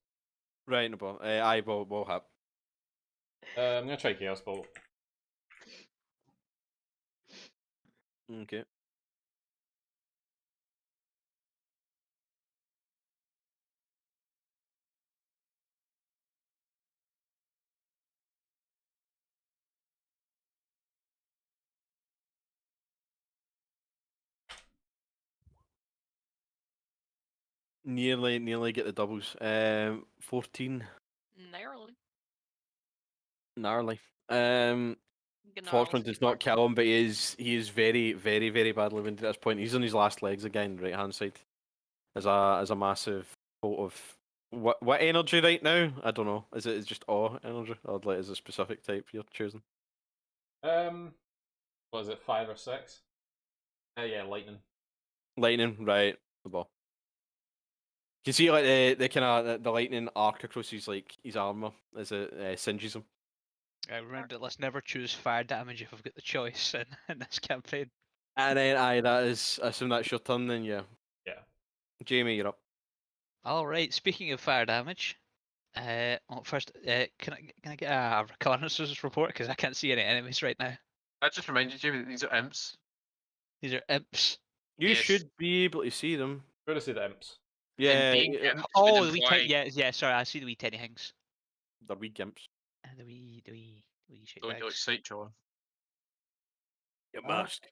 Right, no ball. I will have. I'm gonna try Chaos Bolt. Okay. Nearly get the doubles. 14. Narrowly. Gnarly. Gnarls Fortune does keep not working. kill him, but he is very, very, very badly wounded at this point. He's on his last legs again, right hand side. As a massive bolt of what energy right now? I don't know. Is it just awe energy? Or like is it a specific type you're choosing? What is it, 5 or 6? Yeah, lightning. Lightning, right. The ball. You can see like the kind of the lightning arc across his armor as it singes him. Remember, let's never choose fire damage if I've got the choice in this campaign. And then that is, I assume that's your turn then, yeah. Yeah. Jamie, you're up. All right. Speaking of fire damage, well, first, can I get a reconnaissance report because I can't see any enemies right now. I just remind you, Jamie, that these are imps. These are imps. You Yes. should be able to see them. Where to see the imps? Yeah, being imps Oh, would the wee imply- tiny, yeah. Sorry, I see the wee tiny things. they're wee gimps. And the wee shit Don't you like bags. sight, John? Your Ah. mask.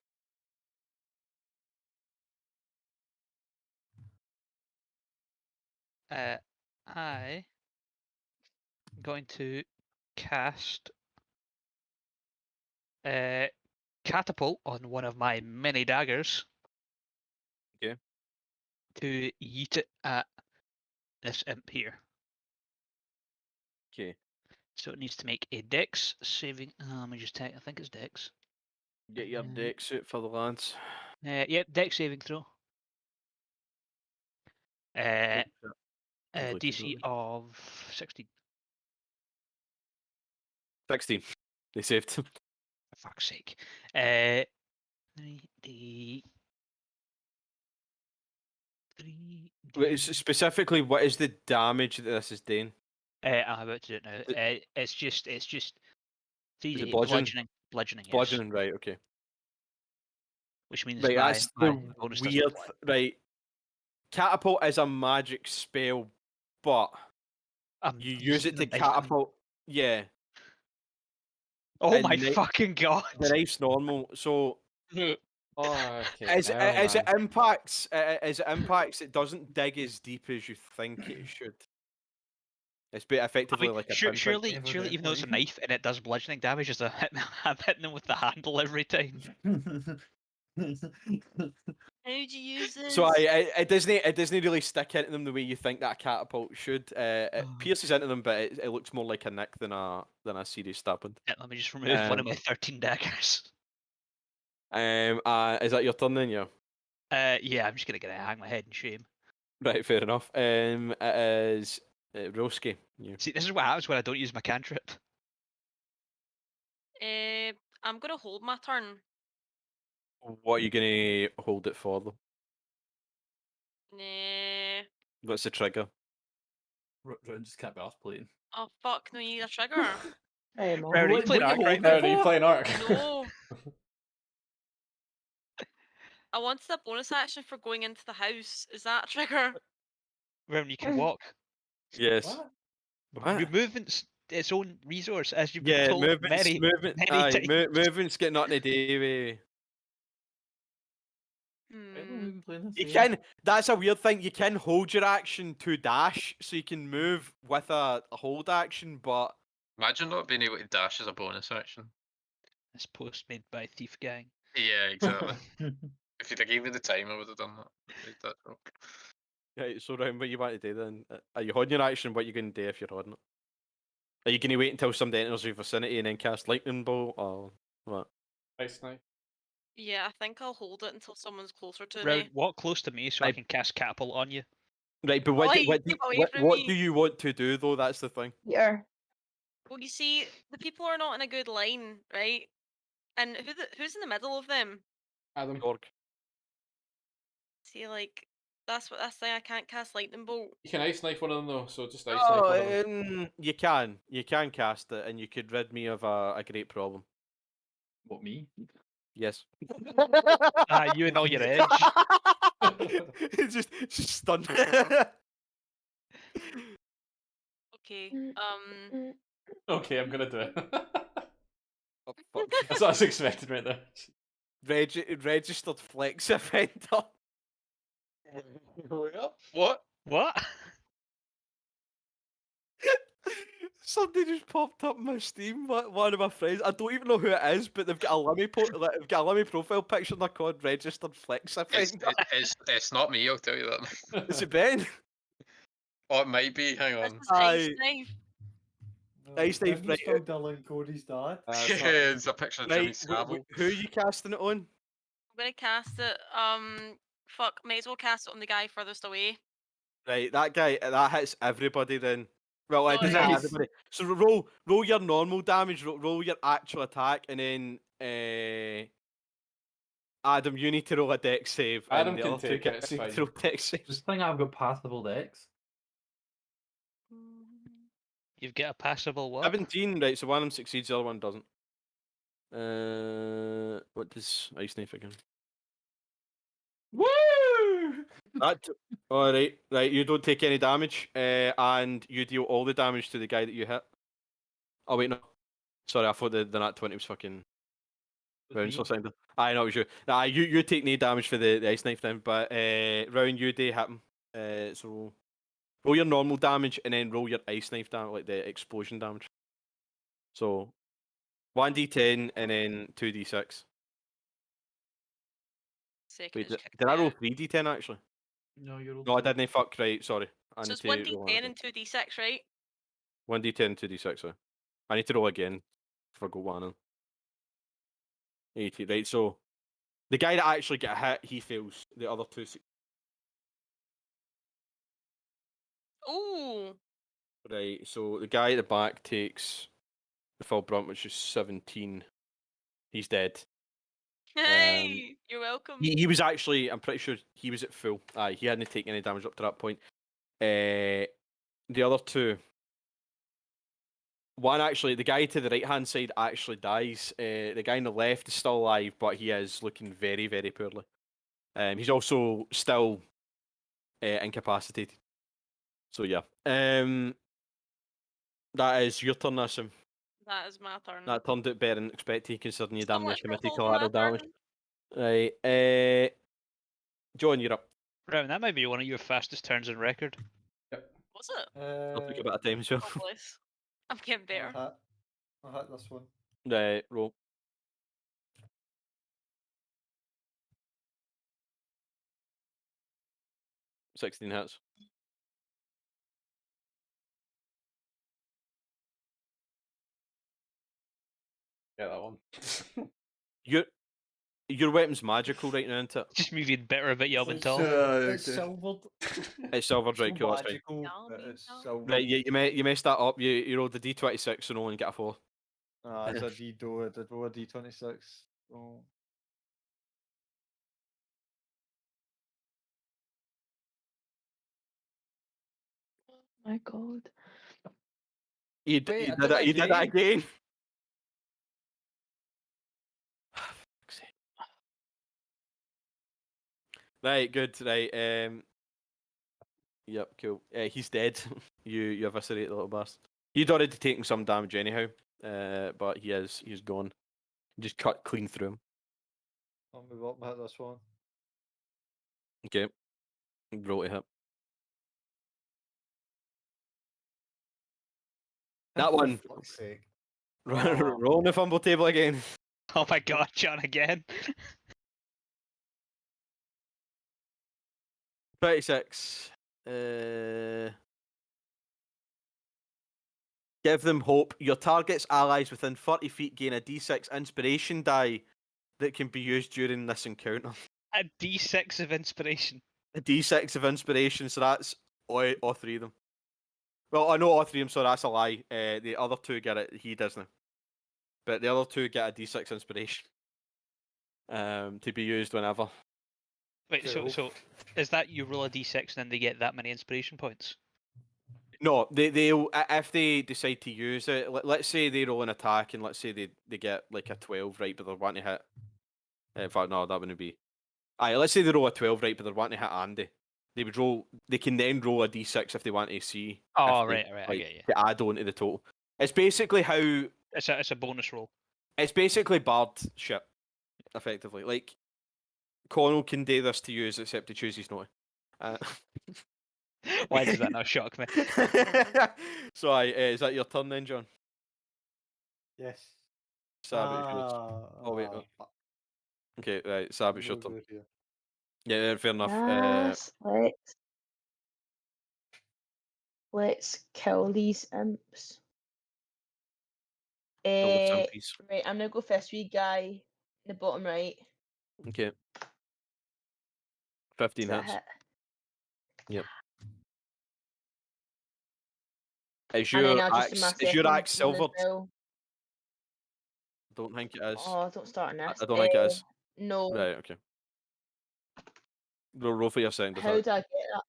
I am going to cast catapult on one of my many daggers. Okay. To yeet it at this imp here. Okay. So it needs to make a dex saving. Let me just take. I think it's dex. Get your deck suit for the lads. Yep, dex saving throw. DC of 16. 16. They saved. For fuck's sake. 3D. Specifically, what is the damage that this is doing? I'm about to do it now. It's just 3D bludgeoning. Yes. Bludgeoning, right? Okay. Which means Right, my that's the bonus doesn't weird. apply. Right, catapult is a magic spell, but I'm you use it to using the knife. catapult. Yeah, Oh and my kni- fucking god! the knife's normal. So Oh, okay. as it impacts, it doesn't dig as deep as you think it should. It's effectively like a pinprick. surely, even though it's a knife and it does bludgeoning damage, I'm hitting them with the handle every time. How do you use this? So it doesn't really stick into them the way you think that a catapult should. It pierces into them, but it looks more like a nick than a serious stabbing. Yeah, let me just remove one of my 13 daggers. Is that your turn then? Yeah. Yeah, I'm just gonna hang my head in shame. Right, fair enough. It is Roski. Yeah. See, this is what happens when I don't use my cantrip. I'm gonna hold my turn. What are you gonna hold it for though? Nah. What's the trigger? Rowan just can't be off playing. Oh fuck! No, you need a trigger. Hey, man. Rarity, you playing Ark right now? Are you playing Ark? No. I wanted a bonus action for going into the house. Is that a trigger? When you can walk. Yes. What? What? Your movement's its own resource, as you've been Yeah, told many times. movement's got nothing to do with. Why have we been playing this You game? can. That's a weird thing. You can hold your action to dash, so you can move with a hold action. But Imagine not being able to dash as a bonus action. This post made by Thief Gang. Yeah, exactly. If you'd have given me the time, I would have done that. Made that joke. right, so Ryan, what you want to do then? Are you holding your action? What you going to do if you're holding it? Are you going to wait until somebody enters your vicinity and then cast lightning bolt, or what? Ice knife. Yeah, I think I'll hold it until someone's closer to Round, me. walk close to me so I can cast catapult on you. Right, but what, Oi, do, what, do, keep away what, from what me. do you want to do though? That's the thing. Yeah. Well, you see, the people are not in a good line, right? And who's in the middle of them? Adam. Gorg. See, like, That's what that's the thing. I can't cast lightning bolt. You can ice knife one of them though, so just ice knife one of them. You can cast it, and you could rid me of a great problem. What, me? Yes. You and all your edge. It's just stunned. Okay. Okay, I'm gonna do it. Oh, fuck. That's what I was expecting right there. Registered flex offender. What? What? Somebody just popped up in my Steam. One of my friends. I don't even know who it is, but they've got a Lummy profile picture. And they're called registered flex offender. It's not me. I'll tell you that. Is it Ben? Oh, it might be. Hang This on. is ice knife. Ice knife, Ben's right? still Dylan Cody's dad. It's a picture of Jimmy Right, Savile. who are you casting it on? I'm gonna cast it. Fuck. May as well cast it on the guy furthest away. Right, that guy, that hits everybody then. Well, it Oh, doesn't hit nice. everybody. So roll your normal damage, roll your actual attack, and then Adam, you need to roll a dex save. Adam and the can other two take it, it's need to fine. roll dex saves. Just think I've got passable decks. You've got a passable what? 17, right, so one of them succeeds, the other one doesn't. What does Ice Knife again? Woo! Alright, right, you don't take any damage, and you deal all the damage to the guy that you hit. Oh, wait, no. Sorry, I thought the nat 20 was fucking... Round or something. I know it was you. Nah, you take no damage for the Ice Knife then, but round you do hit him. So roll your normal damage and then roll your Ice Knife damage, like the explosion damage. So 1d10 and then 2d6. Second. Wait, did I roll 3d10 actually? No, you're No, I didn't. Fuck, right, sorry. I So need it's to 1d10 and 2d6, right? 1d10, 2d6, sorry. I need to roll again if I go one in. 80, right, so the guy that actually get hit, he fails. The other two Ooh. Right, so the guy at the back takes the full brunt, which is 17. He's dead. Hey, you're welcome. He was actually, I'm pretty sure he was at full. He hadn't taken any damage up to that point. The other two, one actually, the guy to the right hand side actually dies. The guy on the left is still alive, but he is looking very, very poorly. He's also still incapacitated. So yeah. That is your turn, Nassim. That is my turn. That turned out better than expected, considering you So damn near much for committed holding my collateral damage. turn. Right, John, you're up. Right, that might be one of your fastest turns on record. Was it? I'll take a bit of time as well. Oh, bless. I'm getting better. I'll hit this one. Right, roll. $16 hits. Yeah, that one. Your weapon's magical right now, isn't it? Just me being bitter about you up It's, until. it's silvered. It's silvered, right? It's Cool, that's fine. magical, but it's silvered. Right, you messed that up. You rolled the d26 and only get a 4. It's a D-do, I did roll a D26. Oh. My God. You Wait, I did that. did You did that again. Right, good. Right. Yep, cool. He's dead. You eviscerate the little bastard. He'd already taken some damage anyhow, but he's gone. You just cut clean through him. I'll move up and hit this one. Okay. Roll to hit. That one. For fuck's sake. Roll on the fumble table again. Oh my god, John again. 36. Give them hope. Your target's allies within 30 feet gain a d6 inspiration die that can be used during this encounter. A D6 of inspiration. A d6 of inspiration, so that's all three of them. Well, I know all three of them, so that's a lie. The other two get it, he doesn't. But the other two get a d6 inspiration. To be used whenever. Wait, so is that you roll a d6 and then they get that many inspiration points? No, they'll if they decide to use it. Let's say they roll an attack, and let's say they get like a 12 right, but they're wanting to hit. In fact, no, that wouldn't be. Aye, let's say they roll a 12 right, but they're wanting to hit Andy. They would roll. They can then roll a d6 if they want to see. Oh, if they, right, I like, get you. to add on to the total. It's basically how. It's a bonus roll. It's basically bard shit, effectively. Like, Connell can do this to use, except he chooses not to. Why does that not shock me? So, is that your turn then, John? Yes. Sab, it's yours. Oh, wait. Oh. Fuck. Okay, right. Sab, it's your We'll turn. go here. Yeah, fair enough. Yes, let's kill these imps. Kill the simpies. Right, I'm gonna go first wee guy in the bottom right. Okay. 15 Does that hits. hit? Yep. Is And then your I'll just do my axe second silvered? one as well. Don't think it is. Oh, don't start on this. I don't think it is. No. Right, okay. Roll for your second How attack. do I get that?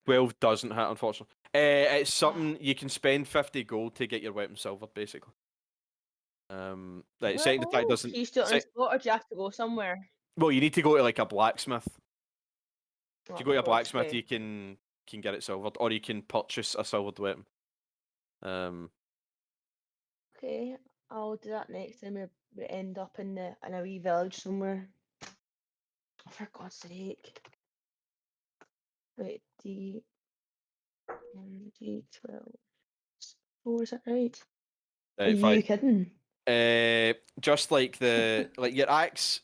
12 doesn't hit, unfortunately. It's something you can spend 50 gold to get your weapon silvered, basically. Right, second attack doesn't. Can you still on the spot, or do you have to go somewhere? Well, you need to go to like a blacksmith. If Oh, you go to a of course, blacksmith, okay. you can get it silvered, or you can purchase a silvered weapon. Okay, I'll do that next time we end up in a wee village somewhere. Oh, for God's sake. Wait, D12. 4, is that right? Are you kidding? Just like your axe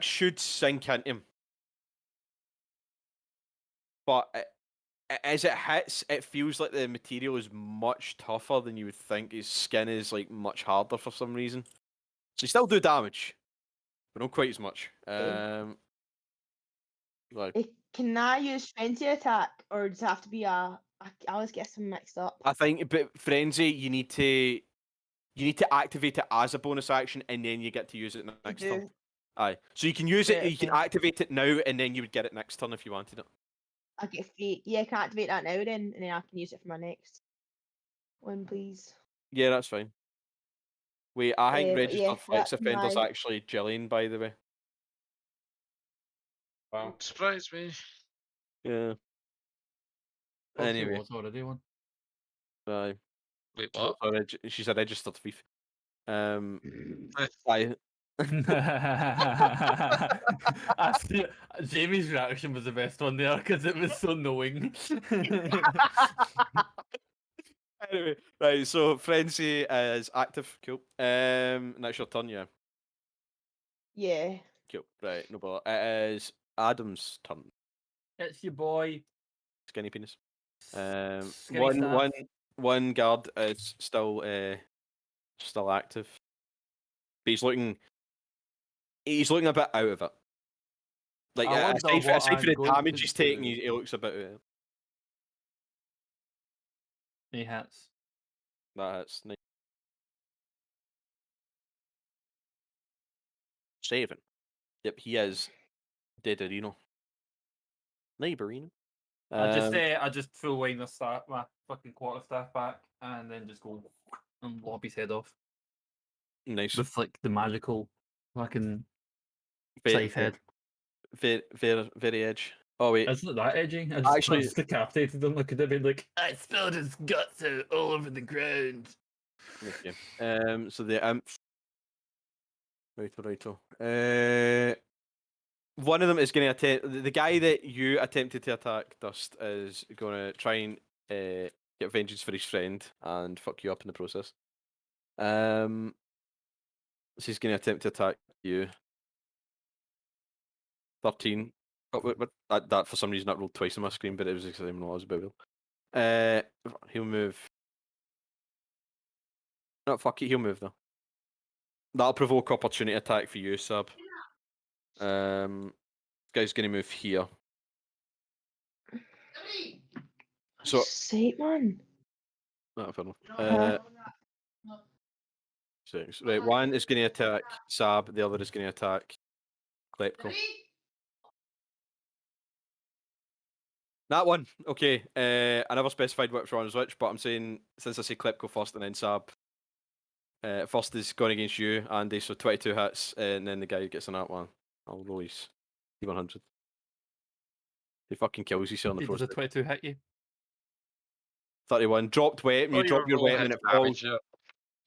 should sink into him, but as it hits, it feels like the material is much tougher than you would think. His skin is like much harder for some reason, so you still do damage, but not quite as much. Can I use frenzy attack, or does it have to be I always get some mixed up. I think, but frenzy, you need to activate it as a bonus action, and then you get to use it next turn. Aye, so you can use it. You can activate it now, and then you would get it next turn if you wanted it. I get free. Yeah, I can activate that now then, and then I can use it for my next one, please. Yeah, that's fine. Wait, I think but registered yeah, flex that's offender's my- actually Gillian, by the way. Wow. Don't surprise me. Yeah. Oh, she Anyway. was already one. Aye. Wait, what? She's a registered thief. Aye. Jamie's reaction was the best one there because it was so knowing. Anyway, right, so frenzy is active. Cool. That's your turn, yeah. Yeah. Cool. Right, no bother. It is Adam's turn. It's your boy. Skinny penis. Skinny staff. One guard is still active. But he's looking a bit out of it. Like aside for the damage he's taking, he looks a bit out of it. He hits. That hits. 7. Yep, he is deaderino. Neighborino. I just full wind my fucking quarterstaff back and then just go and lop his head off. Nice. With like the magical fucking scythe head. Very edge. Oh wait. It's not that edgy. I just decapitated him. I could have been like, I spilled his guts out all over the ground. Okay. So the imp. Righto. One of them is going to attempt. The guy that you attempted to attack, Dust, is going to try and get vengeance for his friend and fuck you up in the process. So he's going to attempt to attack you. 13. That for some reason that rolled twice on my screen, but it was exactly what I was about. He'll move. No, fuck it. He'll move though. That'll provoke opportunity attack for you, Sab. Guy's going to move here. So, sake, man. fair enough. Six. Right, one is going to attack Sab, the other is going to attack Klepko. That one. Okay. I never specified which one was which, but I'm saying since I say Klepko first and then Sab. First is going against you, Andy, so 22 hits, and then the guy who gets on that one. I'll roll his T100. He fucking kills you on the Does a 22 hit you? 31. Dropped weapon. You drop your weapon and it falls.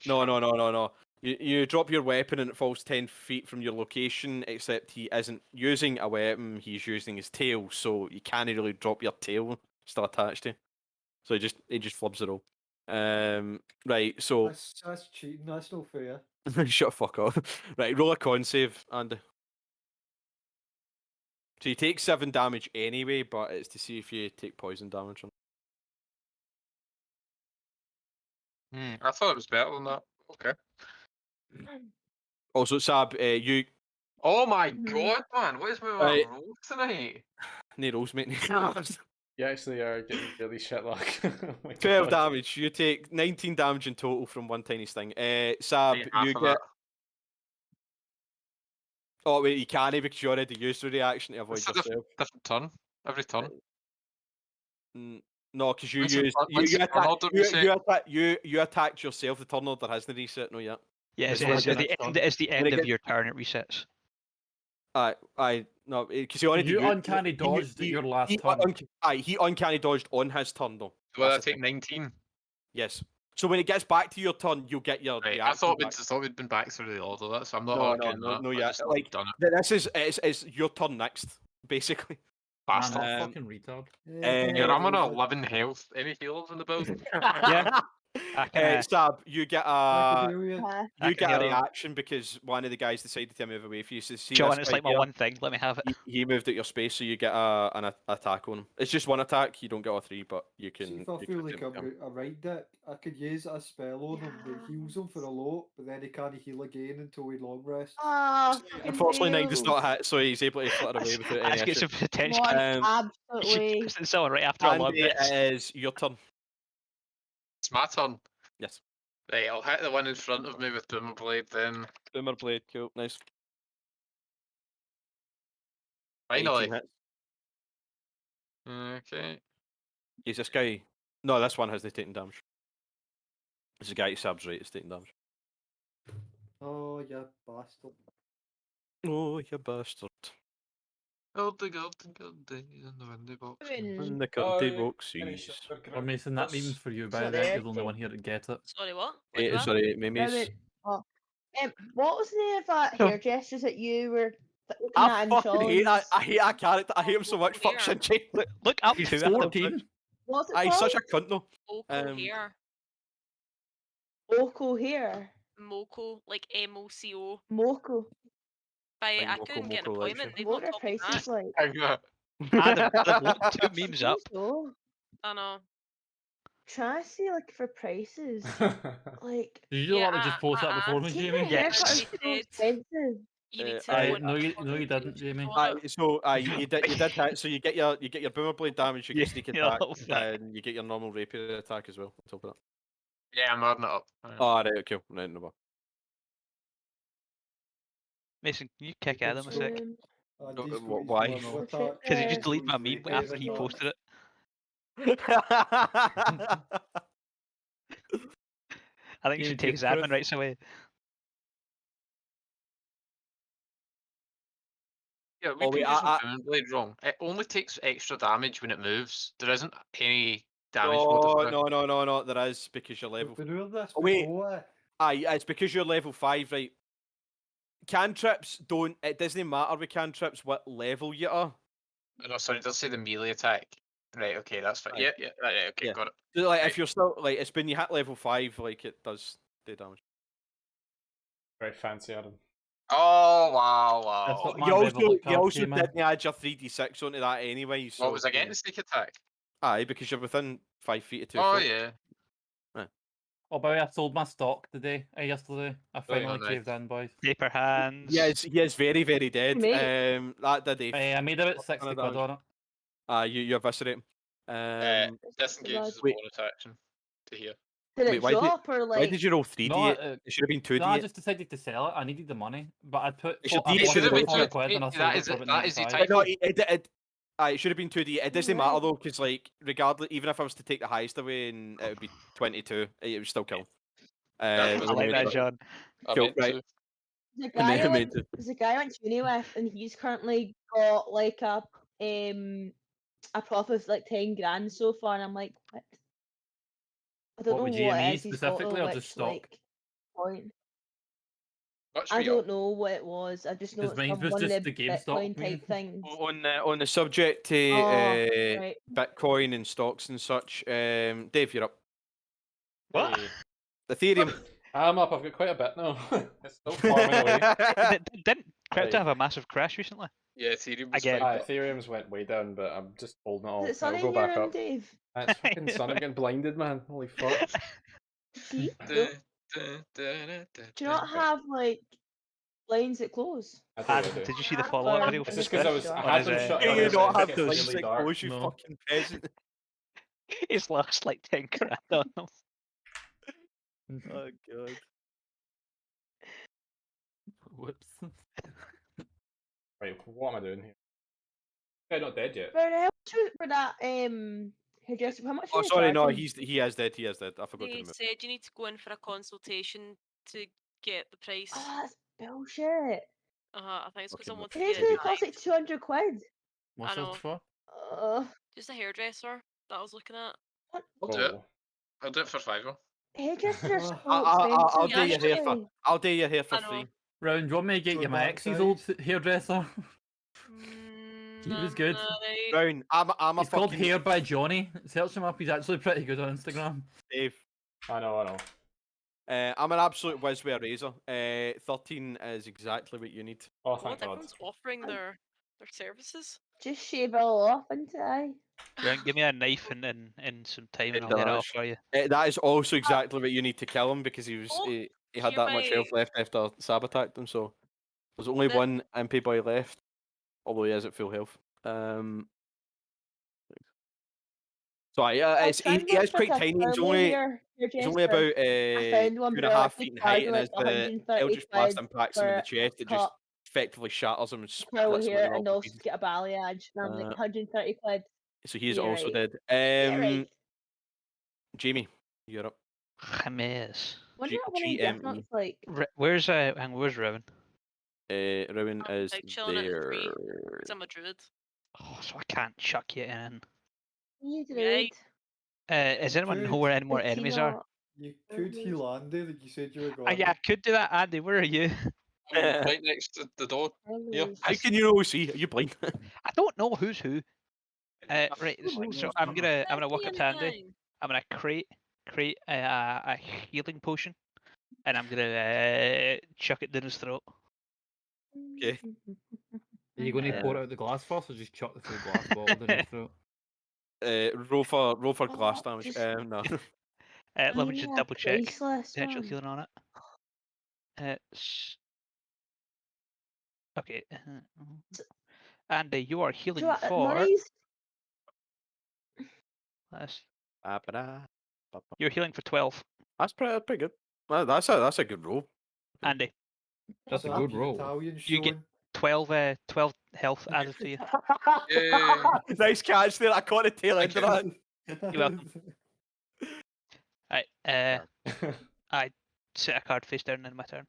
No. You drop your weapon and it falls 10 feet from your location, except he isn't using a weapon, he's using his tail, so you can't really drop your tail still attached to you. So he just flubs it all. Right, so That's cheating, that's not fair. shut the fuck up. Right, roll a con save, Andy. So you take 7 damage anyway, but it's to see if you take poison damage. I thought it was better than that. Okay. Also, Sab, you. Oh my god, man! What is with my Right. rolls tonight? No rolls, mate. You actually are getting really shit luck. Oh my 12 God. damage. You take 19 damage in total from one tiny sting. Sab, Half you of get. that. Oh wait, you can't because you already used the reaction to avoid It's a yourself. different turn. Every turn. No, because you When's the used turn- when's the turn order reset? you attacked yourself. The turn order hasn't reset, no yet. Yeah, It's it's, when it's, it at the gets end, done. it's the When end it of gets- your turn, it resets. No, because he already You uncanny dodged at your last turn. He uncanny dodged on his turn though. Well, I That's the take thing. 19. Yes. So when it gets back to your turn, you'll get your Right. I reaction thought back. we'd been back through the order. That's I'm not No, arguing that. no, I yeah. just thought Like we'd done it. this is it's your turn next, basically. Man, Bastard. that fucking retard. Yeah, I'm on 11 health. Any healers in the building? Yeah. I can, Sab, you get a Uh, you get a heal. reaction because one of the guys decided to move away from you. So see John, this it's guy like my here? one thing. Let me have it. He moved at your space, so you get an attack on him. It's just one attack. You don't get all 3, but you can. See, if I you feel can like do I'm it. a right dick, I could use a spell on him that heals him for a lot, but then he can't heal again until he long rests. Ah, Unfortunately, 9 does not hit, so he's able to flutter away without any Let's get issue. some potential. Absolutely. It's someone right after a long Andy, rest. it is your turn. It's my turn. Yes. Right, I'll hit the one in front of me with Boomer Blade then. Boomer blade, cool, nice. Finally. 18 hits. Okay. Is this guy? No, this one hasn't taken damage. This is a guy who Sab's right is taking damage. Oh, you bastard. Oh, you bastard. Golden in the windy box. In the cunty boxies. Or Mason, that meme's for you, by the way. You're the only one here to get it. Sorry, what? What do I- Sorry, Mimis. Oh. What was the name of that hairdressers that you were looking at I in fucking hate that. Sean's? I hate that character. I hate him so much. Fuck Hair. Shinji. Look up He's to it. 14. What's it He's called? such a cunt though. Moko hair. Moko hair. Moko, like MOCO. Moko. By Like I Moko, couldn't get Moko an like appointment. you. They What don't are call me prices back. like? Adam, look 2 memes up. So, I know. trying to see like for prices. Like Did you Yeah, want to just post that before me, see, Jamie? the Yes. haircut is He so did. expensive. You need to I- go on no, you on didn't, page Jamie. for it. So you did hit. So you get your boomer blade damage, you get Yeah, sneak yeah, attack, little fat. and you get your normal rapier attack as well on top of that. Yeah, I'm adding it up. Oh, right, okay, right, no more. Mason, can you kick Adam a sec? Andy's wh- got why? his normal attack. Because he just he's deleted got my his meme rapier after he attack. posted it. I think you Yeah, should take his give admin proof. rights away. Yeah, we Oh, been wait, using I- Boomer Blade wrong. It only takes extra damage when it moves. There isn't any damage No, modifier. no, there is because you're level. We've been doing this Oh, wait. before. Aye, it's because you're level 5, right? Cantrips don't. It doesn't matter with cantrips what level you are. No, sorry, it does say the melee attack. Right, okay, that's fine. Aye. Yeah, right, okay, Yeah. got it. So, like, Right. if you're still like, it's when you hit level 5, like it does do damage. Very fancy, Adam. Oh, wow, That's wow. what You my also, level you card also came in. didn't add your 3d6 onto that anyway. So What was I getting? Sneak attack? Aye, because you're within 5 feet of 2 Oh, foot. yeah. Oh, by the way, I sold my stock yesterday. I finally nice. caved in, boys. Paper hands. He is very, very dead. Mate. That did he? I made about 60 quid damage. on it. You eviscerate him. Disengage is a wait. bonus action to here. Did Wait, it why did- drop or Why like? did you roll 3d8? No, It should have been 2d8. No, I just decided to sell it. I needed the money, but I put. It should I be- bought should it have for been 40 2D8. quid and I That sold it is for it- about that is the 95. No, it should have been 2d. It doesn't matter Right. though, because like regardless, even if I was to take the highest away and it would be 22, it would still kill. That It was was I like only that, made- John. I Cool, meant right. to. The And guy then I I meant went, to- there's a guy I went to uni with, and he's currently got like a profit of like 10 grand so far, and I'm like, what? I don't What, know with what GME it is he's got specifically, or or which just stock? like point. What's I real? don't know what it was. I just know Because it's mine from was one of just the the GameStop Bitcoin meme. type things. on the subject to Oh, right. Bitcoin and stocks and such, Dave, you're up. What? Hey. Ethereum. I'm up. I've got quite a bit now. It's still farming away. Didn't crypto Right. have a massive crash recently? Yeah, Ethereum was Again. fine. Ethereum's went way down, but I'm just holding it all. Is it sunny It'll go here, back up. Dave? It's fucking sun. I'm getting blinded, man. Holy fuck. See? Dun, Do dun, dun, dun, you not dun. have like blinds that close? I do. Did you see the follow-up Or video? It's from just Chris because I John? had On them his, shut Can earlier, you so not it have gets those really sick dark. clothes, you No. fucking peasant? He's lost like 10 grand on them. Oh god. Whoops. Right, what am I doing here? Yeah, not dead yet. For how much was for that hairdresser? How much? Oh, were they sorry, no, charging? he is dead. He is dead. I forgot to They remember. said you need to go in for a consultation to get the price. Oh, that's bullshit. I think it's because I Okay, wanted to His get it really cost like 200 quid. What's know. this for? just a hairdresser that I was looking at. What? I'll do it. Oh. I'll do it for £5. Hairdressers are so I'll expensive. do your hair for. actually. I'll do your hair for I know. free. Round, do you want me to get So you my back ex's size? old hairdresser? He was good. Right. Brown, I'm a He's called fucking Hair by Johnny. Search him up. He's actually pretty good on Instagram. Dave. I know. I'm an absolute whiz with a razor. 13 is exactly what you need. Oh, What thank God. everyone's offering their services. Just shave it all off, isn't it? Right, give me a knife and some time It and I'll get it does. off for you. That is also exactly what you need to kill him because he was Oh, he had that much hereby- health left after sabotaged him. So there's only That- one MP boy left, although he is at full health. So he is quite tiny. He's only about I found one, 2.5 but feet in I height, think and as like the 130 Eldritch Blast quid impacts him in the for chest, it just cut effectively shatters him and curl splits him hair into and multiple also pieces. get a balayage. And I'm like Uh, 130 quid. So he is Yeah, also right. dead. Yeah, right. Jamie, you're up. James. Wonder G- what one of the GME. difference like. Where's Rowan? Rowan I'm is like chilling at the tree. there. Because I'm a druid. Oh, so I can't chuck you in. You Right. did. Is anyone know Good. where any more Did he enemies are? not? You could heal Andy, like you said you were going. Yeah, I could do that, Andy. Where are you? I'm right next to the door. Yeah. How can you know? See, are you blind? I don't know who's who. Right, so I'm gonna walk up to Andy. Anything. I'm gonna create a healing potion, and I'm gonna chuck it down his throat. Okay. Are you going to pour it out the glass first, or just chuck the full glass bottle down his throat? Roll for glass Oh, damage. just- No. Let me Give just me a double check priceless potential one. healing on it. Okay. Andy, you are Do healing you want for. money's? You're healing for 12, That's pretty good. Well, that's a good roll. Andy. That's a Happy good roll. Italian You get- showing. 12 health added to you. Yeah. Nice catch there. I caught the tail end of that. You're welcome. Right, I set a card face down in my turn.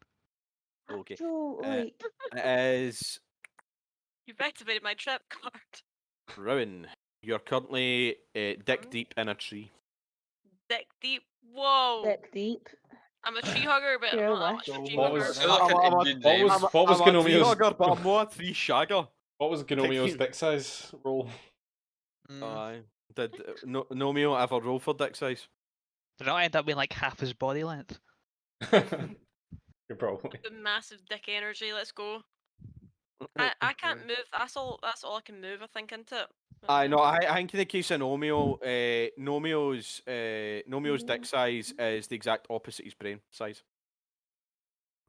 Okay. Joe, like, It is You've activated my trap card. Rowan. You're currently dick deep in a tree. Dick deep. Whoa. dick deep. I'm a tree hugger, but You're I'm not much what? of a tree What hugger. was- I like I'm an a- Indian what name. was- I'm a tree Gnomio's- hugger, but I'm more a tree shagger. What was Gnomio's 16. dick size roll? Aye. Did Nomeo ever roll for dick size? Did I end up being like half his body length? You're probably. The massive dick energy. Let's go. I can't move. That's all I can move. I think into it. I know. I think in the case of Nomeo, Nomeo's dick size is the exact opposite his brain size.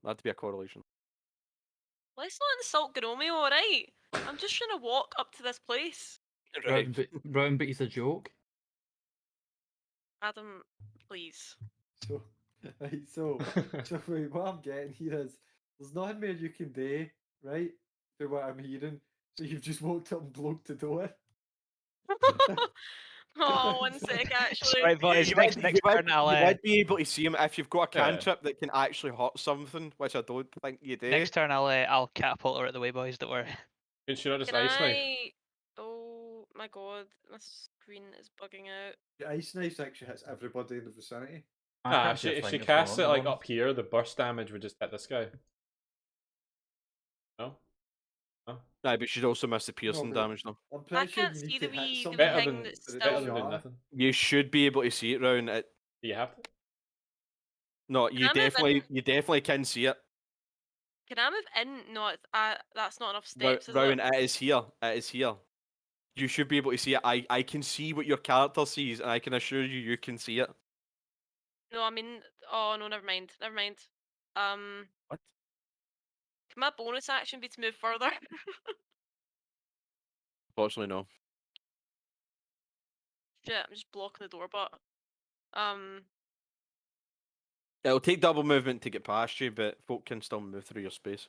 That'd be a correlation. Let's not insult Gnomeo, alright? I'm just trying to walk up to this place. Brown, but it's a joke. Adam, please. So, right, so wait, what I'm getting here is there's nothing more you can do, right? For what I'm hearing. So you've just walked up and blocked the door. Oh, one sec, actually. Sorry, boys. Next turn, I'll you would be able to see him if you've got a Yeah. cantrip that can actually hurt something, which I don't think you do. next turn I'll catapult her out of the way, boys. Don't worry. Can she not just Can ice knife? I? Oh my god, my screen is bugging out. The ice knife actually hits everybody in the vicinity. I Nah, can't if see a she thing that's casts it going on, like to be up here, the burst damage would just hit this guy. No? Nah, but she'd also miss the piercing but- damage though. I'm I pretty sure can't you see need the to hit wee something Better thing than that's for it to better still. than doing jar. nothing. You should be able to see it, Rowan. Do you have to? No, Can you I move in? definitely can see it. Can I move in? No, that's not enough Ro- steps, is Rowan, it? it is here. It is here. You should be able to see it. I can see what your character sees, and I can assure you can see it. No, I mean, oh no, never mind, never mind. What? Can my bonus action be to move further? Unfortunately, no. Shit, I'm just blocking the door, but It'll take double movement to get past you, but folk can still move through your space.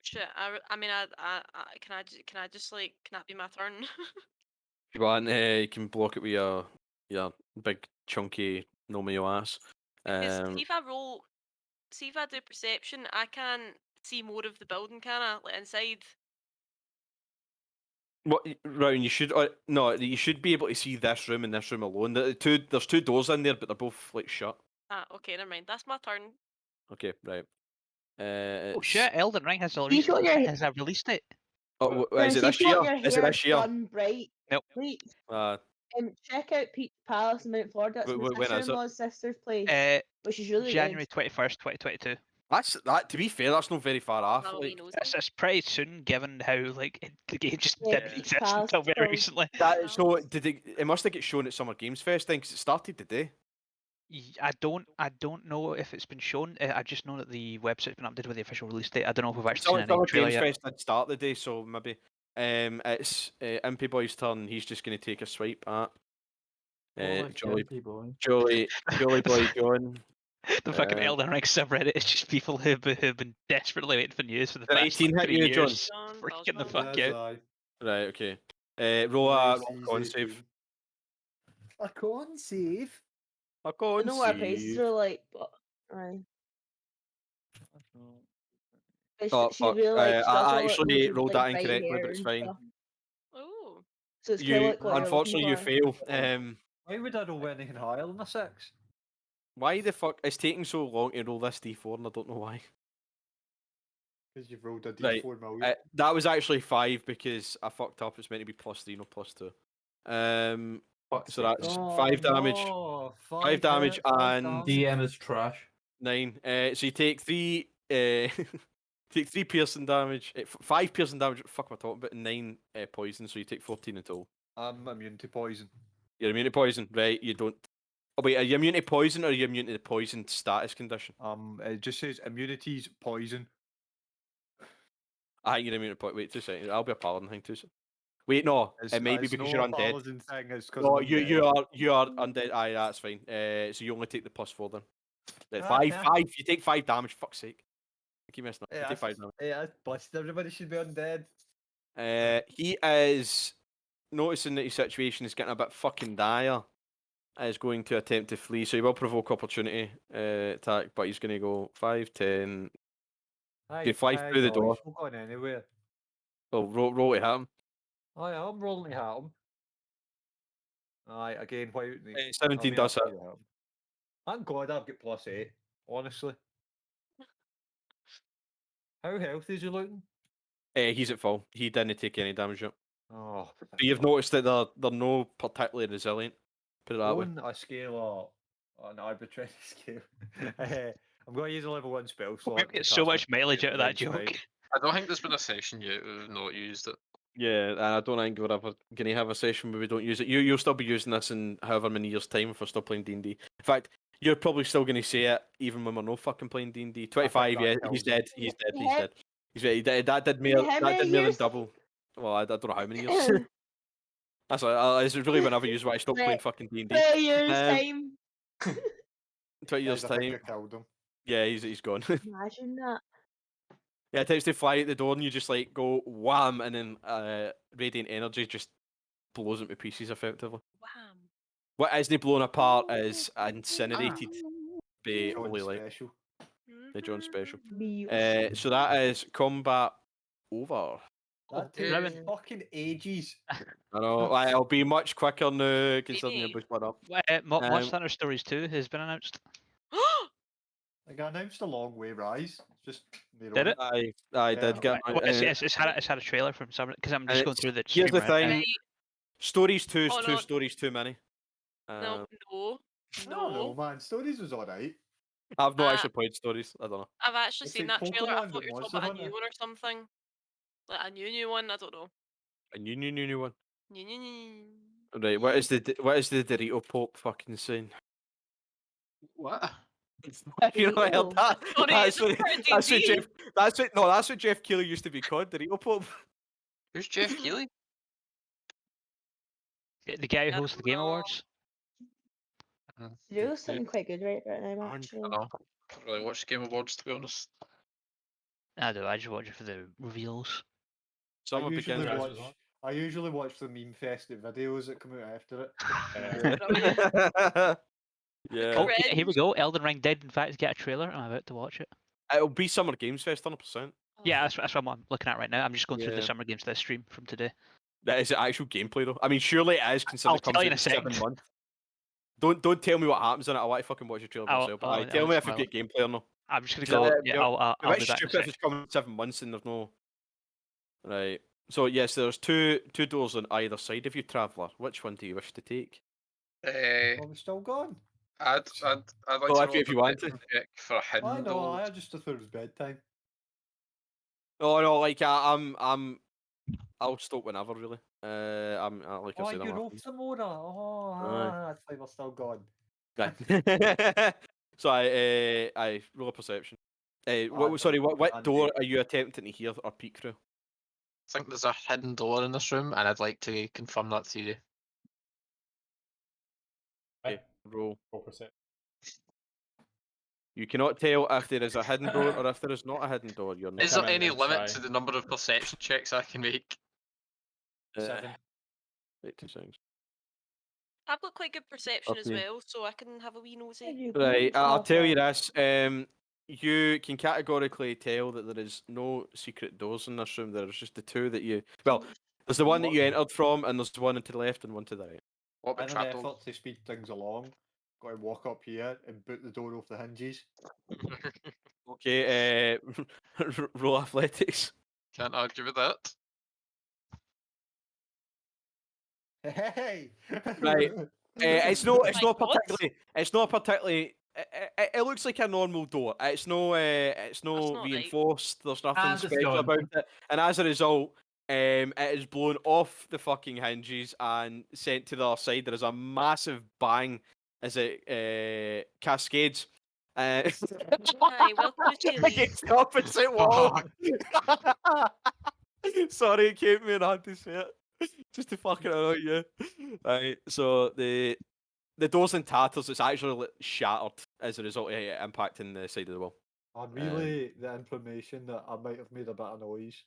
shit. I mean, can I just like, can that be my turn? If you want, you can block it with your big chunky nomeo ass. Because see if I roll, see if I do perception, I can see more of the building, can I? Like inside. What, Rowan? You should no, you should be able to see this room and this room alone. There's two doors in there, but they're both like shut. Ah, okay, never mind. That's my turn. Okay, right. Oh It's- shit! Elden Ring has You got your has a release date. Oh, Now, is it see this if you year? want your Is it hair this year? done bright. Nope. Please, Uh, check out Peach Palace in Mount Ford. That's my when is it? sister-in-law's sister's place, which is really January good. 21st, 2022. That. To be fair, that's not very far off. Follow me, Like, nosy. It's pretty soon, given how the game just Yeah, didn't exist Palace until very called- recently. that. So did it must have get shown at Summer Games Fest then, because it started today. I don't know if it's been shown. I just know that the website's been updated with the official release date. I don't know if we've actually seen Summer any trailer Games yet. Fest did start the day, so maybe. It's Impy Boy's turn. He's just going to take a swipe at Jolly boy. Boy John. The fucking Um, Elden Ring subreddit is just people who've been desperately waiting for news for the Did past 18 like, hit 3 you, John? years. John, Freaking the Belgium. fuck Yes, out. aye. Right, okay. Roll a Nice, con easy save. team. A con save? A I con know what her prices save. are like, but aye. But Oh, she fuck. really like. She does I all, like, actually loads of, rolled like, that bright incorrectly, hair but it's and fine. stuff. Oh. So it's kind of You like what you're unfortunately you looking for. fail. Why would I roll anything higher than a 6? Why the fuck it's taking so long to roll this d4, and I don't know why. Because you've rolled a Right, d4 million. That was actually 5 because I fucked up. It's meant to be +3, not +2. So that's Oh, 5 damage. no. 5 damage hit, 5 and damage. DM is trash. 9. So you take 3. Take 3 piercing damage. 5 piercing damage. Fuck am I talking about? 9 poison. So you take 14 in total. I'm immune to poison. You're immune to poison, right? You don't. Oh wait, are you immune to poison or are you immune to the poison status condition? It just says immunities poison. I think you're immune to poison. Wait 2 seconds. I'll be a paladin. Hang 2 seconds. Wait, no. It may be It's because not you're a undead. paladin thing, it's 'cause No, I'm undead. you are undead. Aye, that's fine. So you only take the +4 then. Right, 5. You take 5 damage. Fuck's sake. I keep messing up. You take 5 damage. Yeah, busted. Everybody should be undead. He is noticing that his situation is getting a bit fucking dire. Is going to attempt to flee, so he will provoke opportunity attack, but he's going to go 5, 10. You fly through the door. He's not going anywhere. Oh, roll to hit him. Aye, I'm rolling to hit him. Aye, again, why wouldn't he? 17 does hit. Thank God I've got +8, honestly. How healthy is he looking? He's at full. He didn't take any damage yet. Oh, But you've noticed that they're no particularly resilient. Put it that way. on a scale of an arbitrary scale. I'm going to use a level 1 spell slot. We to get so cast much my mileage out of that Red Strike. joke. I don't think there's been a session yet we've not used it. Yeah, and I don't think we're ever going to have a session where we don't use it. You'll still be using this in however many years' time if we're still playing D&D. In fact, you're probably still going to say it even when we're not fucking playing D&D. 25, that yeah, kills he's him. dead. He's dead. He's Yeah. dead. He's dead. That did Yeah, more. how That many did more than years? double. Well, I don't know how many years. That's like, it's really whenever you use what I stopped playing Right. fucking D&D. 2 years Um, time. 20 years Guys, I think time. I killed him. Yeah, he's gone. Imagine that. Yeah, it takes to fly out the door and you just like go wham, and then radiant energy just blows into pieces effectively. Wham. What isn't blown apart is incinerated by John holy light. special. The John special. Be So that is combat over. That yeah. takes fucking ages. I know. It'll be much quicker now considering Maybe. it was split up. Monster Hunter Stories 2 has been announced. Like I announced a long way rise. Just Did it? I Yeah. did get. Well, it's had a trailer from some because I'm just and going it's- through the. here's the stream right now. thing. Right. Stories 2 is Oh, two no. stories too many. No, I don't know, no. man. Stories was alright. I've not Uh, actually played stories. I don't know. I've actually It's seen like that trailer. I Pokemon, thought but you were talking Monster about a new Hunter. one or something. Like a new one. I don't know. A new one. New. Right. What is the Dorito Pope fucking saying? What? You know, I heard that. Sorry, That's it's what, part of that's what D&D. Jeff. That's what Jeff Keighley used to be called. Dorito Pope. Who's Jeff Keighley? The guy who Yeah, hosts the Game well, Awards. There's something quite good right now, I actually. don't know. Don't really watch Game Awards to be honest. I do. I just watch it for the reveals. Someone begins. I usually watch the meme festive videos that come out after it. Yeah. Oh, Cringe. here we go. Elden Ring did in fact get a trailer. I'm about to watch it. It'll be Summer Games Fest, 100%. Yeah, that's what I'm looking at right now. I'm just going through Yeah. the Summer Games this stream from today. That is it actual gameplay though. I mean, surely it is considering I'll it comes tell out you in in a 7 second. months. Don't tell me what happens in it. I want to fucking watch the trailer I'll- myself. But I'll- tell I'll me if just you get gameplay or not. I'm just gonna So, go. yeah, Yeah, you're- I'll It's be back in a stupid if sec. it's coming in 7 months and there's no. Right. So yes, there's two doors on either side of you, traveller. Which one do you wish to take? Oh, we're still gone. I'd like Well, to if you want to. check for a hidden I know. door. I just thought it was bedtime. Oh no, like I'll stop whenever really. I'm like I Oh, said, you're I'm off tomorrow. Oh, Aye. that's why we're still gone. happy. So I roll a perception. Sorry, what Andy. door are you attempting to hear or peek through? I think there's a hidden door in this room, and I'd like to confirm that theory. Okay, roll. 4%. You cannot tell if there is a hidden door or if there is not a hidden door. You're not. Is there come in any and limit try. to the number of perception checks I can make? 7. Wait 2 seconds. I've got quite good perception as Okay. well, so I can have a wee nosy. You go, Right, I'll tell you Traveller. this. You can categorically tell that there is no secret doors in this room. There's just the two that you. Well, there's the one that you entered from, and there's one to the left and one to the right. What about In an trapdoors? effort to speed things along, got to walk up here and boot the door off the hinges. Okay, roll athletics. Can't argue with that. Hey! Right. It's not My God. particularly. It looks like a normal door. It's no not right. reinforced. There's nothing I'm just special going. about it. And as a result, it is blown off the fucking hinges and sent to the other side. There is a massive bang as it cascades. Hi, welcome to Against the opposite wall. Sorry, it came to me and I had to say it. Just to fucking annoy you. Right, so the door's in tatters. It's actually like, shattered as a result of it impacting the side of the wall. I relay the information that I might have made a bit of noise.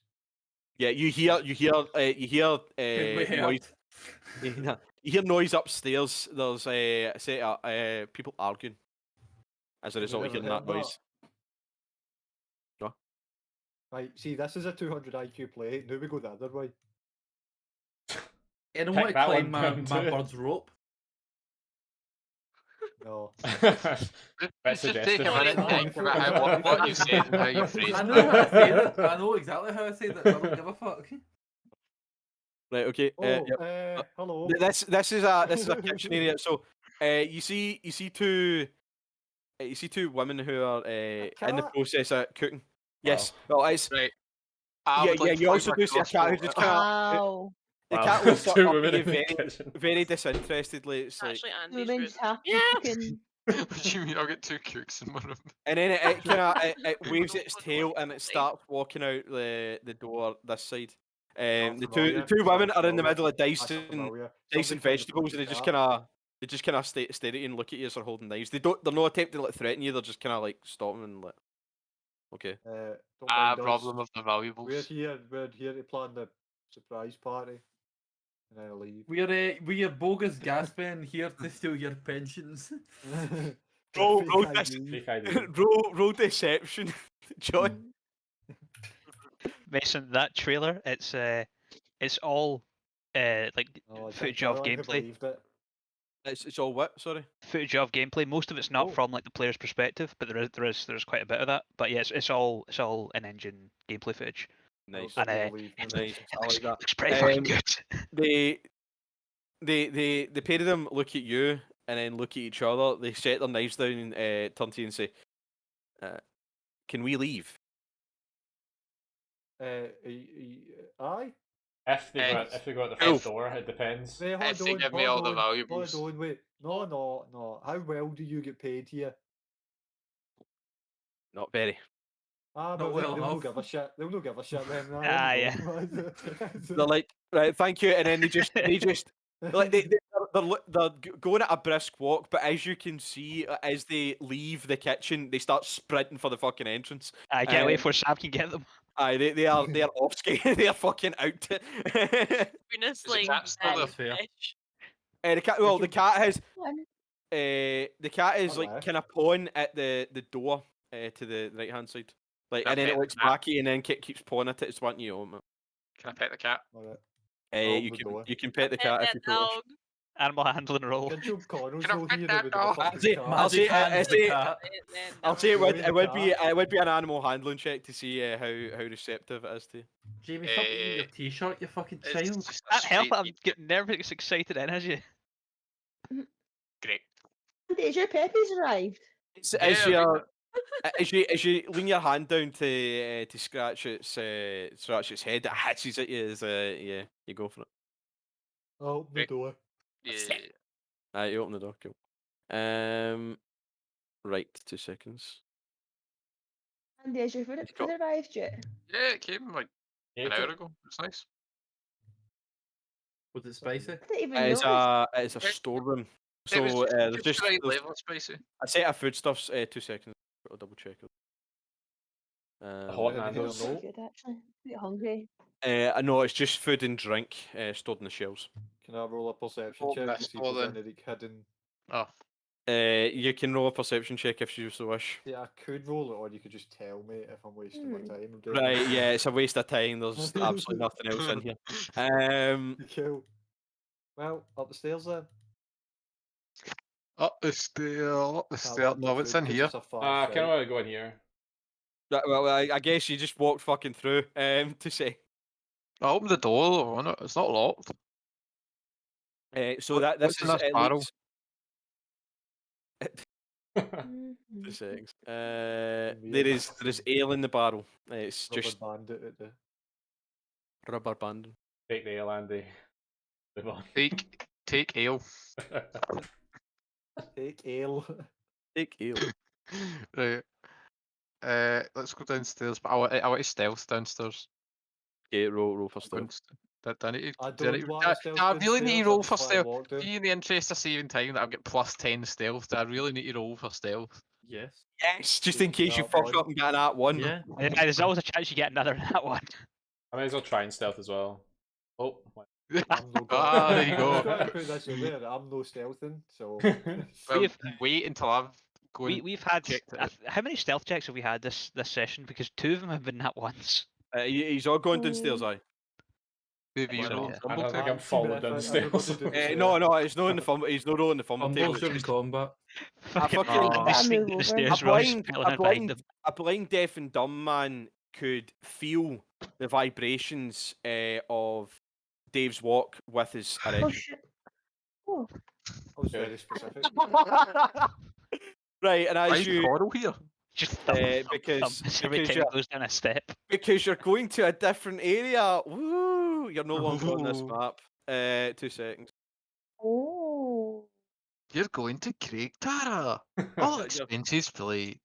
Yeah, you hear We noise. heard. You hear noise upstairs. There's a set of people arguing as a result of never hearing that heard noise. Right, see, this is a 200 IQ play. Now we go the other way. You don't Pick want to that climb one my down too. bird's rope. No. That's Let's just take a suggestive. minute to think about what you said and how you phrased I it. know how I said it. I know exactly how I said it. I don't give a fuck. Right. Okay. Oh, Yep. hello. This is a kitchen area. So you see two women who are in the cat? process of cooking. Yes. Well, it's Right. I yeah, would like to you point also my do see a cat who just crossbow kind of Wow. the Wow, cat looks two up women at you in the very kitchen. very disinterestedly. It's like, actually Andy's Women's room. happy Yeah. cooking. What do you mean? I'll get 2 cooks in my room. and then it kind of it waves its Don't tail look and it like- starts walking out the door this side. Sounds The familiar, two women sounds are in the familiar. middle of That's dicing familiar. dicing Somebody trying to vegetables punch and they the just cat. kind of They just kind of stare at you and look at you as they're holding knives. They're not attempting to like threaten you. They're just kind of like stopping and like, okay. Don't mind us. Problem of the valuables. We're here to plan the surprise party, and then leave. We're bogus gas men here to steal your pensions. Roll Fake ID. roll deception, John. Mason, that trailer, it's all like Oh, footage I of don't think I gameplay. believed it. It's all what? Sorry. Footage of gameplay. Most of it's not Oh. from like the player's perspective, but there's quite a bit of that. But yeah, it's all in-engine gameplay footage. Nice. And Believe me. Nice. I like that. looks pretty fucking good. The pair of them look at you and then look at each other. They set their knives down and turn to you and say, "Can we leave?" Aye. If they go out the front door, it depends. Wait, If they give me all the valuables. Hold on, wait. No. How well do you get paid here? Not very. Not But well they'll not enough. give a shit. They'll not give a shit then. Yeah. They're like, right, thank you, and then they just like they're going at a brisk walk, but as you can see, as they leave the kitchen, they start sprinting for the fucking entrance. I can't wait for Sam can get them. Aye, they are off skating. They are fucking out. Venus, Is the like, cat still there? Fair. fish. The cat has One. the cat is like Alright. kind of pawing at the door to the right hand side, like, Can I and then pet it the looks cat? back at you, and then keeps pawing at it. It's wanting you home. Can I pet the cat? Alright. You the can door. you can pet the Pet cat if that you so wish. dog. Animal handling roll. Get Joe Connors Can I no pet here that with dog? the fucking say- cat. I'll say- Hands say- the cat. I'll say it Joey would be an animal handling check to see how receptive it is to you. Jamie, stop eating your t-shirt, you fucking It's child. just a Can't help straight it. I'm getting nervous, excited energy. Great. Has your Pepe's arrived? As you lean your hand down to scratch its head, it hatches at you as you go for it. Oh, the door. Yeah. You open the door. Cool. Right, 2 seconds. Andy, has your food It's got- arrived yet? Yeah, it came like an Ate hour it. ago. It's nice. Was it spicy? I didn't even It's notice. it's a It- storeroom. It So was there's just just the right there's level of spicy. a set of foodstuffs. 2 seconds. I'll double check it. hot Yeah, Nando's. no. Pretty good actually. Pretty hungry. No, it's just food and drink stored in the shelves. Can I roll a perception Open check this to see if door there's then. any hidden? Oh, You can roll a perception check if you so wish. Yeah, I could roll it, or you could just tell me if I'm wasting my time. I'm doing Right, yeah, it's a waste of time. There's absolutely nothing else in here. Cool. Well, up the stairs then. up the stair, up the Can't stair. walk No, the it's food in 'cause here. it's a far I kind of flight. want to go in here. Well, I guess you just walked fucking through. To say. I opened the door on it. It's not locked. So What- that this what's in is this it barrel? leads- Mhm. 2 seconds. There is ale in the barrel. It's Rubber just bandit at the. rubber band. Take the ale, Andy. Move on. Take ale. Take ale. Take ale. Right. Let's go downstairs. But I want to stealth downstairs. Okay, roll for Going stealth. st- I need to. I do I don't need- want do I- to stealth do I really need downstairs, to roll I for just wanna stealth. walk down. Be in the interest of saving time that I've got plus 10 stealth. Do I really need to roll for stealth? Yes. Yes, just in case you That fuck one. up and get that one. Yeah. Yeah, there's always a chance you get another in that one. I might as well try and stealth as well. Oh, I'm no Ah, there you I'm go. just going to put this in there. I'm no stealthing, so. Well, We've- wait until I've gone. We've had checked it out. how many stealth checks have we had this session? Because 2 of them have been that once. He's all going downstairs, aye. Maybe you Well, roll. yeah. I don't think I'm Fancy, falling but down the if everybody stairs. do the No, same. no, it's not in the fumble. He's not rolling the fumble table. Fumbles It's during just combat. Fucking fucking- Andy Gotta sneaked move down the over. stairs, a Roy blind, spilling a in behind blind, him. a blind deaf and dumb man could feel the vibrations of Dave's walk with his Oh erection. shit. Oh. I was very specific. Right, and Why as is you Coral here? Just thump, because- every because time he you're- goes down a step. because you're going to a different area. Woo! You're no longer on this Ooh. map. 2 seconds. Oh. You're going to Craig Tara. All expenses paid.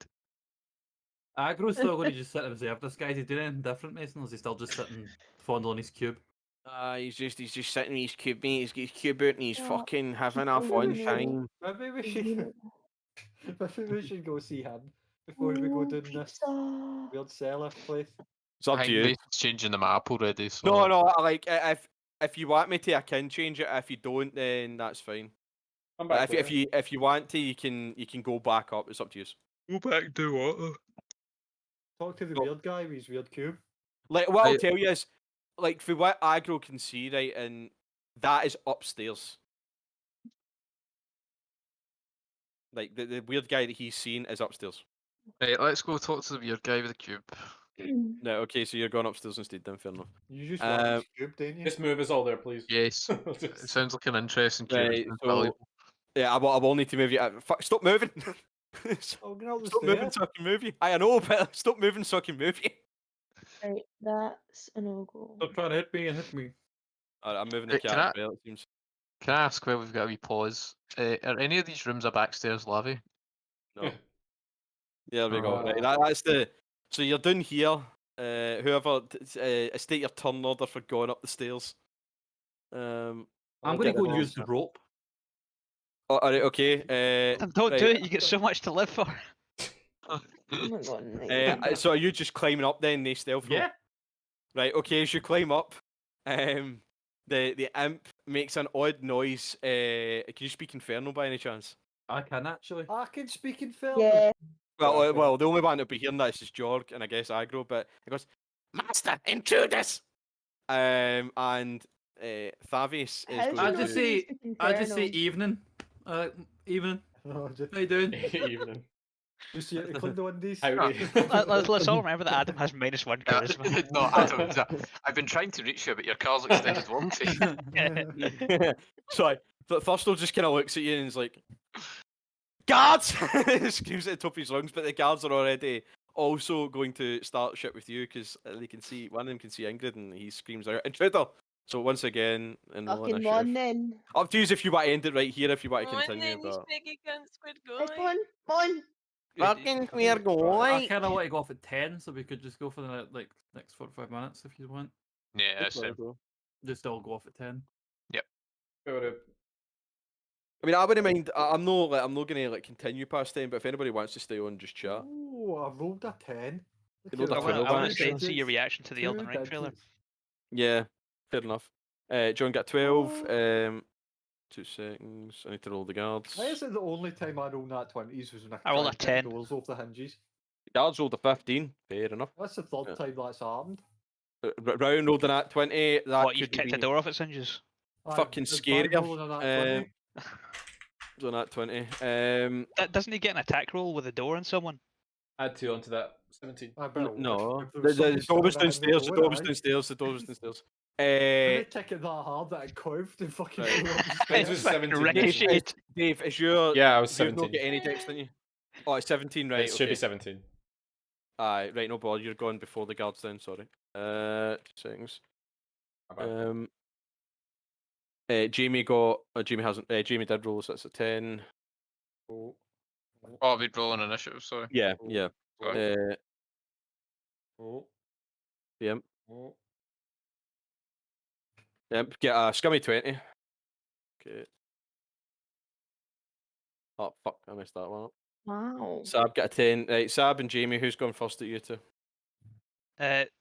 Agro's still going to just sit and observe this guy. Is he doing anything different, Mason? Or is he still just sitting fondling his cube? He's just sitting in his cube, mate. He's got his cube out and he's Yeah. fucking having a Oh, fun no. time. Maybe we Is should, he maybe we should go see him before we go down this pizza. weird cellar place. It's up I to think you. Mason's changing the map already. So No, like if you want me to, I can change it. If you don't, then that's fine. Come But back if you want to, you can go back up. It's up to you. go back and do what? Talk to the Oh. weird guy with his weird cube. Like what I'll Right. tell you is, like for what aggro can see, right, and that is upstairs. Like the weird guy that he's seen is upstairs. Right, let's go talk to the weird guy with the cube. No, okay, so you're going upstairs instead. Then fair enough. You just want Um, his cube, don't you? Just move us all there, please. Yes, it Just- sounds like an interesting cube. Right, It's so valuable. yeah, I will need to move you. Fuck, stop moving. Oh, get out the Stop moving stairs. so I can move you. I know, but stop moving so I can move you. Right, that's a no-go. Stop trying to hit me and hit me. Alright, I'm moving the Right, cat can I- as well, it seems. Can I ask while we've got a wee pause? Are any of these rooms a backstairs lobby? No. Yeah, there we go. Right, Uh, that's the. So you're down here. Whoever state your turn order for going up the stairs. I'm I'll going to get go the and use rules. the rope. Oh, alright, okay. Don't right, do it. You get so much to live for. Oh my god, So are you just climbing up then, the stealth rope? Yeah. Right. Okay. As you climb up, the imp makes an odd noise. Can you speak Infernal by any chance? I can actually. I can speak Infernal. Yeah. Well, Okay. well, the only one that'll be hearing that is Jorg, and I guess aggro. But it goes, Master Intruders. And Thavius is How do going you I know to. just he say- speaks I just say Infernal? evening. Evening. No, just, How you doing? Evening. just here to clean the windies. Howdy. Let's all remember that Adam has -1 charisma. no, I don't. I've been trying to reach you, but your car's extended warranty. Sorry. Thurston just kind of looks at you and is like, guards! Screams at the top of his lungs, but the guards are already also going to start shit with you because they can see, one of them can see Ingrid and he screams out, Intruder! So once again, in Fucking one then. up to you if you want to end it right here, if you want to Come on continue. then, you But... spaggy cunt squid It's guy. one. One. Fucking queer I going! kind of want to go off at 10, so we could just go for the next 45 minutes if you want. Yeah, that's it. Just all go off at 10. I mean, I wouldn't mind. I'm not going to continue past 10, but if anybody wants to stay on, just chat. Oh, I rolled a 10. You rolled a I want 12, to actually. stay and see your reaction to the Elden Ring trailer. Yeah, fair enough. John got 12. 2 seconds. I need to roll the guards. Why is it the only time I roll nat 20s was when I rolled tried a to kick 10. doors off the hinges? The guards rolled a 15. Fair enough. That's the third Yeah. time that's happened. Round rolled a nat 20. That What, you've could kicked be a door off its hinges? fucking it's scary. bad rolling a nat 20. So nat 20. Doesn't he get an attack roll with a door on someone? Add 2 onto that. 17. I bet No. if there was The somebody door was standing downstairs. The behind door the was door, downstairs. The door was downstairs. I kick it that hard that it curved and fucking Right. flew up the This stairs. was Fucking 17. ricocheted. Dave, is your. Yeah, I was You've not 17. get any dex, didn't you? Oh, it's 17, right? It should be okay. 17. Aye, right, no bother. You're going before the guards then, sorry. 2 seconds. My bad. Jamie got. Jamie hasn't. Jamie did roll, so that's a 10. Oh, Oh, we'd roll an initiative, sorry. Yeah, yeah. Sorry. oh, Yep. oh. Yep. Get a scummy 20. Okay. Oh, fuck. I messed that one up. Wow. Sab got a 10. Right, Sab and Jamie, who's gone first at you two?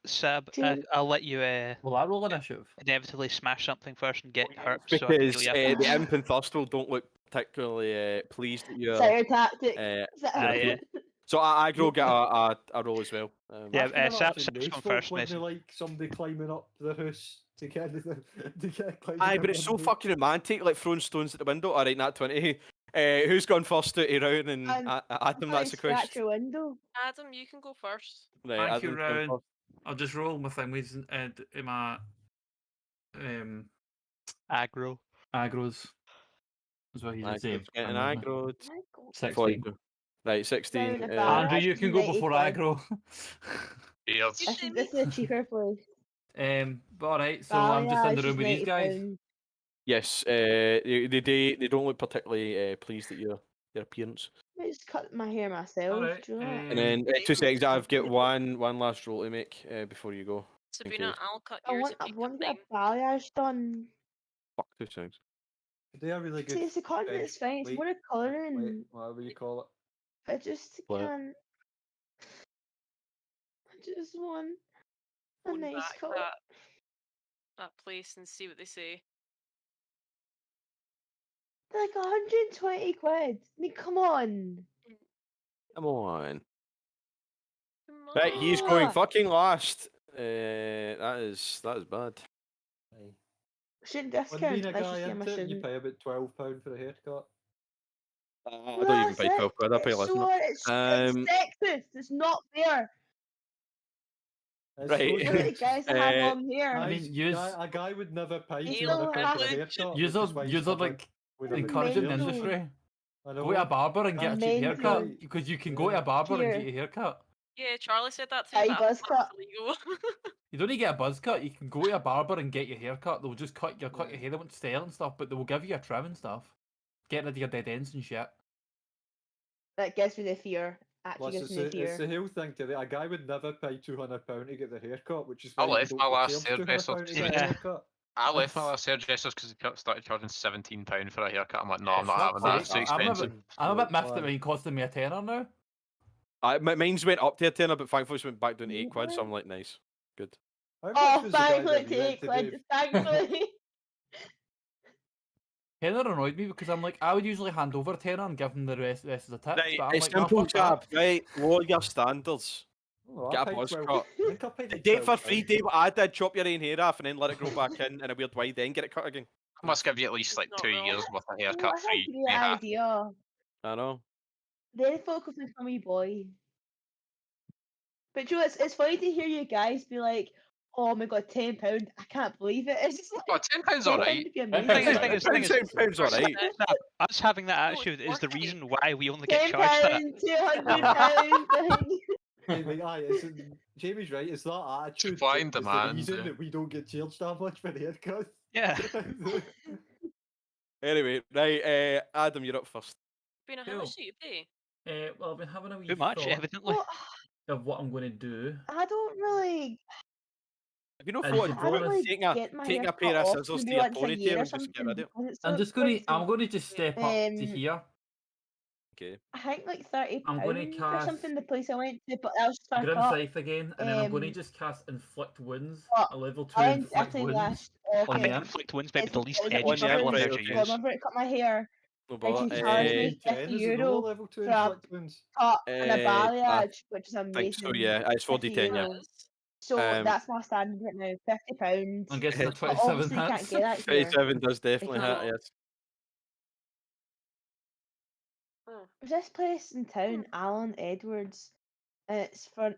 Sab, Jamie- I'll let you Will I roll initiative? inevitably smash something first and get hurt. So I can Because heal you after. the Imp and Thustle don't look particularly pleased that you're. Is that your tactic? Uh, Is that Ah, your yeah. so I go get a roll as well. Yeah, I can Sab- imagine Sab's Mace gone folk first, when they Mason. like somebody climbing up the house to get to get climbing Aye, up but it's so windows. fucking romantic, like throwing stones at the window. Alright, nat 20. Who's gone first out of round? And I'm Adam, Try that's and the question. scratch your window. Adam, you can go first. Right, Thank you, Adam's gone Rowan. first. I'll just roll my thing with my Aggro. aggros. That's what he's saying. Getting aggroed. 16. Right, 16. Down a Andrew, you can go before 95. aggro. Weird. This is a cheaper place. But alright, so I'm just in the Balayage room with is these guys. £90. Yes, they don't look particularly pleased at your appearance. I just cut my hair myself. Alright, Do you know that? And then 2 seconds, I've got one last roll to make before you go. Sabrina, I'll cut I yours want, if I you want cut to get mine. a balayage done. Fuck 2 seconds. They are really good. See, it's the content bench that's fine. It's weight- more the weight, colouring. whatever you call it. I just What? can't. I just want a Phone nice back colour. that place and see what they say. Like 120 quid. I mean, come on. Come on. Come Right, he's going Ah. fucking last. That is bad. Shouldn't When discount. being a That's guy just game I into it, you shouldn't. pay about £12 for a haircut. I Well, don't even that's pay 12 it. quid. I pay It's less than so that. it's Um, sexist. It's not fair. It's Right. supposed Look at to- the guys that have Uh, long hair. I mean, Guys, yous- a guy would never pay It's £200 for a privilege. haircut. Yous which is why he's are covered like with a encouraging the mental. industry. I Go to a know. barber and get a cheap Mental. haircut because you can go to Yeah. a barber and Here. get your haircut. Yeah, Charlie said that to me, Hey, but I buzz thought that was cut. illegal. You don't need to get a buzz cut. You can go to a barber and get your haircut. They'll just cut your hair. They won't style and stuff, but they will give you a trim and stuff. Get rid of your dead ends and shit. That gives me the fear. Actually Plus, gives me the it's fear. the whole thing to a guy would never pay £200 to get their haircut, which is I why left people my don't last charge hairdresser £200 to to get a Yeah. haircut. I left my That's- last hairdressers because they started charging £17 for a haircut. I'm like, no, Yeah, I'm not fuck's having that. It's too sake. I'm a expensive. bit miffed that mine costing me a tenner now. mine's went up to a tenner, but thankfully it's went back down to 8 quid, so I'm like, nice. Good. How much Oh, was the guy thankfully, that we went take to quid. do? Thankfully. Tenner annoyed me because I'm like, I would usually hand over a tenner and give them the rest as a tip. Right, But I'm it's like, nah, simple, fuck that. chap. Right, lower your standards. Oh, Get I a paid buzz 12 cut. I think I paid like Date for £12. free, date what I did, chop your own hair off and then let it grow back in a weird wide, then get it cut again. I must give you at least It's like not 2 wrong. years worth of Oh, haircut that's a free. great Yeah. idea. I know. Then focus on my boy. But you know, it's funny to hear you guys be like, "Oh my god, £10! I can't believe it." It's just like Oh, £10 alright. would be £10 amazing. alright. Pounds alright. Us having that No, it's attitude is the worth it. reason why we only get £10, charged that. £200. Aye, Jamie's right. It's that attitude. Supply and that is demand, the reason yeah. that we don't get charged that much for the haircuts. Yeah. Anyway, right, Adam, you're up first. Sabrina, how Cool. much do you pay? Well, I've been having a wee Too much, thought evidently. Well, of what I'm going to do. I don't really. If you know And what to to I don't do, really taking get my a hair pair cut of often, scissors to maybe your once a year ponytail or and just get rid of it. something, because it's I'm so just going to. I'm expensive. going to just step up to here. Okay. I think like £30 I'm gonna or cast something. The place I went to, but that was just for a Grim cut. Scythe again, and then I'm going to Um, just cast Inflict Wounds. but A level 2 I went Inflict Italy Wounds. last on I the think imp. Inflict Wounds might be the least It's edgy on the spell imp, I've right, heard okay. you So I use. remember it cut my hair, No and bother. she charged me D10 €50 is it lower level 2 for a inflict wounds? cut and a I balayage, which is think amazing. so, yeah. It's 4d10, yeah. €50. So Um, that's my standard right now, £50. I'm guessing a But 27 obviously you can't hits. get that here. 27 does definitely hit, can't. yes. Oh. There's this place in town, Alan Edwards, and it's for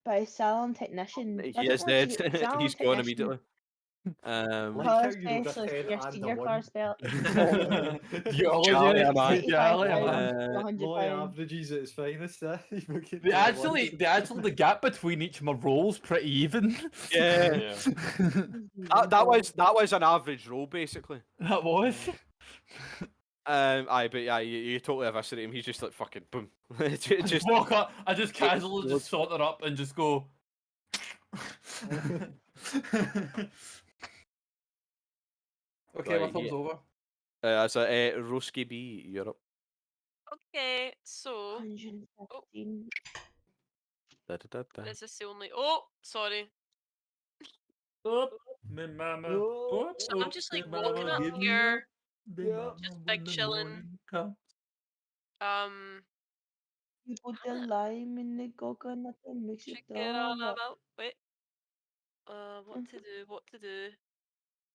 by Salon Technician. He Doesn't is want dead. to get Salon He's gone Technician, immediately. Like Colour how you rolled a specialist 10 for your and a senior 1. colour spell. Charlie, am I? Charlie, am I? £85 Low £100. averages at its finest. The gap between each of my rolls pretty even. Yeah. That was an average roll, basically. That was. Aye, but yeah, you totally eviscerate him. He's just like fucking boom. Just walk up. I just casually just saunter up and just go. Okay, my Right, thumb's yeah. over. As a Roski B, you're up. Okay, so 115. is this the only? Oh, sorry. Oop, me mama. Oh, Oop, So I'm oop, just me like mama walking up give me here, the Yeah. mama just when big the chilling. morning comes. You put the lime in the coconut and mix it Check it all all up. about. Wait. What to do? What to do?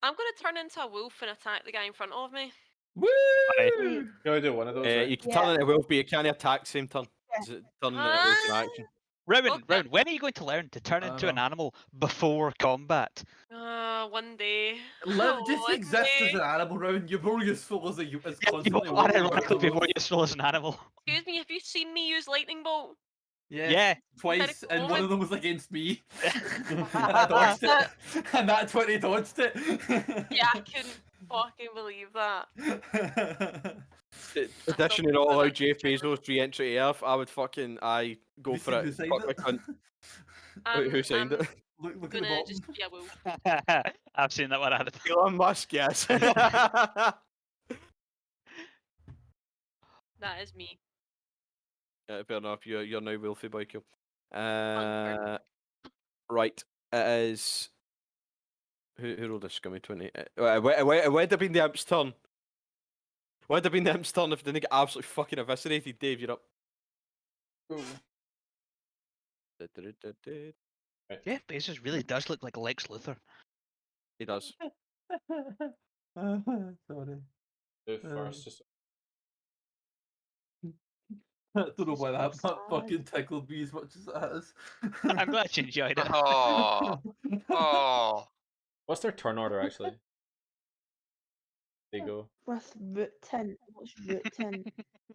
I'm gonna turn into a wolf and attack the guy in front of me. Woo! Wait, You only do one of those, right? You can Yeah. turn into a wolf, but you can't attack same turn. Yeah. Is it turn into a wolf in action? Rowan, Okay. Rowan, when are you going to learn to turn I into an know. animal before combat? One day. Live just One exist as day. an animal round. You're more useful as You constantly want walking to around the be more wolf. useful as an animal. Excuse me, have you seen me use lightning bolt? Yeah, Yeah. twice, and one moment. of them was against me. And I dodged it, and that 20 dodged it. Yeah, I couldn't fucking believe that. Addition and all out Jeff Bezos re-entry Earth, I would fucking go You for seen it. who signed Fuck my it? cunt. Who signed it? Look at the Gonna bottom. just be a wolf. I've seen that one added. Elon Musk, yes. That is me. Yeah, fair enough. You're now Wolfie Boyko. Unburned. Right. It is. Who rolled a scummy 20? Would have been the Imp's turn. Would have been the Imp's turn if they didn't get absolutely fucking eviscerated. Dave, you're up. Yeah, Bezos really does look like Lex Luthor. He does. Sorry. The first just I don't know why that so fucking tickled me as much as it has. I'm glad you enjoyed it. Oh, oh. what's their turn order actually? They go. with root tint. What's root tint?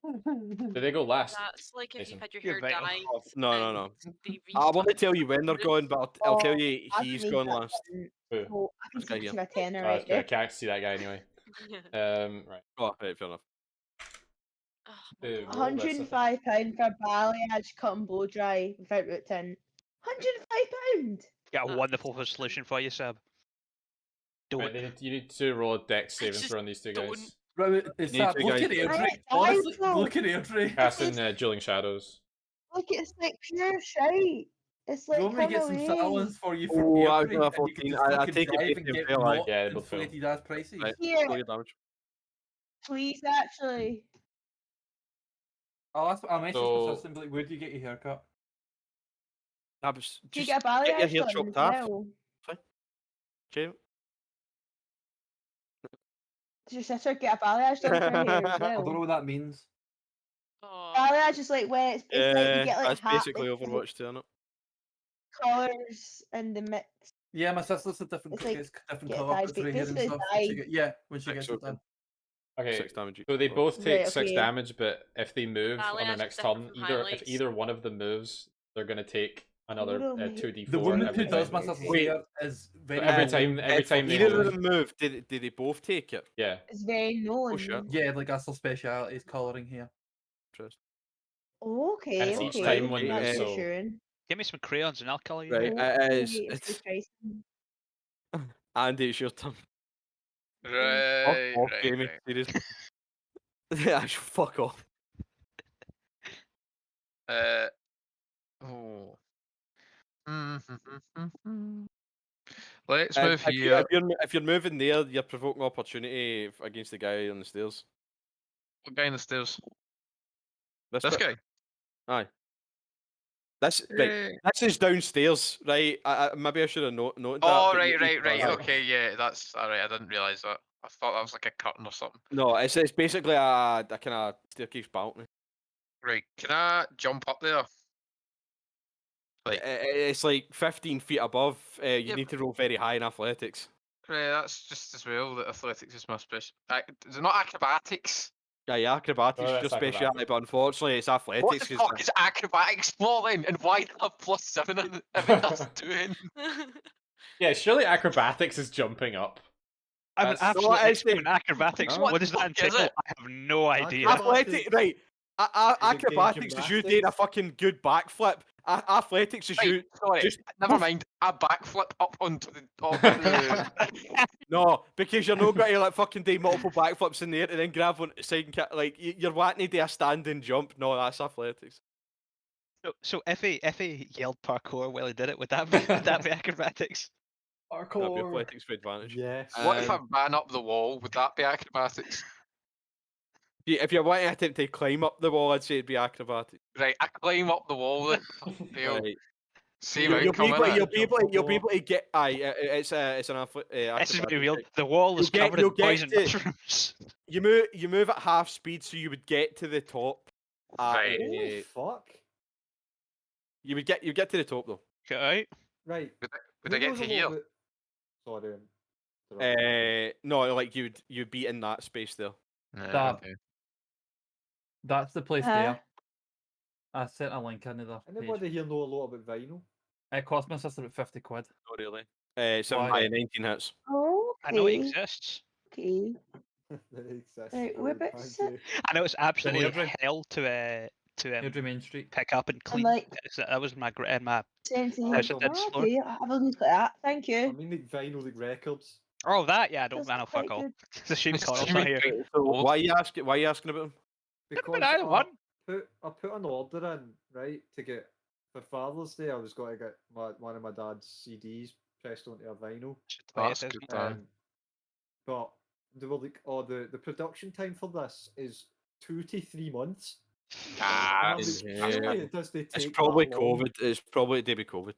Do they go last? That's like if Mason. you've had your You're hair right. dyed. No. They I want to restuck tell you when they're roots. going, but I'll tell you I he's made going that last. tint, Who? so I can This guy see here. my tenner Oh, right that's good. I there. can't see that guy anyway. Right. Oh, right, fair enough. Oh my Who? God. Roll this, £105 for balayage cut and blow dry without root tint. £105. Got a That's wonderful solution for you, Seb. Do Right, it. you need to roll a dex saving just throw on these two don't. guys. Right, it's Need that. to Look guys at do it. Airdrie. Right, Honestly, bro. look at Airdrie. Casting Dueling Shadows. Look, it's like pure shite. It's You like want me to come get some away. silence for you from Oh, I was Airdrie, going and you 14. can just I fucking take it drive based and on get fail, aye. not Yeah, they both fail. inflated ass prices. Right. Here, Roll your damage. please, actually. I'll message So- my sister and be like, where do you get your haircut? I was Do you just get a get your balayage hair done chopped as off. well? Okay. Does your sister get a balayage done for her hair as I don't know well? what that means. Oh. Balayage is like when it's like you get like that's hat, basically like, Overwatch 2, isn't it? colours in the mix. Yeah, my sister's a different, It's like gets different get colour dyed, puts her hair and basically stuff. dyed. When she 6 gets it done. Okay, 6 damage. so they both take Right, 6 okay. damage, but if they move on Balayage their is next different turn, from if highlights. either one of them moves, they're gonna take another Hold on, 2d4 The woman every who does time. my sister's Wait. hair is very every known time- every for time they Either colouring. of them move, did they both take it? Yeah. It's very known. Oh shit. Yeah, like that's their speciality is colouring hair. Interesting. Oh, okay, And it's okay. each time one That's move, so- reassuring. Give me some crayons and I'll color you. Right, hair. it is. Okay, it's It's retracing. Andy, it's your turn. Right, Off, right, Jamie. right. Seriously. Yeah, fuck off. Oh. Let's move If, here. if you're moving there, you're provoking opportunity against the guy on the stairs. What guy in the stairs? This This bit. guy. Aye. This right. Eh. This is downstairs, right? Maybe I should have noted that. Oh, but right, you- right. Aye. Okay, yeah, that's all right. I didn't realise that. I thought that was like a curtain or something. No, it's basically a kind of staircase balcony. Right, can I jump up there? Like, It's like 15 feet above. You Yeah, need to roll very high in athletics. right, that's just as well that athletics is my special. Is it not acrobatics? Yeah, acrobatics Oh, is your that's speciality, acrobatics. but unfortunately, it's athletics. What the 'cause fuck is acrobatics for then? And why have +7 in it if it doesn't do anything? Yeah, surely acrobatics is jumping up. I'm an That's- absolute actually- expert in acrobatics. Huh? What does that What the fuck is entail? it? I have no idea. Athletic, right? game Acrobatics is you doing a gymnastics. fucking good backflip. Athletics is you Right, sorry, just never poof. mind. I backflip up onto the top of the. No, because you're not going to like fucking do multiple backflips in the air and then grab one side and like you're wanting to do a standing jump. No, that's athletics. So if he yelled parkour while he did it, would that be acrobatics? That'd be Parkour. athletics for advantage. Yes. What if I Um, ran up the wall? Would that be acrobatics? If you're wanting to attempt to climb up the wall, I'd say it'd be acrobatics. Right, I climb up the wall then. Fail. Right. Same You'll be outcome, able, innit? you'll be able to get. Aye, it's an This is very acrobatics real. check. The wall is You'll get- covered you'll in get poison to- mushrooms. You move at half speed, so you would get to the top. Right. Holy fuck. You get to the top though. Okay. Right. Would I get knows to a here? little bit- Sorry. interrupted. No, like you'd be in that space there. Nah, That- okay. That's the place Huh? there. I sent a link into the page. Anybody here know a lot about vinyl? It cost my sister about 50 quid. Not really. Why? 19 hits. Oh, I know it okay. exists. Okay. It exists. Right, Brilliant, whereabouts thank is you. I know it's absolutely Airdrie. hell to to Airdrie Main Street. pick up and I'm clean. like So that was my in my sensing. house at Did's Oh, floor. okay, I wasn't like that. Thank I you. mean, like vinyl, like records. Oh, that yeah, I don't. Does I know look fuck quite all. good. It's a shame It's Connor's Jimmy not here. Green. So Old. why are you asking? Why are you asking about him? Because either one. I put an order in, right, to get for Father's Day. I was going to get one of my dad's CDs pressed onto a vinyl. That's good. But they were like, oh, the production time for this is 2 to 3 months. Ah, And I'm like, yeah. surely it does they take It's probably that long? COVID. It's probably to be COVID.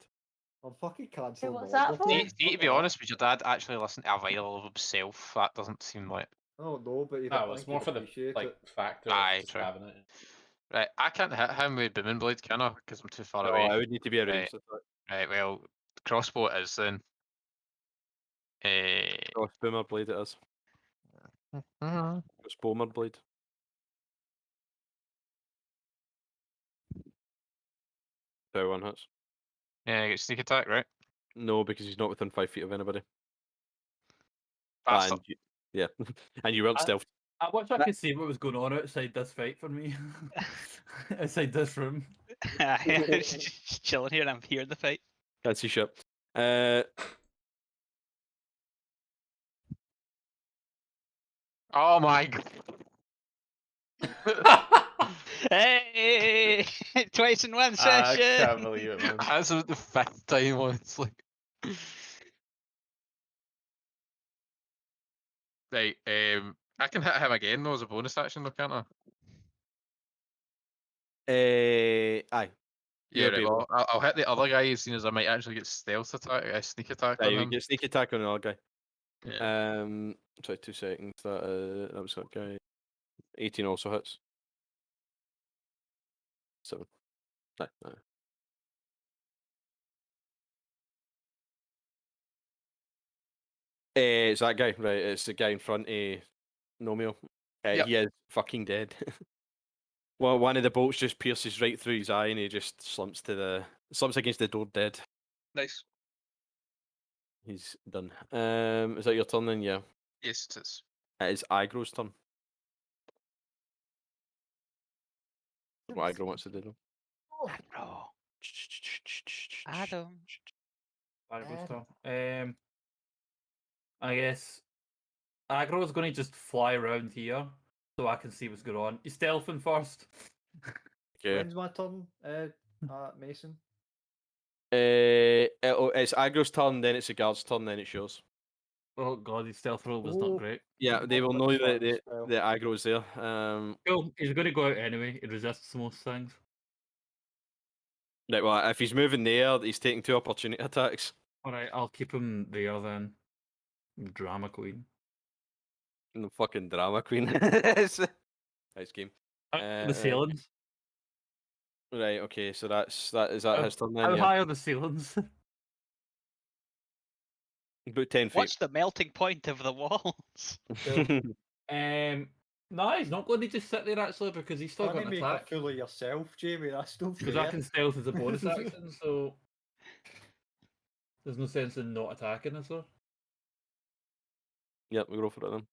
I'm fucking cancelling. what's the that order, for? Tom. See, to Fuck be that. honest, would your dad actually listen to a vinyl of himself? That doesn't seem like. Oh no, but No, it was more for the appreciate factor Aye, of just true. having it. Right, I can't hit him with Booming Blade, can I? Because I'm too far No, away. I would need to be a Right. ranged attack. Right, well, crossbow it is then. Cross boomer blade it is. It's boomer blade. So one hits. Yeah, get sneak attack, right? No, because he's not within 5 feet of anybody. Bastard. And you, yeah, and you weren't stealth. I wish I could see what was going on outside this fight for me. Outside this room. Just chilling here and I'm hearing the fight. Can't see shit. Oh my god. Hey, twice in one I session. can't believe it, man. That's the 5th time, honestly. Right, I can hit him again though as a bonus action though, can't I? Aye. Yeah, You'll right, be well, I'll hit the other guy, seeing as I might actually get stealth attack, sneak attack Aye, on you him. get sneak attack on another guy. Yeah. Sorry, 2 seconds. That was that guy. 18 also hits. 7. Aye. It's that guy, right? It's the guy in front of Nomeo. Yep. He is fucking dead. Well, one of the bolts just pierces right through his eye, and he just slumps against the door dead. Nice. He's done. Is that your turn then? Yeah. Yes, it is. It is Agro's turn. What Agro wants to do? Agro. Adam. Agro's turn. I guess Agro's going to just fly around here so I can see what's going on. He's stealthing first. Okay. When's my turn, Mason? It's Agro's turn, then it's the guard's turn, then it's yours. Oh god, his stealth roll was Oh. not great. Yeah, they will That's know fine that as well. the Agro's there. Cool, he's going to go out anyway. He resists most things. Right, well, if he's moving there, he's taking 2 opportunity attacks. Alright, I'll keep him there then. Drama queen. The fucking drama queen. Nice game. The ceilings. Right, okay, so that is that his turn then? How Yeah. high are the ceilings? About 10 feet. What's the melting point of the walls? No, he's not going to just sit there actually because he's still Can't got an make attack. a fool of yourself, Jamie. That's not Because fair. I can stealth as a bonus action, so there's no sense in not attacking us though. Yep, we'll go for it then.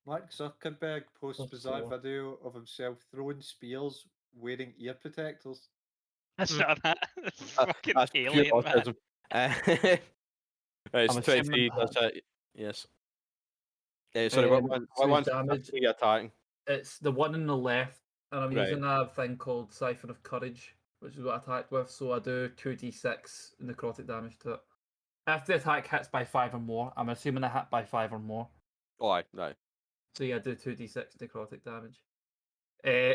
Mark Zuckerberg posts That's bizarre cool. video of himself throwing spears wearing ear protectors. That's not that. That's fucking That's pure alien, man. autism. Right, it's I'm 23. assuming That's it. Yes. Sorry, what so his one's damage- attacking? It's the one on the left, and I'm Right. using a thing called Siphon of Courage, which is what I attacked with, so I do 2d6 necrotic damage to it. If the attack hits by 5 or more, I'm assuming I hit by 5 or more. Oh, aye, aye. So yeah, I do 2d6 necrotic damage.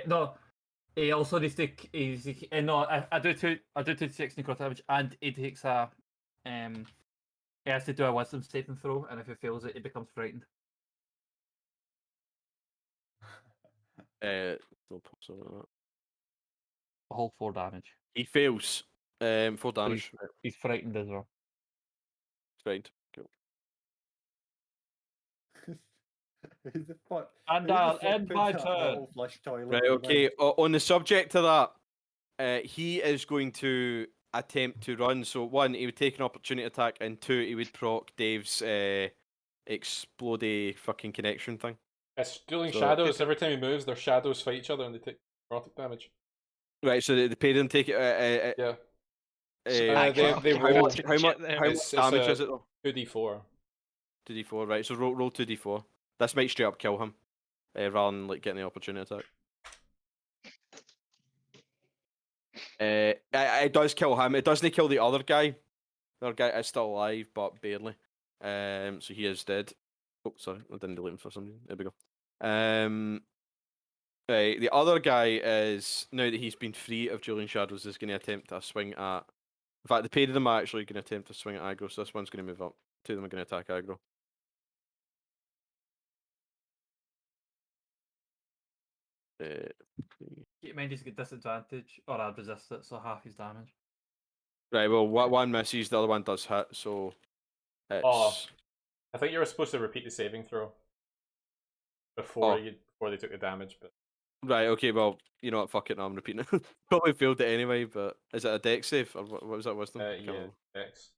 No, he also needs to. No, I do 2d6 necrotic damage, and he takes a. He has to do a wisdom saving throw, and if he fails it, he becomes frightened. Don't put something like that. A whole 4 damage. He fails. 4 damage. He's frightened as well. Right. Cool. Who the fuck? And who the I'll fuck end put my that turn. little flush toilet Right, in okay. On the subject of that, he is going to attempt to run. So 1, he would take an opportunity attack, and 2, he would proc Dave's explodey fucking connection thing. It's dueling So- shadows. Every time he moves, their shadows fight each other and they take necrotic damage. Right, so the pair of them take it. Yeah. Actually, they how roll. much, how much, there. how much It's damage a is it though? 2d4. 2d4, right? So roll 2d4. This might straight up kill him, rather than like getting the opportunity attack. It does kill him. It doesn't kill the other guy. The other guy is still alive, but barely. So he is dead. Oh, sorry, I didn't delete him for some reason. There we go. Right, the other guy is, now that he's been free of Julian Shadows, is going to attempt a swing at. In fact, the pair of them are actually going to attempt to swing at aggro, so this one's going to move up. Two of them are going to attack aggro. Keep in mind he's got disadvantage, or I'd resist it, so half his damage. Right, well, one misses, the other one does hit, so it's... Oh. I think you were supposed to repeat the saving throw before Oh. before they took the damage, but Right, okay, well, you know what, fuck it, no, I'm repeating it. Probably failed it anyway, but is it a dex save, or what was that, wisdom? I can't yeah, remember. X.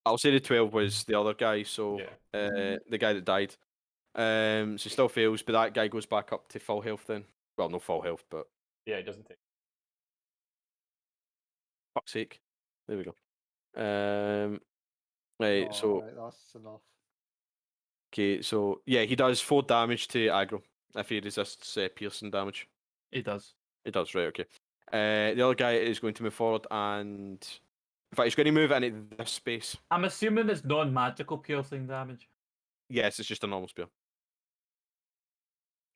I'll say the 12 was the other guy, so Yeah. the guy that died. So he still fails, but that guy goes back up to full health then. Well, no full health, but Yeah, it doesn't take. fuck's sake. There we go. Right, so Right, that's enough. okay, so yeah, he does 4 damage to aggro if he resists piercing damage. He does. He does, right? Okay. The other guy is going to move forward, and in fact, he's going to move into this space. I'm assuming it's non-magical piercing damage. Yes, it's just a normal spear.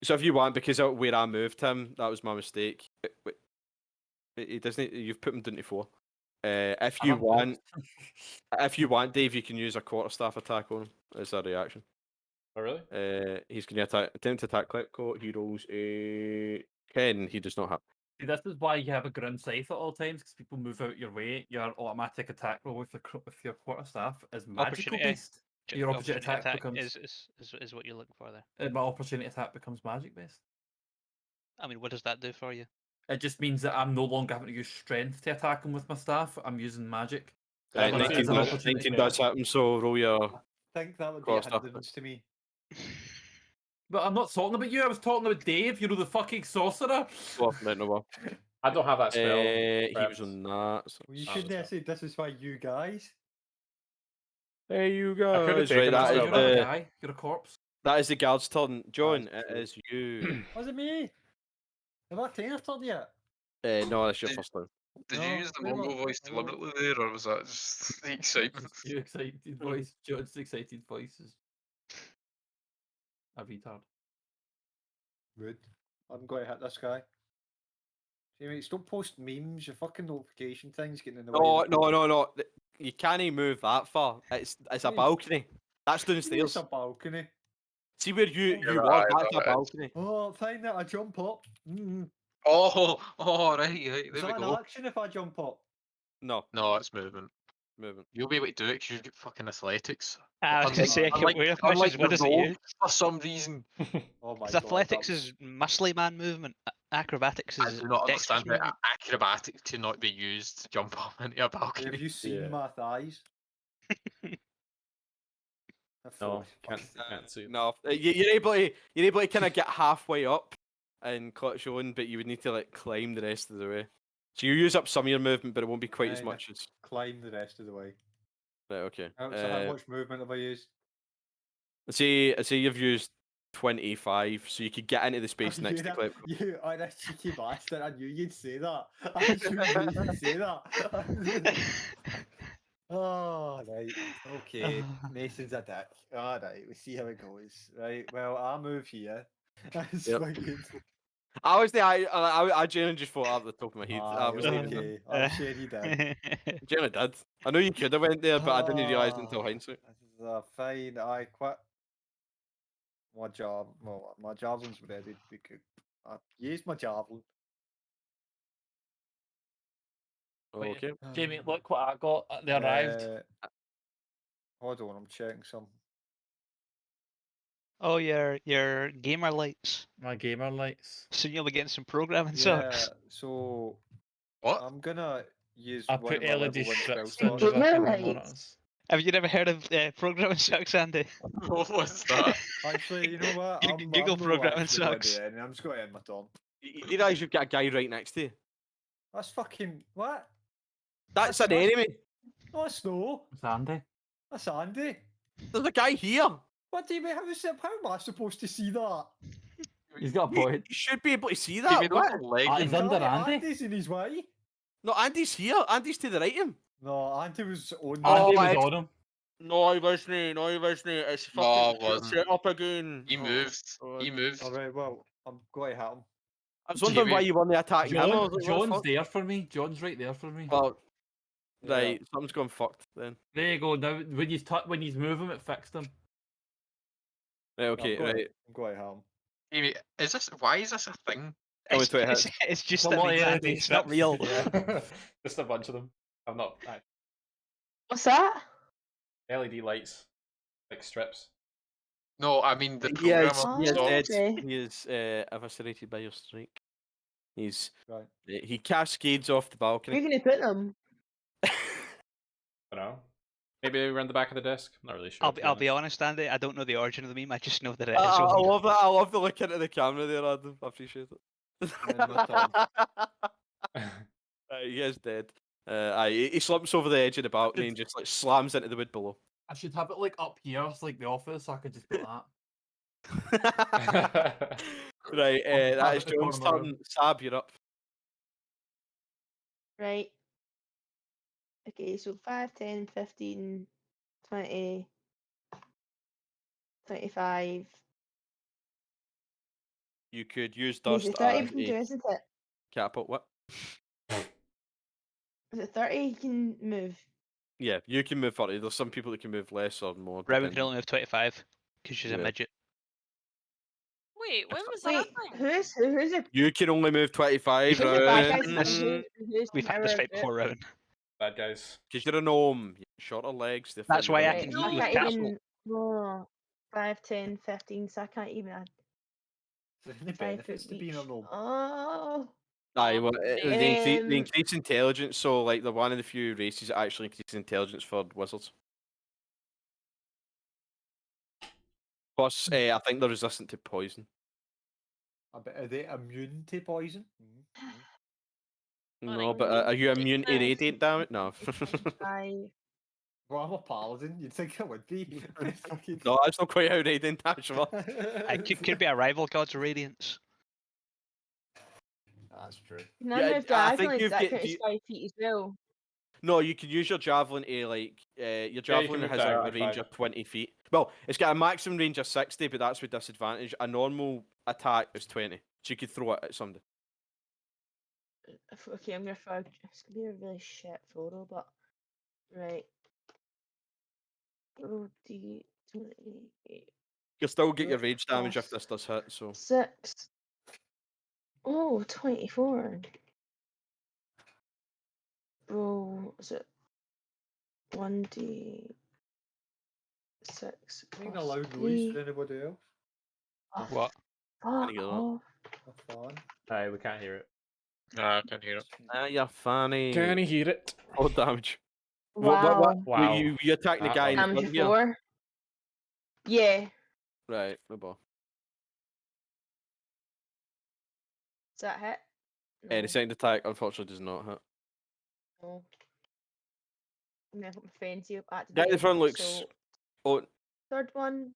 So if you want, because of where I moved him, that was my mistake. He doesn't. You've put him down to 4. If you want, Dave, you can use a quarterstaff attack on him as a reaction. Oh really? He's going to attempt to attack Klepko. He rolls a 10. He does not have. See, this is why you have a grin scythe at all times, because people move out your way. Your automatic attack roll with your quarterstaff is magical Opportunity. based. Your opportunity attack becomes is what you're looking for there. my opportunity attack becomes magic based. I mean, what does that do for you? It just means that I'm no longer having to use strength to attack him with my staff. I'm using magic. I But think it is an 19 opportunity. does happen, so roll your. I think that would be a Quarterstaff. hindrance to me. But I'm not talking about you. I was talking about Dave. You know, the fucking sorcerer. Well, no more. I don't have that spell. He prepped. was on that. So Well, you Ah, shouldn't that's have said this is why you guys. Hey, you could've guys! taken Right, that that spell is You're not a the guy. You're a corpse. that is the guard's turn. John, That's it true. is you. Was it me? Have I turn yet? No, that's your first turn. Did No, you use the never. Mongo voice I don't. deliberately there, or was that just the excitement? Your excited voice. John's excited voice is a retard. Rude. I'm going to hit this guy. See, mate, don't post memes. Your fucking notification thing's getting in the way. No. You can't move that far. It's a Hey. balcony. That's It's downstairs. a balcony. See where you You're were. right, That's a that is. balcony. Oh, fine that I jump up. Oh, right, Is there we that an go. action if I jump up? No, No, it's movement. movement. You'll be able to do it because you've got fucking athletics. I was going to say, I can't Unlike- wait if unlike questions. What the does it rogue, use? For some reason, Oh my Because god. athletics that's- is muscly man movement. Acrobatics I is do not dexterous understand how movement. acrobatic to not be used to jump up into a Have balcony. you seen Yeah. my thighs? I No, thought- can't see. No, you're able to kind of get halfway up and clutch on, but you would need to like climb the rest of the way. So you use up some of your movement, but it won't be quite as Fine. much as. Climb the rest of the way. Right, okay. So how much movement have I used? I say you've used 25, so you could get into the space next to Clip. You are a cheeky bastard. I knew you'd say that. I knew you'd say that. Oh, right. Okay. Mason's a dick. All right. We see how it goes. Right. Well, I'll move here. That's Yep. fucking. I genuinely just thought out of the top of my head. I was you're leaving it. okay. I'm sure you did. Genuinely did. I know you could have went there, but I didn't realise it until hindsight. This is fine. I quit my job. Well, my javelin's ready to be cooked. I used my javelin. Wait, Okay. Jamie, look what I got. They arrived. Hold on, I'm checking some. Oh, your gamer lights. My gamer lights. Soon you'll be getting some programming Yeah, socks. so What? I'm gonna use I one put of my level LED 1 spell strips on slots. the fucking Right. monitors. Have you never heard of programming sucks, Andy? What was that? Actually, you know what? Google I'm programming not actually going to sucks. do anything. I'm just going to end my turn. You realise you've got a guy right next to you. That's fucking what? That's an That's- enemy. No, it's no. It's Andy. That's Andy. There's a guy here. What do you mean? How am I supposed to see that? He's got a You, point. you should be able to see You that. mean What? like a leg? Ah, he's under Charlie, Andy. Andy's in his way. No, Andy's here. Andy's to the right of him. No, Andy was on. Oh, Andy was it's- on him. No, he wasn't. No, he wasn't. It's No, fucking it wasn't. set up again. He Oh, moved. God. He moved. Alright, well, I'm going to hit him. I was wondering why Jamie- you weren't attacking him. I was John, like, what the John's fuck? there for me. John's right there for me. Well, Yeah. right, something's gone fucked then. There you go. Now, when you move him, it fixed him. Right, okay, right. I'm going to hit him. Jamie, is this? Why is this a thing? Only It's, 20 it's, hits. it's just It's a that lot means of Andy, LED it's not strips. real. Yeah. Just a bunch of them. I'm not What's that? LED lights, like strips. No, I mean the He is, programmer. he is Oh, dead. okay. He is eviscerated by your strike. He's Right. he cascades off the Where are balcony. you going to put them? I don't know. Maybe around the back of the desk. I'm not really sure. I'll be honest, Andy. I don't know the origin of the meme. I just know that it is. I on. love that. I love the look into the camera there, Adam. I appreciate it. And my turn. He is dead. He slumps over the edge of the balcony and just like slams into the wood below. I should have it like up here, it's like the office. So I could just put that. Right, that Have is it in the John's corner of my turn. Sab, you're up. Right. Okay, so 5, 10, 15, 20, 25. You could use Is dust it 30 as we can do, a isn't it? catapult. What? Is it 30 you can move? Yeah, you can move 30. There's some people that can move less or more. Rowan depending. can only move 25 because she's a Yeah. midget. Wait, when was that Wait, thing? who's a You can only move 25, We've bad guy? Rowan. Who's We've had this power fight of it? before, Rowan. Bad guys. Because you're a gnome. Shorter legs. That's why I Right, can so eat I with can't castle. even. Oh, 5, 10, 15, so I can't even add There's any 5 benefits foot to being a each. gnome. Oh, Aye, well, they Um, increase intelligence, so like they're one of the few races that actually increase intelligence for wizards. Plus, I think they're resistant to poison. Are they immune to poison? Well, No, like, but are you immune to no. radiant damage? No. 5. Well, I'm a paladin. You'd think I would be. Fucking- No, that's not quite how radiant damage works. It could be a rival gods of radiance. That's true. Can I Yeah, move I think diagonally? you've Does that get- count do as you- 5 feet as well? No, you can use your javelin to like your javelin move has a diagonally range 5. of 20 feet. Well, it's got a maximum range of 60, but that's with disadvantage. A normal attack is 20, so you could throw it at somebody. Okay, I'm gonna throw. It's gonna be a really shit photo, but right. Oh, D28. You'll still get your Right, rage damage if plus this does hit. So 6. Oh, 24. Roll, is it 1d6 Making a plus loud noise 3? for anybody else. Oh, What? fuck get that. off. A fan. Aye, we can't hear it. Nah, I can hear it. you're funny. Can you hear it? Oh, damage. Wow. Wow. You attack the guy in the Damage front of here. 4. Yeah. Right, no ball. Does that hit? The second attack unfortunately does not hit. No. I'm gonna put my fancy up at Guy in the front looks. So, Oh, third one.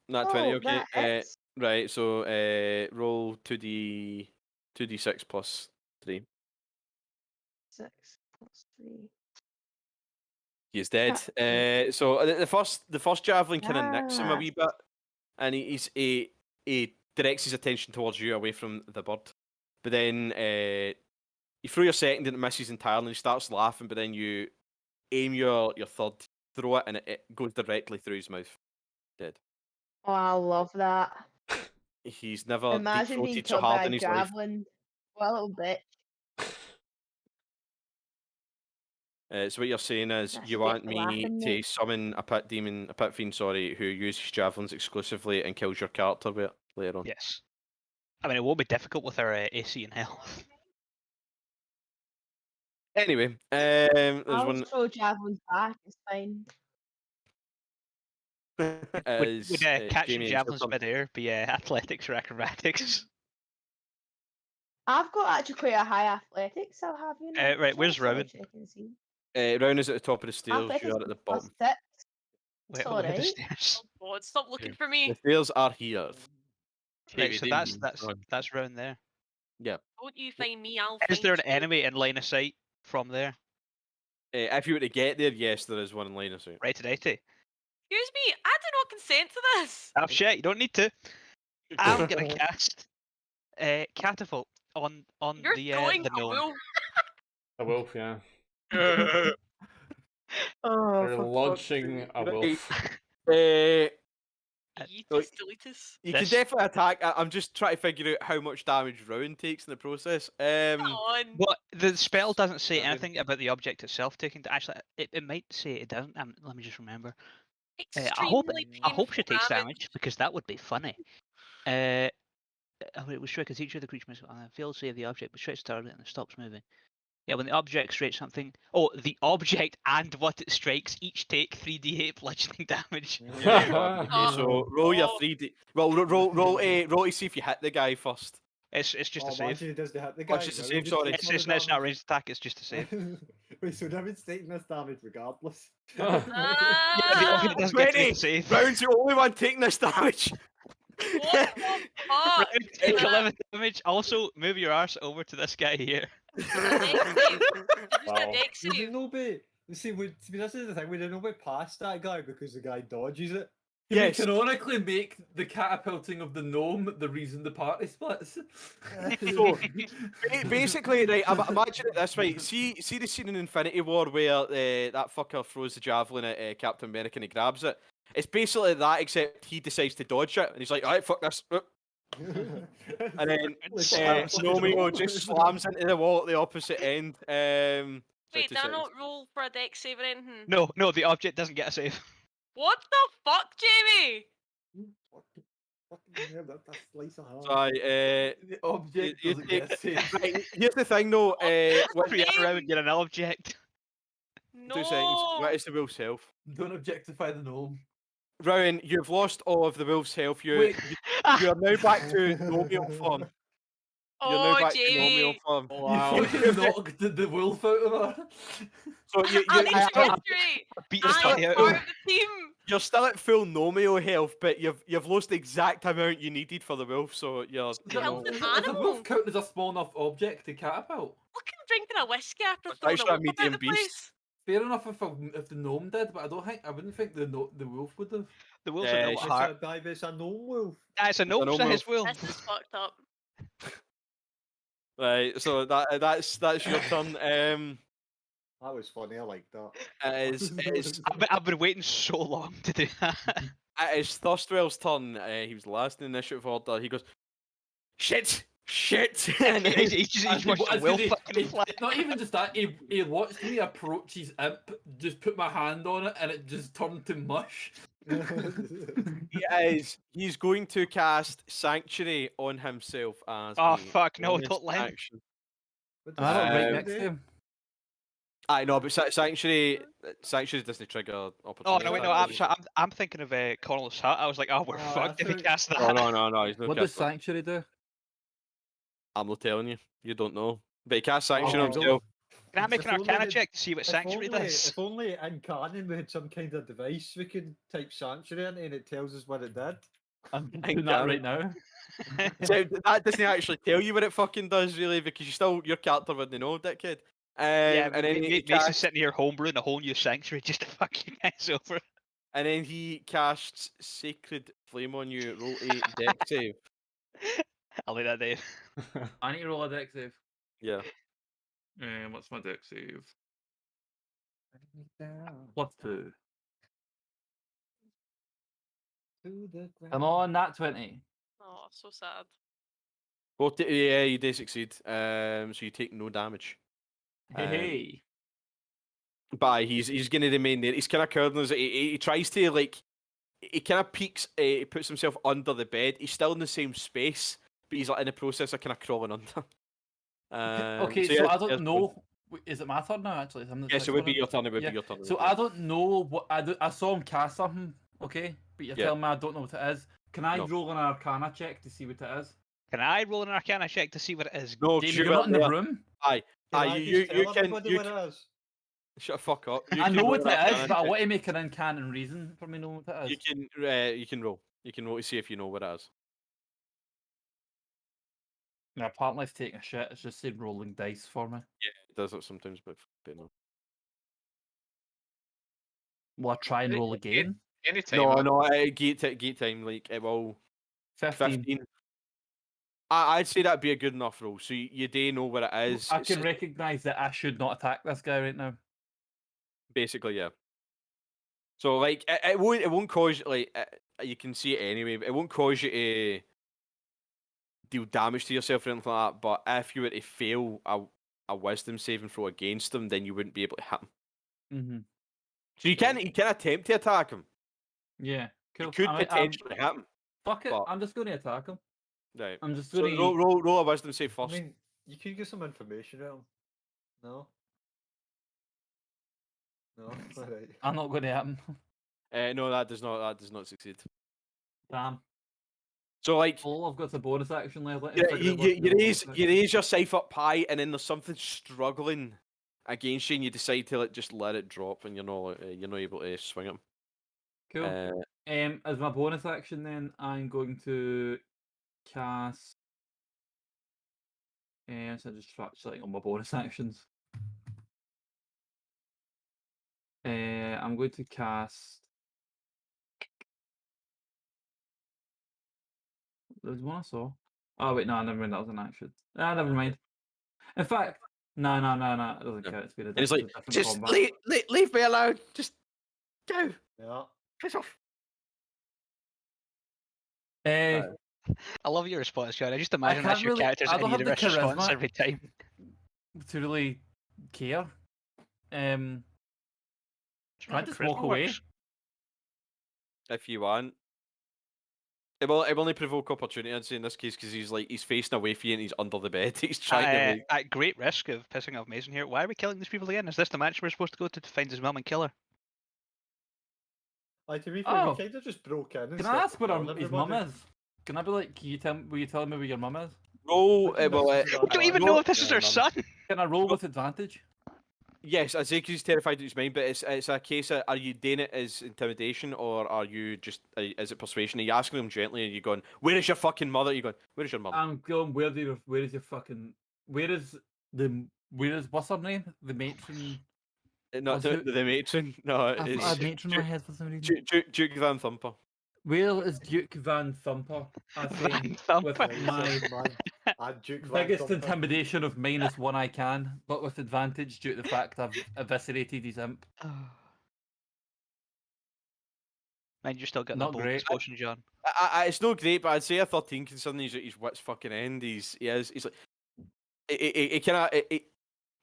not 20. Oh, Okay. that hits. Right. So roll 2d6 plus 3. 6 plus 3. He's dead. So the first javelin kind of nicks him a Ah. wee bit, and he directs his attention towards you away from the bird. But then you throw your second and it misses entirely. And he starts laughing, but then you aim your third, throw it, and it goes directly through his mouth. Dead. Oh, I love that. He's never Imagine being deep-throated so killed hard by in a his life. javelin. What a little bitch. So what you're saying is That's you it, want me laughing, to mate. summon a pit fiend, who uses javelins exclusively and kills your character with it later on. Yes. I mean, it won't be difficult with our AC and health. Anyway, there's I'll one throw javelins back. It's fine. Would as catching Jamie, it's your javelins turn. midair be athletics or acrobatics? I've got actually quite a high athletics. I'll have you know. Right, where's Just have a Rowan? check and see. Rowan is at the top of the stairs. Athletics You are at the plus bottom. 6. Where, all where are the right. stairs? Oh God, stop looking for The me. stairs are here. Right, so David, that's Rowan there. Yeah. Don't you find me, I'll Is find there an you. enemy in line of sight from there? If you were to get there, yes, there is one in line of sight. Righty. Excuse me, I do not consent to this. Oh shit, you don't need to. I'm gonna cast catapult on You're the throwing a gnome. wolf. A wolf, yeah. Oh, You're for launching fuck's a sake. wolf. Yeetus deletus. You can This- definitely attack. I'm just trying to figure out how much damage Rowan takes in the process. Come on. Well, the spell doesn't say 7. anything about the object itself taking. Actually, it might say it doesn't. Let me just remember. I hope she takes damage because that would be funny. It was strike each of the creature must fail to save the object, but strikes target and it stops moving. Yeah, when the object strikes something. Oh, the object and what it strikes each take 3d8 bludgeoning damage. Okay, so roll your Oh. 3D. Well, roll to see if you hit the guy first. It's just a Oh, save. imagine he does the hit the Oh, guy. it's just a now save, he sorry. takes It's all the not a damage. ranged attack. It's just a save. Wait, so David's taking this damage regardless. Yeah, the Ah, object doesn't get to make 20! a save. Rowan's the only one taking this damage. what the fuck? Round, take 11 damage. Also, move your arse over to this guy here. Dex save. You just Wow. a dex Would you save. know be? See, this is the thing. Would you know be past that guy because the guy dodges it? Yes. You can canonically make the catapulting of the gnome the reason the party splits. So, basically, right, imagine it this way. See the scene in Infinity War where that fucker throws the javelin at Captain America and he grabs it? It's basically that, except he decides to dodge it, and he's like, alright, fuck this. And then Nomeo just slams into the wall at the opposite end. Wait, did I not roll for a dex save or anything? No, the object doesn't get a save. What the fuck, Jamie? Fucking hell, that's a slice of ham. Sorry, The object you doesn't get saved. right, here's the thing though, If you are around, you're an object. No. 2 seconds, what is the wolf's health? Don't objectify the gnome. Rowan, you've lost all of the wolf's health. Wait. You are now back to Nomeo form. You're now Oh, back to Nomeo Jamie. form. You fucking knocked the wolf out of her. So I need to reiterate. Beat the I study am out part of of her. the team. you're still at full Nomeo health, but you've lost the exact amount you needed for the wolf. So you're Help no. the Does a animal. wolf count as a small enough object to catapult? Look at him drinking a whiskey after That's throwing a actually a wolf about medium the beast. place. Fair enough if the gnome did, but I wouldn't think the wolf would have. The wolves Yeah, are it's not It's heart. a dive, it's a gnome wolf. It's a gnome gnome size wolf. This is fucked up. Right, so that's your turn. That was funny. I like that. It is I've been waiting so long to do that. it is Thirstwell's turn. He was last in the initiative order. He goes, shit, and then He's just watched the wolf fucking fly. It's not even just that. He watched me approach his imp, just put my hand on it, and it just turned to mush. he's going to cast Sanctuary on himself as Oh a fuck, no, bonus don't let him. action. What And I don't right Um, next to him. I know, but Sanctuary doesn't trigger Oh opportunity. no, wait, no, I'm thinking of Connell's Hut. I was like, oh, we're Oh, fucked if we that's cast that. No, he's not What does casting that. Sanctuary do? I'm not telling you. You don't know. But he casts Sanctuary on Oh. himself. Can I make an If only Arcana the- check to see what Sanctuary does? If only in canon we had some kind of device we could type Sanctuary into and it tells us what it did. I'm I doing that can't. right now. So that doesn't actually tell you what it fucking does, really, because your character wouldn't know, dickhead. Yeah, And then he Mason's casts, sitting here homebrewing a whole new Sanctuary just to fuck you guys over. and then he casts Sacred Flame on you. Roll a deck save. I'll leave that, Dave. I need to roll a deck save. Yeah. What's my deck save? +2. Come on, nat 20. Oh, so sad. Yeah, you do succeed. So you take no damage. Hey. But he's going to remain there. He's kind of curling. He tries to, like, he kind of peeks, he puts himself under the bed. He's still in the same space, but he's like in the process of kind of crawling under. Okay, so so yeah, I don't know Is it my turn now? Actually, I'm the Yes, sixth it would one be in. your turn. It would Yeah. be your turn. it So would be I your don't know what I saw him cast something, okay? But you're Yeah. telling me I don't know what it is. Can I No. roll an Arcana check to see what it is? Can I roll an Arcana check to see what it is? No, Jamie, you you're not in the there. room. Aye, Can aye. I You just tell can. everybody You what can. it is? Shut the fuck up. You I can know roll what an it Arcana is, but I check. want to make an uncanny reason for me knowing what it You is. can. You can roll. You can roll to see if you know what it is. Now, apparently it's taking a shit. It's just saying rolling dice for me. Yeah, it does it sometimes, but no. Will I try and roll again? Anytime. No. Gate time. Like it will. 15. I'd say that'd be a good enough roll. So you do know what it is. I can recognise that I should not attack this guy right now. Basically, yeah. So like it won't cause like you can see it anyway. But it won't cause you to deal damage to yourself or anything like that. But if you were to fail a wisdom saving throw against him, then you wouldn't be able to hit him. Mm-hmm. So you can attempt to attack him. Yeah, cool. You could potentially hit him. Fuck it, but- I'm just going to attack him. Right. I'm just So going to... roll a wisdom save I first. mean, you could get some information out of him. No? No? Alright. I'm not going to hit him. No, that does not succeed. Damn. So like All I've got's a bonus action left. Let me you, figure you, out what's you, in you the raise bonus you action. raise your scythe up high, and then there's something struggling against you, and you decide to just let it drop, and you're not able to swing it. Cool. As my bonus action, then I'm going to cast. So just selecting on my bonus actions. I'm going to cast. There's one I saw. Oh wait, no, never mind. That was an action. Never mind. In fact, no. It doesn't count. It's been a And it's different, like, different just combat. leave me alone. Just go. Yeah. Piss off. Eh, I love your response, John. I just imagine that's can't your really- character's I don't have the universe response charisma. every time. to really care. Can I how just charisma walk away? works. If you want. It will only provoke opportunity, I'd say, in this case, because he's facing away from you and he's under the bed. He's trying to like... At great risk of pissing off Mason here, why are we killing these people again? Is this the match we're supposed to go to find his mum and kill her? Like, to be fair, Oh. we kind of just broke in. Can I ask what his mum is? Can I be like, will you tell me where your mum is? Roll. I think Well, this is We don't even know if this is her son. Can I roll with advantage? yes, I'd say because he's terrified of his mind, but it's a case of, are you doing it as intimidation, or are you just, is it persuasion? Are you asking him gently, and you're going, where is your fucking mother? You're going, where is your mum? I'm going, where is your fucking, where is, what's her name? The matron. Not the matron. No, I it's had matron in my head for some reason. Duke Van Thumper. Where is Duke Van Thumper? I Van think Thumper. with my And Duke Van biggest Thumper. intimidation of -1 I can, but with advantage due to the fact I've eviscerated his imp. Mind you still got Not the bold great. potion, John. It's not great, but I'd say a 13 considering he's at his wit's fucking end. He's like, he kind of,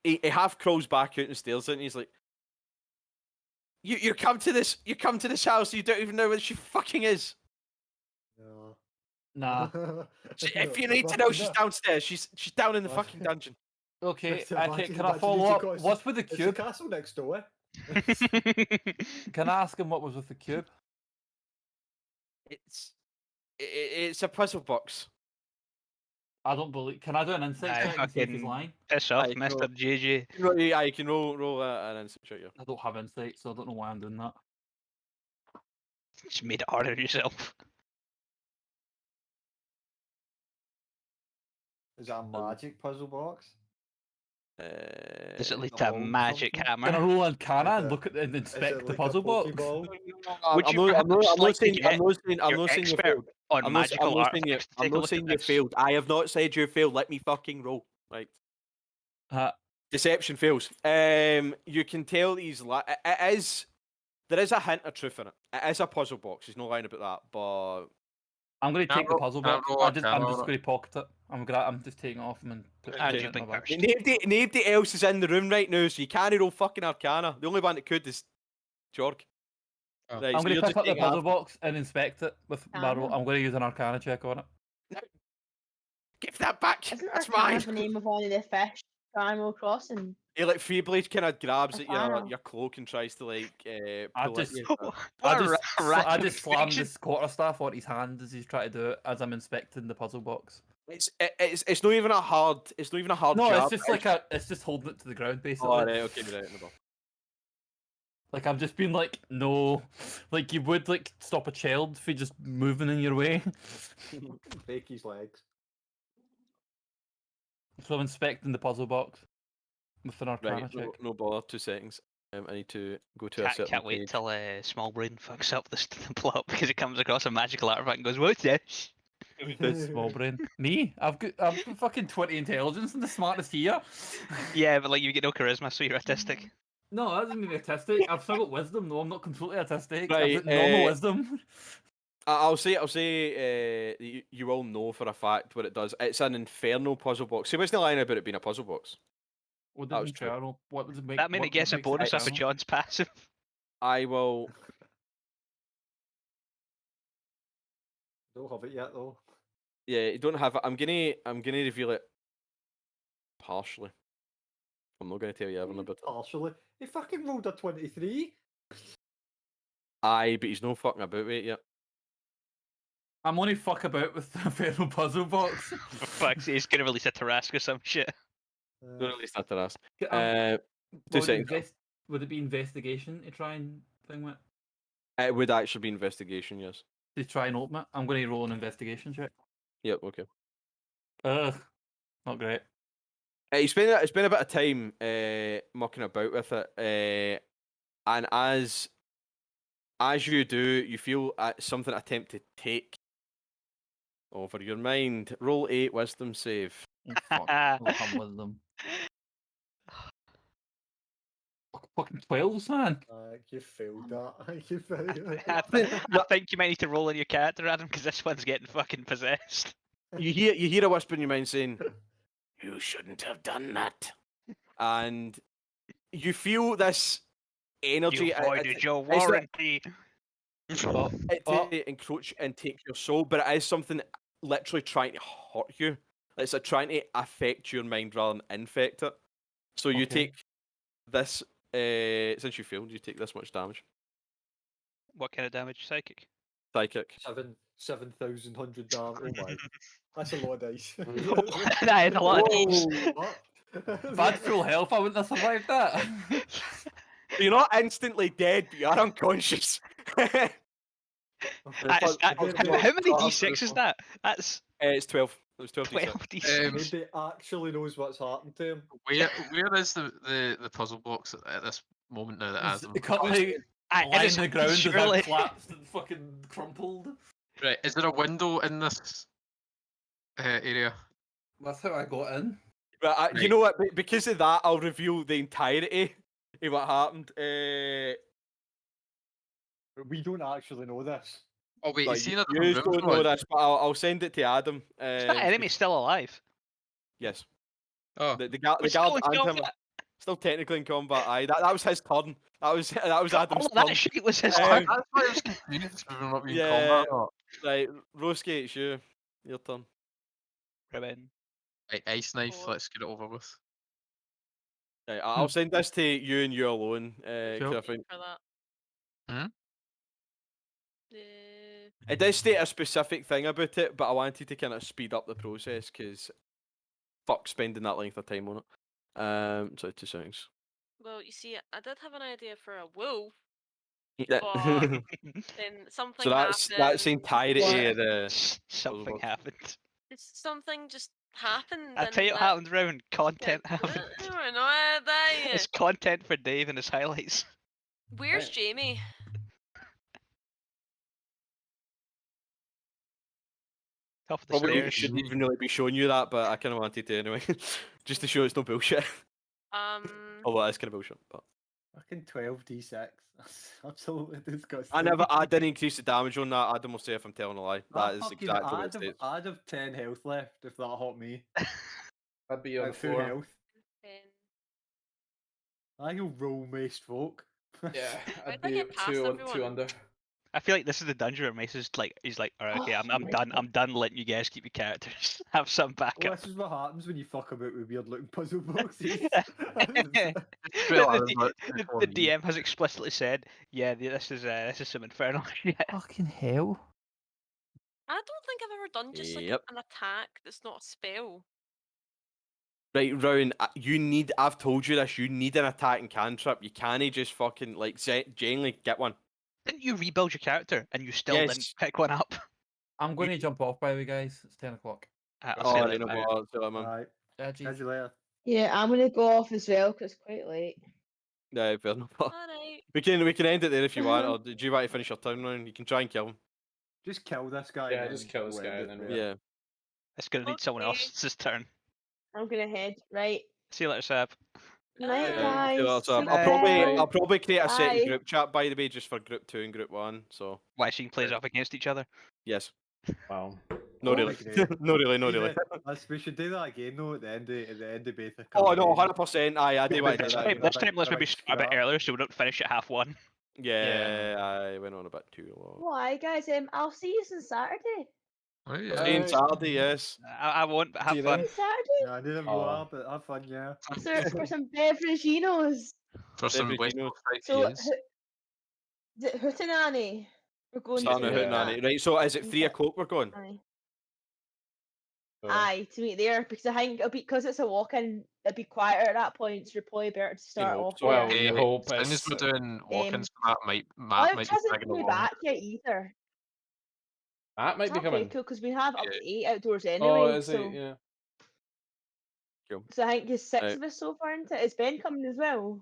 he half crawls back out and stares at it, and he's like, you come to this house, you don't even know where she fucking is. No. Nah. If you need to know, she's downstairs. She's down in the fucking dungeon. Okay, Just can imagine I that follow you up? got- What's with the It's the cube? castle next door. Can I ask him what was with the cube? It's a puzzle box. I don't believe. Can I do an insight check and see if he's fucking- lying? Piss off, Aye, Mr. no. JJ. You can roll an insight check. Yeah. I don't have insight, so I don't know why I'm doing that. Just made it harder on yourself. Is that a magic puzzle box? Does it lead the to a hole magic something? hammer? Can I roll Arcana and it- look at and Is inspect it the like puzzle a box? Pokeball? Would you I'm perhaps not like to saying get you Expert failed. on I'm not magical saying you. artifacts to I'm take a not look saying at you this? failed. I have not said you failed. Let me fucking roll. Right. Deception fails. You can tell he's it is. There is a hint of truth in it. It is a puzzle box. He's not lying about that. But I'm going to Can I take the roll- puzzle can I box. roll I'm just Arcana on going it? to pocket it. I'm just taking it off him and put Ah, it jumping in my first. bag. nobody else is in the room right now, so you can't roll fucking Arcana. The only one that could is Jorg. Oh. Right, I'm so going you're to just pick up the taking puzzle half- box and inspect it with my roll. Arcana. I'm going to use an Arcana check on it. Give that back. Isn't That's Arcana mine. the name of one of the fish for Animal Crossing? He like feebly kind of grabs at Wow. your cloak and tries to like I pull at just- you. What I a just, I random just slammed reaction. this quarterstaff on his hand as he's trying to do it as I'm inspecting the puzzle box. It's not even a hard No, job. it's just like it's just holding it to the ground basically. Oh, right, okay, right, no. Like I've just been like, no, like you would like stop a child if you're just moving in your way. Break his legs. So I'm inspecting the puzzle box with an Arcana Right, check. no bother. 2 seconds. I need to go to a certain Can't wait page. till Small Brain fucks up the plot because he comes across a magical artifact and goes, "What's this?" This small brain. Me? I've got fucking 20 intelligence and the smartest here. Yeah, but like you get no charisma, so you're autistic. No, that doesn't mean autistic. I've still got wisdom. No, I'm not completely autistic. Right, I've got normal wisdom. I'll say, you all know for a fact what it does. It's an infernal puzzle box. See, wasn't lying about it being a puzzle box. What That did was true. infernal? What does it make? That means what it gets a makes bonus off of infernal? John's passive. I will. Don't have it yet though. Yeah, you don't have it. I'm gonna reveal it partially. I'm not gonna tell you everything about it. Partially. He fucking rolled a 23. Aye, but he's no fucking about with it yet. I'm only fuck about with the infernal puzzle box. For fuck's sake, he's gonna release a Tarrasque or some shit. Don't release that to us. Um, 2 would, seconds. would it be investigation to try and thing with? It would actually be investigation, yes. To try and open it? I'm going to roll an investigation check. Yep, okay. Ugh, not great. It's been a bit of time mucking about with it, and as you do, you feel something attempt to take over your mind. Roll 8 wisdom save. Oh, fuck. I'll have wisdom. Fucking 12s, man. You failed that. You failed I think you might need to roll in your character, Adam, because this one's getting fucking possessed. You hear a whisper in your mind saying, "You shouldn't have done that," and you feel this energy. You voided your it's not- warranty. It encroach and take your soul, but it is something literally trying to hurt you. It's trying to affect your mind rather than infect it. So you take this. Since you failed, you take this much damage. What kind of damage? Psychic. Psychic. 7,100 damage. Oh my. That's a lot of dice. That is a lot of dice. If I had full health, I wouldn't have survived that. You're not instantly dead, but you are unconscious. How many d6 is that? That's It's 12. It was 12 12 d6. Maybe actually knows what's happened to him. Where is the puzzle box at this moment now that Adam? It cut like lying on the ground as surely. I collapsed and fucking crumpled. Right, is there a window in this area? That's how I got in. But you know what? Because of that, I'll reveal the entirety of what happened. We don't actually know this. Oh wait, Like, you seen it? you don't know this, but I'll send it to Adam. Is that enemy still alive? Yes. Oh, The We're guard still in and him combat. still technically in combat. Aye, that was his turn. That was Adam's All turn. that shit was his Um, turn. that's why I was confused. We were not being Yeah. combat. Or... Right, Roski, it's you. Your turn. Ribbon. Right, ice knife. Oh. Let's get it over with. Right, I'll send this to you and you alone. Sure. 'Cause I think For that. Hmm? it does state a specific thing about it, but I wanted to kind of speed up the process because fuck spending that length of time on it. So 2 seconds. Well, you see, I did have an idea for a wolf, Yeah. but then something So that's happened. the entirety of the. Something box. happened. Something just happened. I'll tell you what happened, Rowan. Content happened. I know that. It's content for Dave and his highlights. Where's Jamie? Top of the Probably stairs. shouldn't even really be showing you that, but I kind of wanted to anyway, just to show it's no bullshit. Although it is kind of bullshit. But Fucking 12d6. That's absolutely disgusting. I didn't increase the damage on that. Adam will say if I'm telling a lie. That is Fucking exactly what it I'd have, states. I'd have 10 health left if that hurt me. I'd be on At full 4. health. I go roll maced folk. Yeah, Why'd I'd I be get past 2 everyone? under. I feel like this is the dungeon where Mace is like, he's like, alright, okay, Oh I'm my done. God. I'm done letting you guys keep your characters. Have some Well, backup. this is what happens when you fuck about with weird looking puzzle boxes. Well, I was the, like, the, before the me. DM has explicitly said, yeah, this is some infernal shit. Fucking hell. I don't think I've ever done just like Yep. an attack that's not a spell. Right, Rowan, you need. I've told you this. You need an attacking cantrip. You can't just fucking like genuinely get one. Didn't you rebuild your character and you still didn't Yes. pick one up? I'm going to jump off, by the way, guys. It's 10 o'clock. I'll Oh, see you I later. know Bye. what. So, man. Alright, Edgy. catch you later. Yeah, I'm gonna go off as well because it's quite late. Yeah, fair enough. Alright. We can end it there if you want, or do you want to finish your turn round? You can try and kill him. Just kill this guy. Yeah, and just then kill this we'll guy end and it then there. we'll- Yeah. It's gonna need someone Okay. else's turn. I'm gonna head right. See you later, Sab. Night, Alright. guys. So, Sleep I'll well. probably create a second Bye. group chat, by the way, just for group 2 and group 1. So Why she plays off against each other? yes, Wow. no Oh. really, Great. no really, no really. We should do that again though at the end of beta. Oh no, campaign. 100%. Aye, I do want to do This that. time, again. this time let's They're maybe like start a bit scrap. earlier so we don't finish at half one. Yeah, I went on a bit too long. Why, guys? I'll see you on Saturday. Oh, See you yeah. on Saturday, yes. I won't, but See have you fun. then. Saturday Yeah, I knew them Oh. well, but have fun, yeah. for some beveraginos. For some Every West Gino. Coast fried So, cheese. is it Hootenanny? We're going Starting to. a hootenanny. Right, so is it 3 Okay. o'clock we're going? Aye. So, Aye, to meet there because I think it'll be because it's a walk-in. It'll be quieter at that point. So you're probably better to start hope off so. well, there. you hope As soon as it's. we're doing walk-ins for that, Matt Olive might be hasn't tagging come along. back yet either. Matt might be Okay, coming. cool, because we have up Yeah. to 8 outdoors Oh, anyway. is So, he? Yeah. so I think there's 6 Right. of us so far into it. Is Ben coming as well?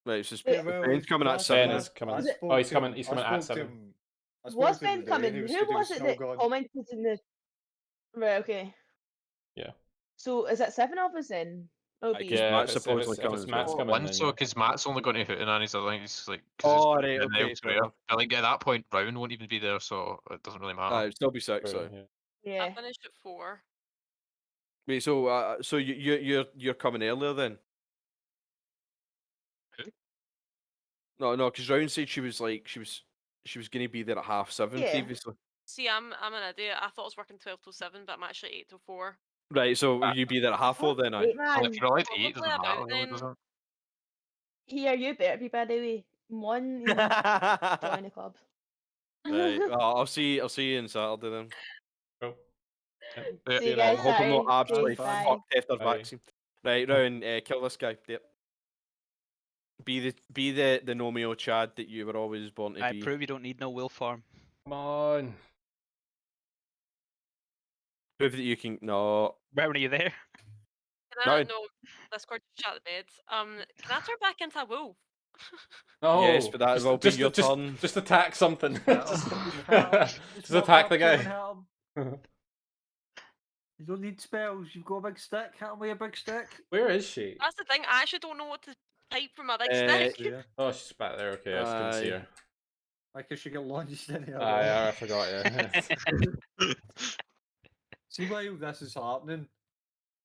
Right, so Yeah, Ben's coming at last 7. Ben is coming. Was it- Oh, he's coming. He's coming at 7. Was Ben coming? Who was it that commented in the? Right. Okay. Yeah. So is that 7 of us then? It'll Aye, be. 'cause Yeah, Matt's if supposedly it's coming as Matt's well. coming, One, then so yeah. because Matt's only going to Hootenannies, I think he's like. Oh, right, okay, fair enough. I think at that point, Brown won't even be there, so it doesn't really matter. It'll still be 6, True, so. yeah. Yeah. I finished at 4. Wait, so you're coming earlier then? Who? No, because Round said she was like she was gonna be there at 7:30 Yeah. previously. See, I'm an idiot. I thought I was working 12 till 7, but I'm actually 8 till 4. Right, so will you be there at 4:30 then? Aye. Wait, Well, man. if you're allowed to eat, it Probably doesn't matter, about really, then. does it? Here, you better be by the way. One join the club. Right, well, I'll see you on Saturday then. Cool. Yeah. See you I guys hope I'm not Saturday. absolutely Bye. fucked after Bye. vaccine. Right, Rowan, kill this guy. Yep. Be the Nomeo Chad that you were always born to I be. prove you don't need no will form. Come on. Prove that you can. No. Rowan, are you there? Can I No. no Discord chat the bed? Can I turn back into a wolf? No. Yes, but that just, will be just, your just, turn. Just attack something. just Just attack the guy. You don't need spells. You've got a big stick. Hit him with a big stick. Where is she? That's the thing. I actually don't know what to type from my big stick. Yeah. Oh, she's back there. Okay, I just couldn't see her. Like if she get launched in here. I forgot. Yeah. See while this is happening,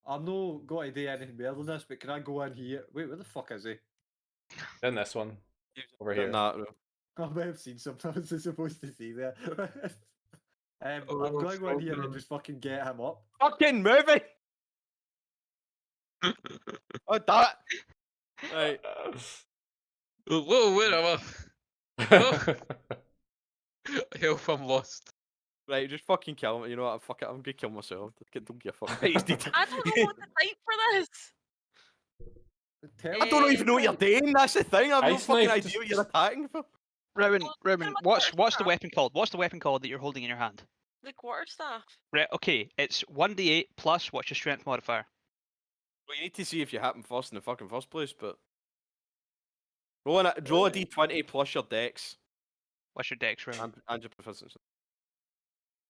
I'm not going to do anything better than this, but can I go in here? Wait, where the fuck is he? Then this one over here. Nah, no. I may have seen something I was supposed to see there. I'm going to go in here and just fucking get him up. Fucking movie. Oh, damn it. Right. Whoa, where am I? Help, I'm lost. Right, just fucking kill him. You know what? Fuck it. I'm gonna kill myself. Don't give a fuck. He's dead. I don't know what to type for this. I don't even know what you're doing. That's the thing. I've no Ice fucking knife, idea what you're attacking for. Rowan, Well, what's the quarterstaff. weapon called? What's the weapon called that you're holding in your hand? The quarterstaff. Right, okay, it's 1d8 plus what's your strength modifier? Well, you need to see if you happen first in the fucking first place, but roll a d20 plus your dex What's your dex, Rowan? and your proficiency.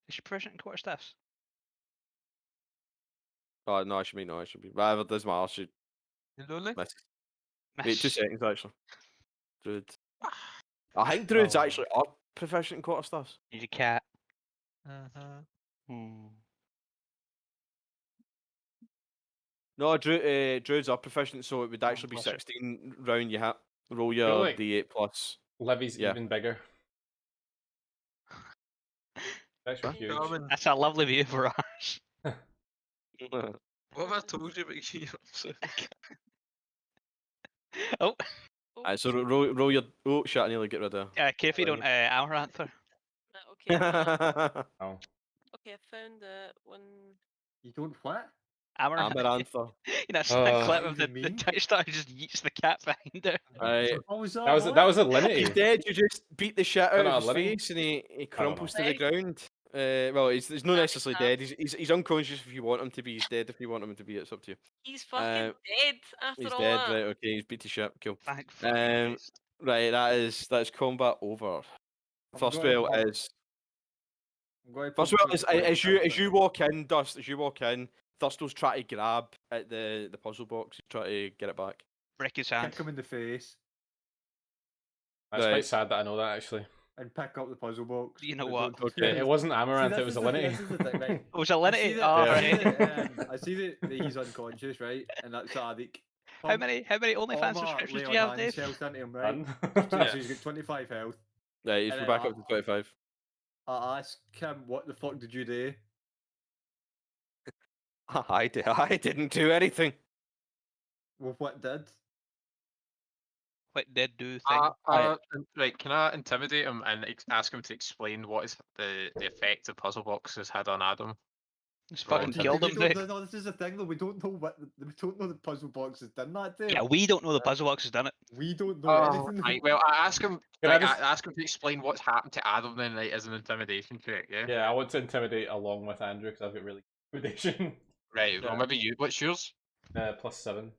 Is your proficient in quarterstaffs? Oh no, I should be. Whatever, doesn't matter. I should You lonely? miss. Wait, 2 Miss. seconds actually. Druid. I think druids Oh. actually are proficient in quarterstaffs. He's a cat. No, druids are proficient, so it would actually be plus it. 16 round you roll your Feel like- d8 plus. Levy's Yeah. even bigger. Actually huge. Charming. That's a lovely view for ours. What have I told you about you? Oh, Alright, so roll your. Oh, shit! I nearly get rid of. Keith, you don't amaranth her. Okay, Oh. okay, I found that one. You don't what? Amaranth. Amarantha. You know, it's that clip What of do the you mean? Twitch star who just yeets the cat behind her. Right. What was that? That was a He's linity. dead. You just beat the shit out No, of his Lenny? face, and he don't crumples to know. the ground. Well, he's not That'd be necessarily tough. dead. He's unconscious if you want him to be. He's dead if you want him to be. It's up to you. He's fucking Uh, dead after He's all dead. that. Right. Okay. He's beat to shit. Cool. Thank fucking Christ. Right. That's combat over. First wheel is. First wheel is as you walk in, Dust. As you walk in, Thurston's trying to grab at the puzzle box. He's trying to get it back. Break his hand. Kick him in the face That's Right. quite sad that I know that actually. and pick up the puzzle box. You know But what? don't- Okay. It wasn't Amaranth, See, it was a this is the- linity. this is the thing, right? It was a I see linity. that- Oh, I see right. that, I see that he's unconscious, right? And that's like. How many OnlyFans subscriptions do you have, Dave? Health into him, right? None. So he's got 25 health. Right. He's And then back up to 25. I ask him, what the fuck did you do? I didn't do anything. Well, what did? What did do thing? Right, can I intimidate him and ask him to explain what is the effect the puzzle boxes had on Adam? Just Roll fucking intimidate. killed him, Dave. No, this is the thing though. We don't know we don't know the puzzle box has done that day. Yeah, we don't know the puzzle box has done it. We don't know Oh, anything. right, well, I ask him. Can I Right, just- I ask him to explain what's happened to Adam then, right, as an intimidation check. Yeah. Yeah, I want to intimidate along with Andrew because I've got really good intimidation. Right. Well, maybe you. What's yours? +7.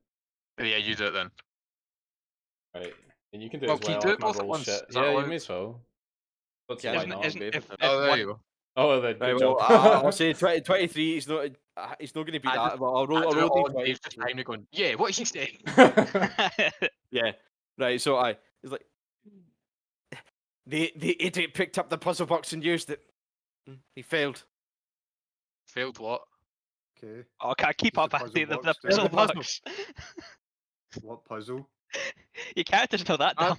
Oh, yeah, you do it then. Right. And you can do Well, it as can you well. do if it my both at roll's once? shit. Is that Yeah, you allowed? may as well. Don't see Yeah, why Isn't, not. isn't, if Oh, there one, you go. Oh, then Right, good well, job. I'll say 23. He's not going to beat I that. Well, I'll roll. I I'll do it roll all and D20. Dave's just kind of going, yeah, what did you say? Yeah. Right. So he's like, the idiot picked up the puzzle box and used it. He failed. Failed what? Okay. oh, can I keep What's up, the Andy? The puzzle box do? puzzle The puzzle. box. What puzzle? Your character's not that dumb.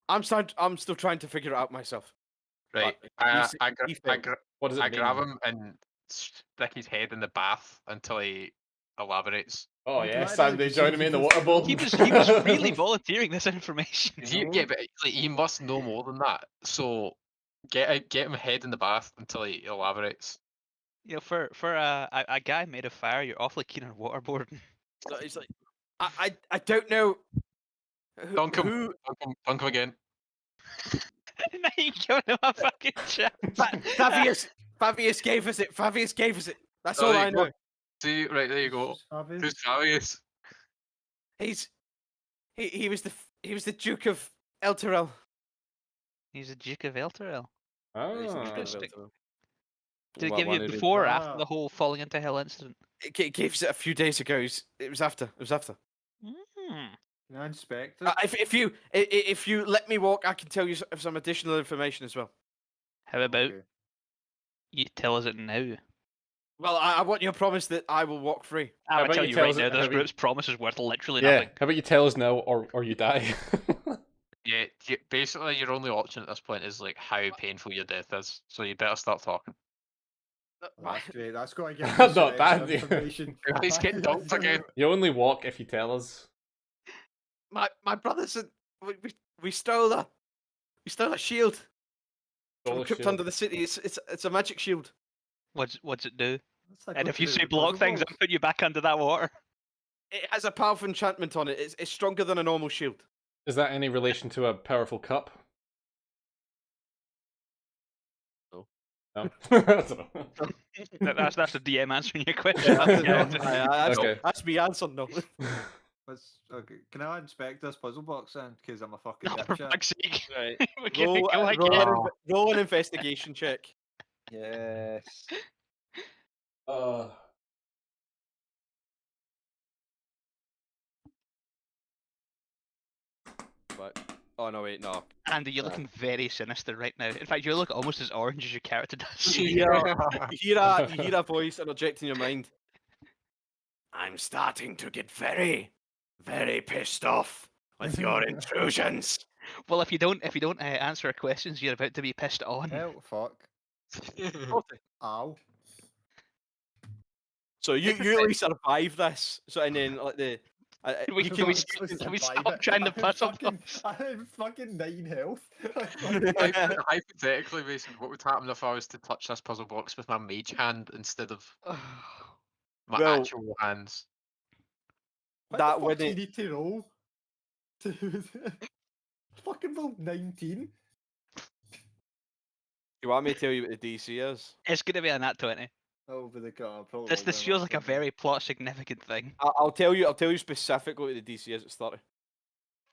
I'm still trying to figure it out myself. Right. But I he failed. What does it I mean? grab him and stick his head in the bath until he elaborates. Oh I'm yeah, glad Sandy that joining me in the water bowl. He was freely volunteering this information. Yeah, but like, he must know more than that. So get him head in the bath until he elaborates. You know, for a guy made of fire, you're awfully keen on waterboarding. So he's like, I don't know. Dunk him. Who? Dunk him again. Now you giving him a fucking chance. Fabius gave us it. Fabius gave us it. That's Oh, all there I you go. know. See, right there you go. Obvious. Who's Fabius? He was the Duke of Elturel. He's a Duke of Elturel. He's the Duke of Oh. Interesting. Elturel. Did it What give you one it it is? before or after Ah. the whole falling into hell incident? It gave us it a few days ago. It was after. It was after. Mm. Can I inspect it? If you let me walk, I can tell you some additional information as well. How about Okay. you tell us it now? Well, I want your promise that I will walk free. I'm How gonna about tell you you tell right us- now, how this about- group's promise is worth literally Yeah. nothing. How about you tell us now, or you die? Yeah, basically your only option at this point is like how painful your death is. So you better start talking. Oh, that's great. That's got to give Not us some bad, extra yeah. information. He's getting dunked again. You only walk if you tell us. My brothers and we stole a shield Stole from a crypt shield. under the city. It's a magic shield. What's it do? That's like And if you looking say at the block puzzle things, box. I'll put you back under that water. It has a powerful enchantment on it. It's stronger than a normal shield. Is that any relation to a powerful cup? No. No. I don't know. That's the DM answering your question. Okay. That's me answering no. Okay. Can I inspect this puzzle box then? Because I'm a fucking No, for dipshit. fuck's sake. Right. We're gonna Roll, go again. roll an investigation check. Yes. But oh no, wait, no. Andy, you're looking very sinister right now. In fact, you look almost as orange as your character does. You hear a voice interject in your mind. I'm starting to get very, very pissed off with your intrusions. Well, if you don't answer our questions, you're about to be pissed on. Oh fuck. Ow. So you really survive this. So and then like the We- you can can we- Actually can we survive stop it. trying to I puzzle fucking, those? I have fucking 9 health. Hypothetically, Mason, what would happen if I was to touch this puzzle box with my mage hand instead of my Well, actual hands? What that the fuck do you wouldn't. need to roll? Fucking rolled 19. You want me to tell you what the DC is? It's gonna be a nat 20. Over the car. Probably This will this be feels enough, like a won't it? very plot significant thing. I'll tell you. I'll tell you specifically what the DC is. It's 30.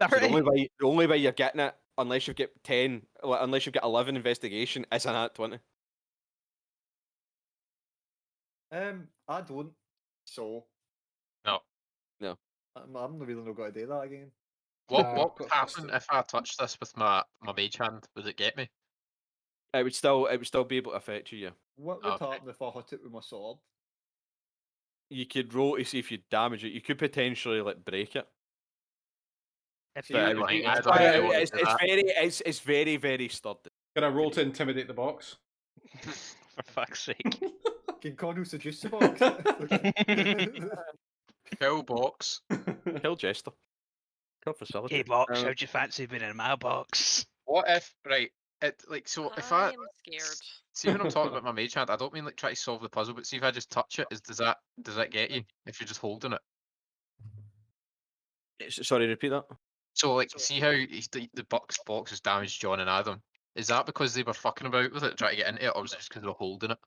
So 30? the only way you're getting it, unless you've got 10, unless you've got 11 investigation, is an at 20. I don't. So. No. I'm really not going to do that again. What would happen if I touched this with my mage hand? Would it get me? It would still be able to affect you. Yeah. What would Okay. happen if I hit it with my sword? You could roll to see if you damage it. You could potentially like break it. If But you- it would- I it's, don't know what it's, to do that. it's very very sturdy. Can I roll to intimidate the box? For fuck's sake. Can Connell seduce the box? Kill box. Kill Jester. Kill facility. Hey box, how'd you fancy being in my box? What if if I I am scared. see when I'm talking about my mage hand, I don't mean like try to solve the puzzle, but see if I just touch it, does that get you if you're just holding it? Sorry, repeat that. So like, see how the box has damaged John and Adam? Is that because they were fucking about with it, trying to get into it, or was it just because they were holding it?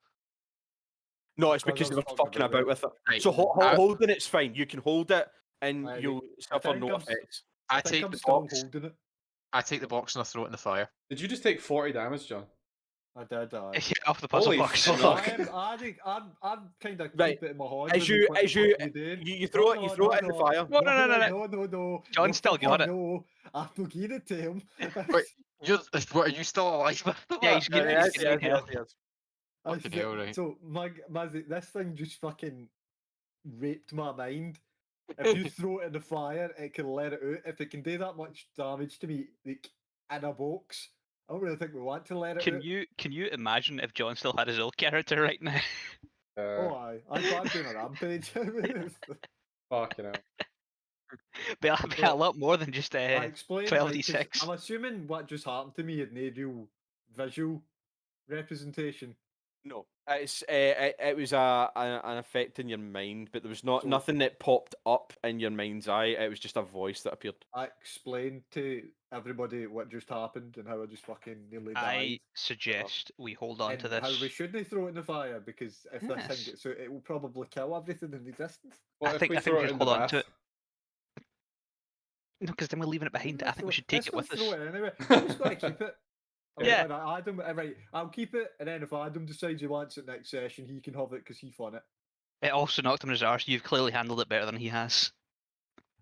No, it's Because because I they was were talking fucking about about with it. Right. So I- holding it's fine. You can hold it and Aye, you'll I suffer think no I'm- effects. I I think take I'm the still box. holding it. I take the box and I throw it in the fire. Did you just take 40 damage, John? I did. Yeah, off the puzzle Holy box. fuck. I'm kind of Right. keep it in my hand. As you throw it in the fire. No. John's still got it. No, I'm not giving it to him. Wait, What are you still alive? Yeah, he's getting Yes, he's getting yes, health. yes. Fucking hell, right. So this thing just fucking raped my mind. If you throw it in the fire, it can let it out. If it can do that much damage to me, like in a box, I don't really think we want to let it out. Can you imagine if John still had his old character right now? Oh, I can't do a rampage. Fucking hell. Be a lot more than just I explained. 12d6. I'm assuming what just happened to me had no real visual representation. No, it was an effect in your mind, but there was nothing that popped up in your mind's eye. It was just a voice that appeared. I explained to everybody what just happened and how I just fucking nearly died. I suggest we hold on and to this. how we shouldn't throw it in the fire because if this Yes. thing gets out, it will probably kill everything in existence. What I if think we we throw it should in the hold on to bath? it. No, because then we're leaving it behind. I think we should take it with us. Throw it anyway. I'm just going to keep it. Yeah. Adam, right, I'll keep it, and then if Adam decides he wants it next session, he can have it because he fun it. It also knocked him in his arse. You've clearly handled it better than he has.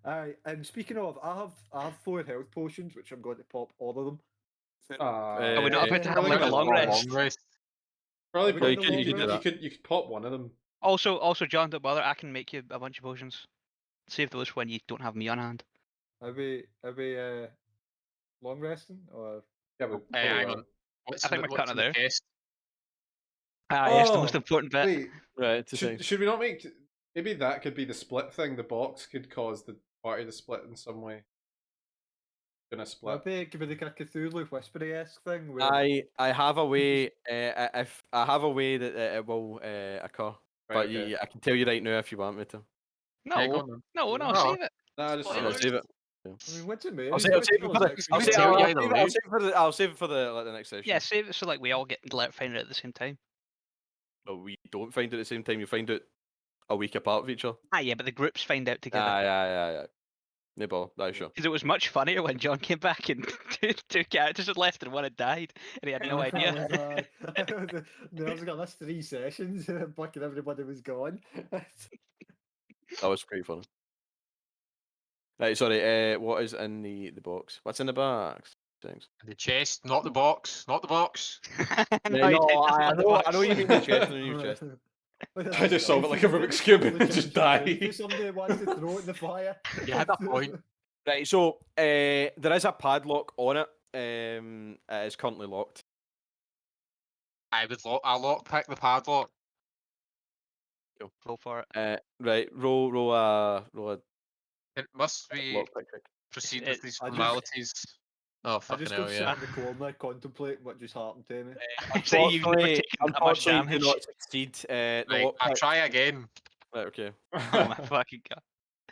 And speaking of, I have 4 health potions, which I'm going to pop all of them. Are we not about to have Probably like a gonna long long rest? Probably we put- got the long rest? you could pop one of them. Also, John, don't bother. I can make you a bunch of potions. Save those when you don't have me on hand. Are we long resting or? Yeah, we Hang on. What's I think in we're the- cutting what's it in the there. chest? Yes, the most Oh, important bit. Wait, Right. should we not make? Maybe that could be the split thing. The box could cause the party to split in some way. Gonna split. Maybe it could be like a Cthulhu whispery-esque thing. Where I have a way. If I have a way that it will occur, but okay. I can tell you right now if you want me to. Yeah, go No, on then. no, No. save it. Nah, just Spoilers. I'll save it. I mean, what's it mean? I'll save it for the. I'll save it I'll save it for the next session. Yeah, save it so like we all get find it at the same time. But we don't find it at the same time. You find it a week apart of each other. Ah, yeah, but the groups find out together. Yeah. No ball. That's sure. Because it was much funnier when John came back and two characters had left and one had died, and he had no idea. I was got this 3 sessions, fucking everybody was gone. That was pretty funny. Right, sorry. What is in the box? What's in the box? Thanks. The chest, not the box, not the box. No, he did, that's I not the know. box. I know you mean the chest. I know you mean chest. I just solve it like a Rubik's Cube and just die. Somebody wants to throw it in the fire. You had a point. Right, so there is a padlock on it. It is currently locked. I would lockpick the padlock. Go for it. Right, roll a It must be lockpick check. proceed It's- with these I just- formalities. Oh I fucking just hell, got sit yeah. in the corner contemplating what just happened to me. So you've never Unfortunately, taken that much unfortunately, do damage. not succeed. The Right, I lockpick. try again. Right, okay. Oh my fucking god.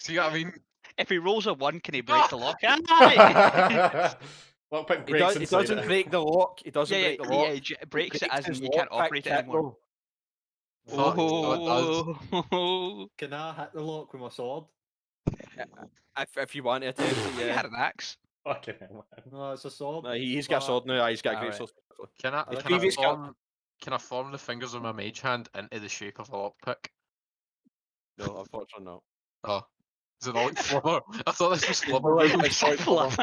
See what I mean? If he rolls a 1, can he break the lock? Aye! Lockpick He, breaks he inside doesn't it. break the lock. He doesn't yeah, break the lock. he breaks it as in his you can't lockpick operate it kit, anymore. though. Fuck, so it does. Oh, Can I hit the lock with my sword? If you want to attempt it, you yeah. had an axe. Fucking hell, man. No, it's a sword. No, he's got a sword now. He's got a great Alright. sword. Can I, I can, I previous guy- form, can I form the fingers of my mage hand into the shape of a lockpick? No, unfortunately not. Oh. Is it not like Flubber? I thought this was More Flubber. like Really. it's like Fluff.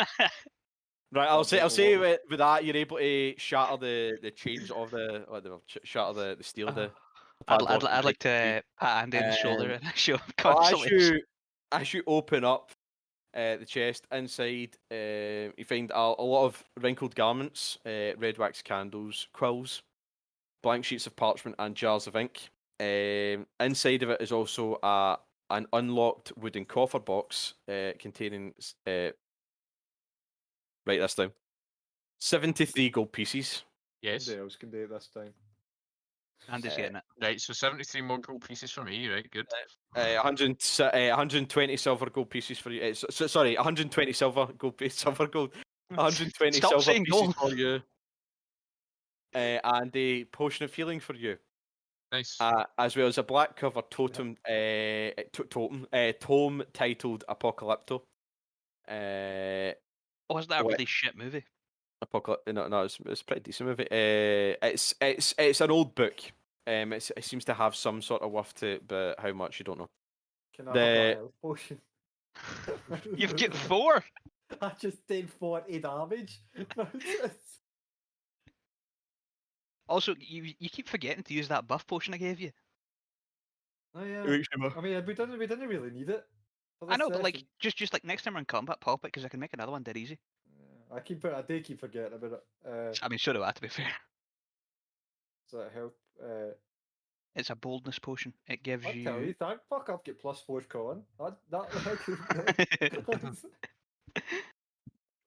Right, I'll say Lock. with that you're able to shatter the chains of the shatter the steel of the padlock. I'd like to pat Andy on the shoulder Um, and show him Well, consolation. as you open up the chest inside, you find a lot of wrinkled garments, red wax candles, quills, blank sheets of parchment, and jars of ink. Inside of it is also an unlocked wooden coffer box containing write this down. 73 gold pieces. Yes. Nobody else can do it this time. Andy's getting it. Right, so 73 more gold pieces for me, right? Good. 120 silver gold pieces for you. Sorry, 120 silver gold. 120 Stop silver saying pieces gold. for you. And a potion of healing for you. Nice. As well as a black cover tome titled Apocalypto. Wasn't that a What? really shit movie? No, it's a pretty decent movie. It's an old book. It seems to have some sort of worth to it, but how much you don't know. Can I have a The- health potion? You've got 4. I just did 40 damage. Also, you keep forgetting to use that buff potion I gave you. Oh yeah. Which I mean, we didn't really need it. for I this know, but like session. just like next time we're in combat, pop it because I can make another one dead easy. I do keep forgetting about it. I mean, so do I, to be fair. Does that help? It's a boldness potion. It gives I tell you, you. thank fuck, I've got +4 con.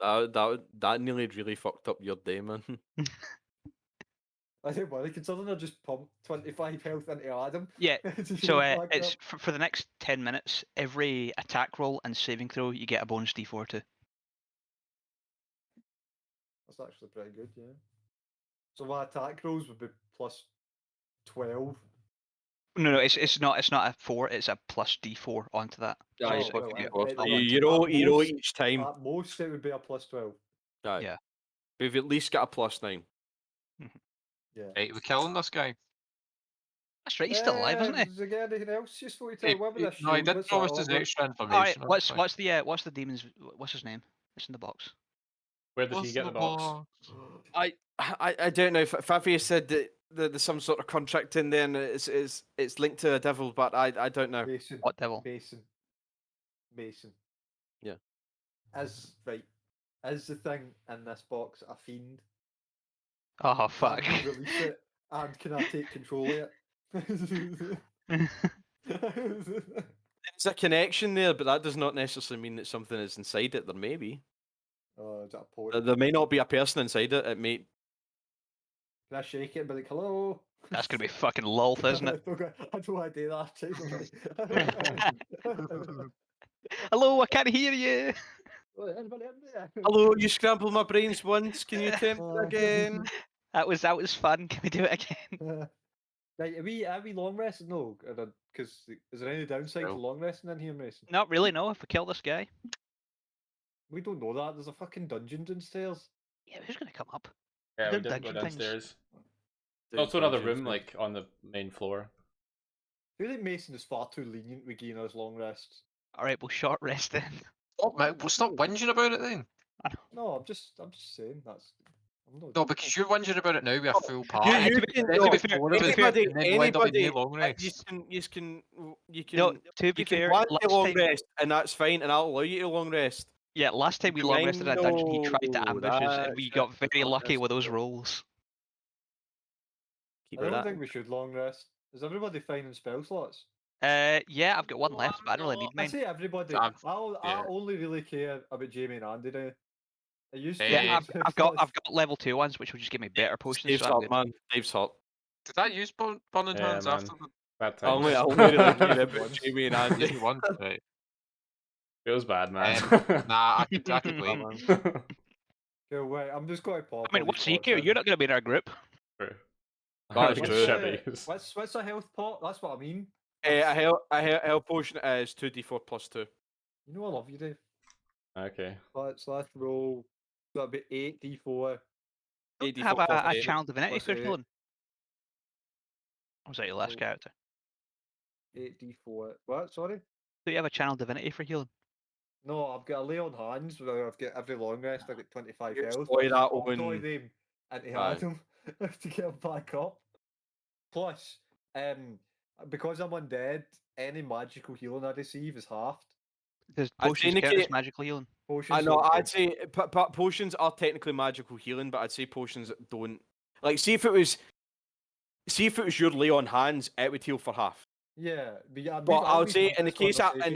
That That nearly really fucked up your day, man. I don't worry, considering I just pumped 25 health into Adam. Yeah. Just So back it's up. for the next 10 minutes. Every attack roll and saving throw, you get a bonus d4 too. That's actually pretty good, yeah. So my attack rolls would be +12. No, it's not a 4. It's a plus d4 onto that. Yeah, So you it's- fucking well, get I- lost. I- You at roll most- each time. At most, it would be a +12. Aye. Yeah. We've at least got a +9. Yeah. Right, we're killing this guy. That's right. He's still alive, isn't he? Does he get anything else useful to Hey, tell? What about this no, he shield? did What's that promise all us about? extra All right. information. What's the demon's? What's his name? It's in the box. Where did he get the box? I don't know. Favia said that there's some sort of contract in there, and it's linked to a devil, but I don't know. Mason. What devil? Mason. Yeah. Is the thing in this box a fiend? Oh fuck. Can we release it? And can I take control of it? There's a connection there, but that does not necessarily mean that something is inside it. There may be. Oh, is that a port? There may not be a person inside it. It may. Can I shake it and be like, hello? That's gonna be fucking lulth, isn't it? I don't want to do that. Hello, I can't hear you. Hello, you scrambled my brains once. Can you attempt Oh. it again? That was fun. Can we do it again? Right, are we long resting? No, because is there any downside to No. long resting in here, Mason? Not really. No. If we kill this guy, We don't know that. There's a fucking dungeon downstairs. yeah, who's gonna come up? Yeah, we Them didn't go dungeon things. downstairs. There's also another room, like, on the main floor. I feel like Mason is far too lenient with giving us long rests. All right, we'll short rest then. Oh, man, well, stop whinging about it then. No, I'm just saying that's. I'm not. No, because you're whinging about it now with a full party. You to be- can, Then no, it'd be four of us, anybody, and then we'll end up with anybody, no long you rests. can, you can, No, to be you can fair, plan to last long time, rest, and that's fine, and I'll allow you to long rest. Yeah, last time we long rested in a dungeon, he tried to ambush us, and that we shit got is very not lucky with those necessary. rolls. Keep I don't that. think we should long rest. Is everybody finding spell slots? Yeah, I've got one No, left, but I don't really no. need I mine. say everybody. I've- I yeah. only really care about Jamie and Andy now. I used to. Yeah, Eh, get I've, spell I've got slots. I've got level 2 ones, which will just give me better potions. Dave's So I'm hot, good. man. Dave's hot. Did I use Burning Yeah, Hands man. after the Bad I only, times. I only really Used care it about once. Jamie and I Andy. used it once? Right. Feels bad, man. Nah, I could wait. Cool, wait, I'm just going to pop. I mean, all what's these the pots here? in. You're not going to be in our group. True. That is Like true. shivvies. What's a health pot? That's what I mean. A health potion is 2d4 plus 2. You know I love you, Dave. Okay. Let's roll. That'll be 8d4. Don't 8d4 have plus a 8. channel divinity plus for eight. healing. Or was that your last Oh. character? 8d4. What? Sorry. Do you have a channel divinity for healing? No, I've got a lay on hands where I've got every long rest. I've got 25 You health. exploit but I that just pop toy on- them into Aye. Adam to get him back up. Plus, because I'm undead, any magical healing I receive is halved. Does I'd potions count as indicate- magical healing? Potions I know. don't I'd say potions are technically magical healing, but I'd say potions don't. Like, see if it was your lay on hands, it would heal for half. Yeah, but But I I'll say had in the this case of conversation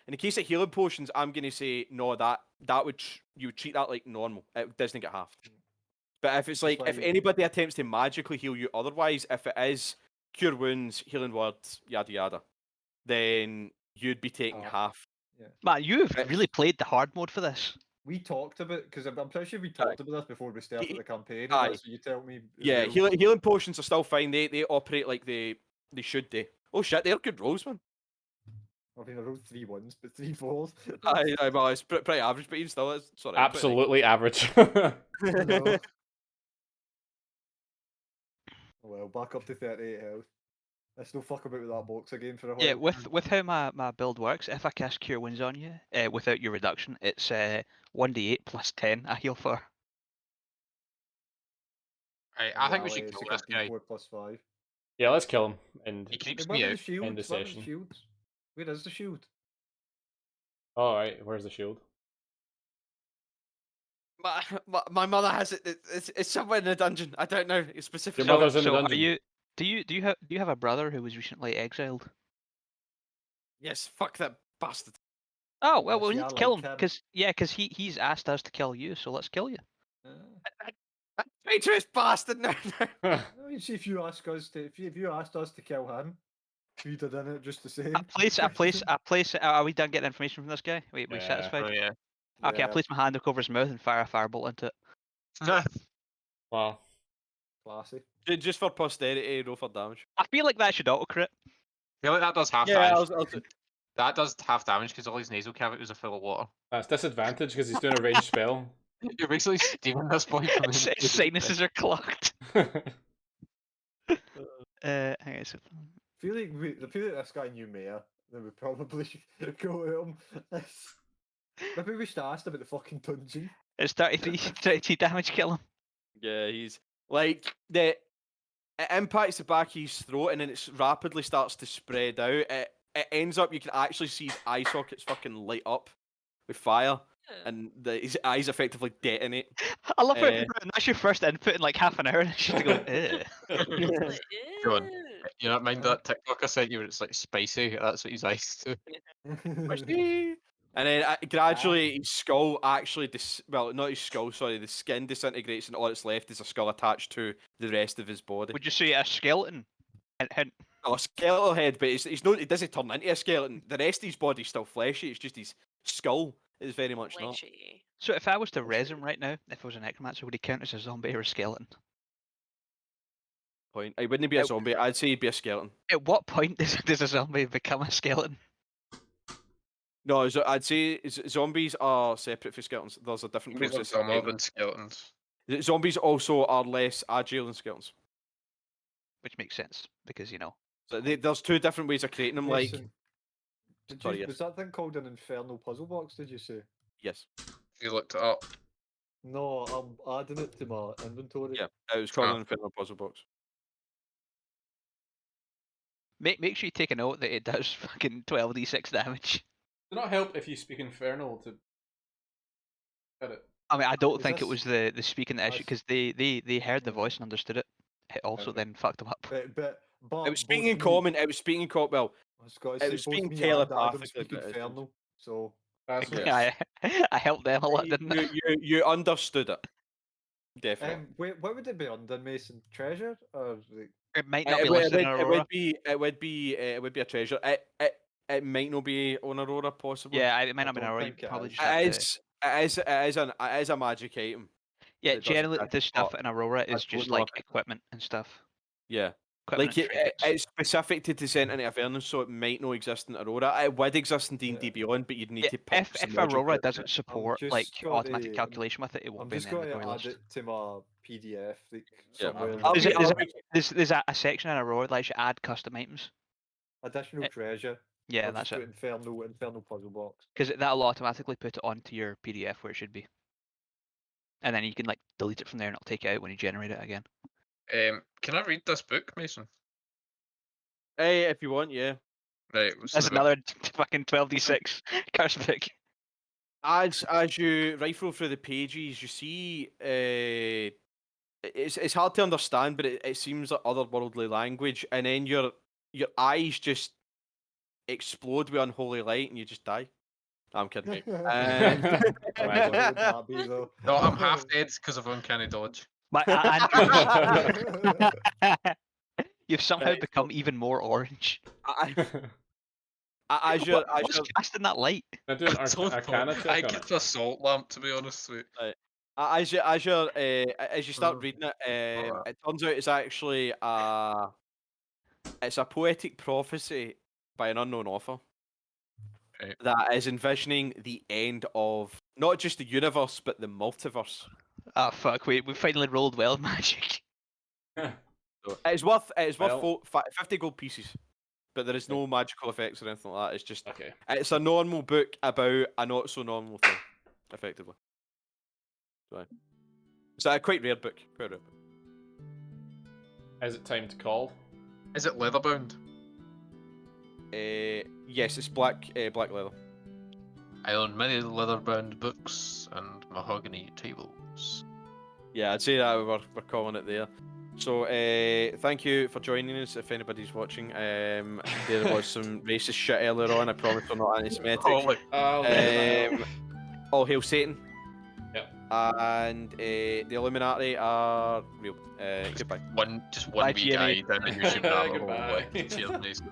in the case of healing potions, I'm gonna say no. That would you would treat that like normal. It doesn't get halved. But if it's Just like if like- anybody attempts to magically heal you, otherwise, if it is cure wounds, healing words, yada yada, then you'd be taking Half. half. Man, you've Right. really played the hard mode for this. We talked about because I'm pretty sure we talked about this before we started the campaign. And aye. that's what you tell me. as Yeah, well. healing potions are still fine. They operate like they should do. Oh shit, they're good rolls, man. I mean, I rolled 3 1s, but 3 4s. Well, it's pretty average, but even still, it's sorry. Absolutely average. I know. Well, back up to 38 health. Let's no fuck about with that box again for a while. Yeah, with how my build works, if I cast Cure Wounds on you, without your reduction, it's 1d8 plus 10 I heal for. Right, And I think we Rally should is kill like this a guy. D4 plus 5. Yeah, let's kill him. And He creeps Where me are the out. shields? End the Where are the session. shields? Where is the shield? all right, where's the shield? My mother has it. It's somewhere in the dungeon. I don't know specifically. Your mother's in the So dungeon. do you have a brother who was recently exiled? Yes, fuck that bastard. Oh well, Yeah, we see, need I to kill him like him. because he's asked us to kill you, so let's kill you. Traitorous bastard! No, no. Well, you see, if you ask us to, if you asked us to kill him, we'd have done it just the same. I place. Are we done getting information from this guy? We Yeah. satisfied? Oh yeah. Okay, I Yeah, place my hand over his mouth and fire a firebolt into it. Wow. classy. Just for posterity, roll for damage. I feel like that should auto crit. I feel like that does half Yeah, damage. That does half damage because all his nasal cavities are full of water. That's disadvantage because he's doing a ranged spell. You're basically stealing this boy from His him. sinuses are clogged. Hang on a second. I feel like this guy knew Mayor. Then we probably go at him. Maybe we should ask about the fucking dungeon. It's 33 damage kill him. Yeah, he's like it impacts the back of his throat and then it rapidly starts to spread out. It ends up you can actually see his eye sockets fucking light up with fire, and his eyes effectively detonate. I love it. That's your first input in like half an hour, and it's just to go. Go on. You not mind that TikTok I sent you where it's like spicy? That's what his eyes do. And then gradually his skull actually, well, not his skull, sorry, the skin disintegrates and all that's left is a skull attached to the rest of his body. Would you say a skeleton? Hint. Oh, a skeletal head, but it's not. It doesn't turn into a skeleton. The rest of his body's still fleshy. It's just his skull is very much not. Fleshy. So if I was to res him right now, if I was a necromancer, would he count as a zombie or a skeleton? Point. He wouldn't be a zombie. I'd say he'd be a skeleton. At what point does a zombie become a skeleton? No, I'd say zombies are separate from skeletons. There's a different Zombies are process. of dumber getting than skeletons. them. Zombies also are less agile than skeletons. Which makes sense because So there's two different ways of creating them. Like, Mason, sorry, yes. was that thing called an infernal puzzle box? Did you say? yes, You looked it up. No, I'm adding it to my inventory. yeah, it was called an infernal puzzle box. Make sure you take a note that it does fucking 12d6 damage. Does it not help if you speak infernal to Get it. I mean, I don't Is think it this- was the speaking issue That's- because they heard the voice and understood it. It also Okay. then fucked them up. But It was speaking in both me- common. It was speaking in common. Well, I was gonna it say was both speaking me and Adam telepathically, speak but it didn't. Infernal, so That's Okay. right. I helped them a lot, didn't I? You understood it. Definitely. wait, what would it be under Mason? Treasure or like, It might not It be would- listed in Aurora. it would be a treasure. It might not be on Aurora, possibly. Yeah, it might I not be in don't Aurora. You think it probably is. just have It to. is a magic item. Yeah, it doesn't generally exist, this stuff but in Aurora I is don't just know like if it- equipment and stuff. Yeah. Equipment Like and trinkets. it's specific to Descent into Avernus, so it might not exist in Aurora. It would exist in D&D Yeah. Beyond, but you'd need Yeah, to pick if some if logic Aurora out of doesn't it. support just like got automatic to- calculation with it, it won't I'm be in just the going to inventory add list. it to my PDF like, Yeah, somewhere. I'll There's, be- a, there's, I'll a, be- there's a section in Aurora that lets you add custom items. Additional it- treasure. Yeah, I'll that's just it. put Infernal puzzle box. Because that'll automatically put it onto your PDF where it should be. And then you can like delete it from there and it'll take it out when you generate it again. Can I read this book, Mason? Hey, if you want, yeah. Right. What's That's it about? another fucking 12d6 curse book. As you rifle through the pages, you see it's hard to understand, but it seems like otherworldly language, and then your eyes just explode with unholy light, and you just die. I'm kidding. Right, What would that be, though? No, I'm half dead because of uncanny dodge. But Andrew, you've somehow Right, become even more orange. As you're What's casting that light? I do an I don't know. Arcana I check on get it. the assault lamp, to be honest with you. as you start reading it, it turns out it's actually it's a poetic prophecy by an unknown author Right. that is envisioning the end of not just the universe but the multiverse. Oh fuck! We finally rolled well magic. So it's worth Well- 50 gold pieces, but there is no magical effects or anything like that. It's just Okay. it's a normal book about a not so normal thing, effectively. So it's a quite rare book. Quite rare book. Is it time to call? Is it leather bound? Yes, it's black leather. I own many leather bound books and mahogany tables. Yeah, I'd say that we're calling it there. So thank you for joining us. If anybody's watching, there was some racist shit earlier on. I promise we're not anti-Semitic. Holy. All hail Satan. Yep. And the Illuminati are real. Goodbye. One Bye, wee guy Jimmy. down the YouTube rabbit hole. Goodbye. Cheers, Mason.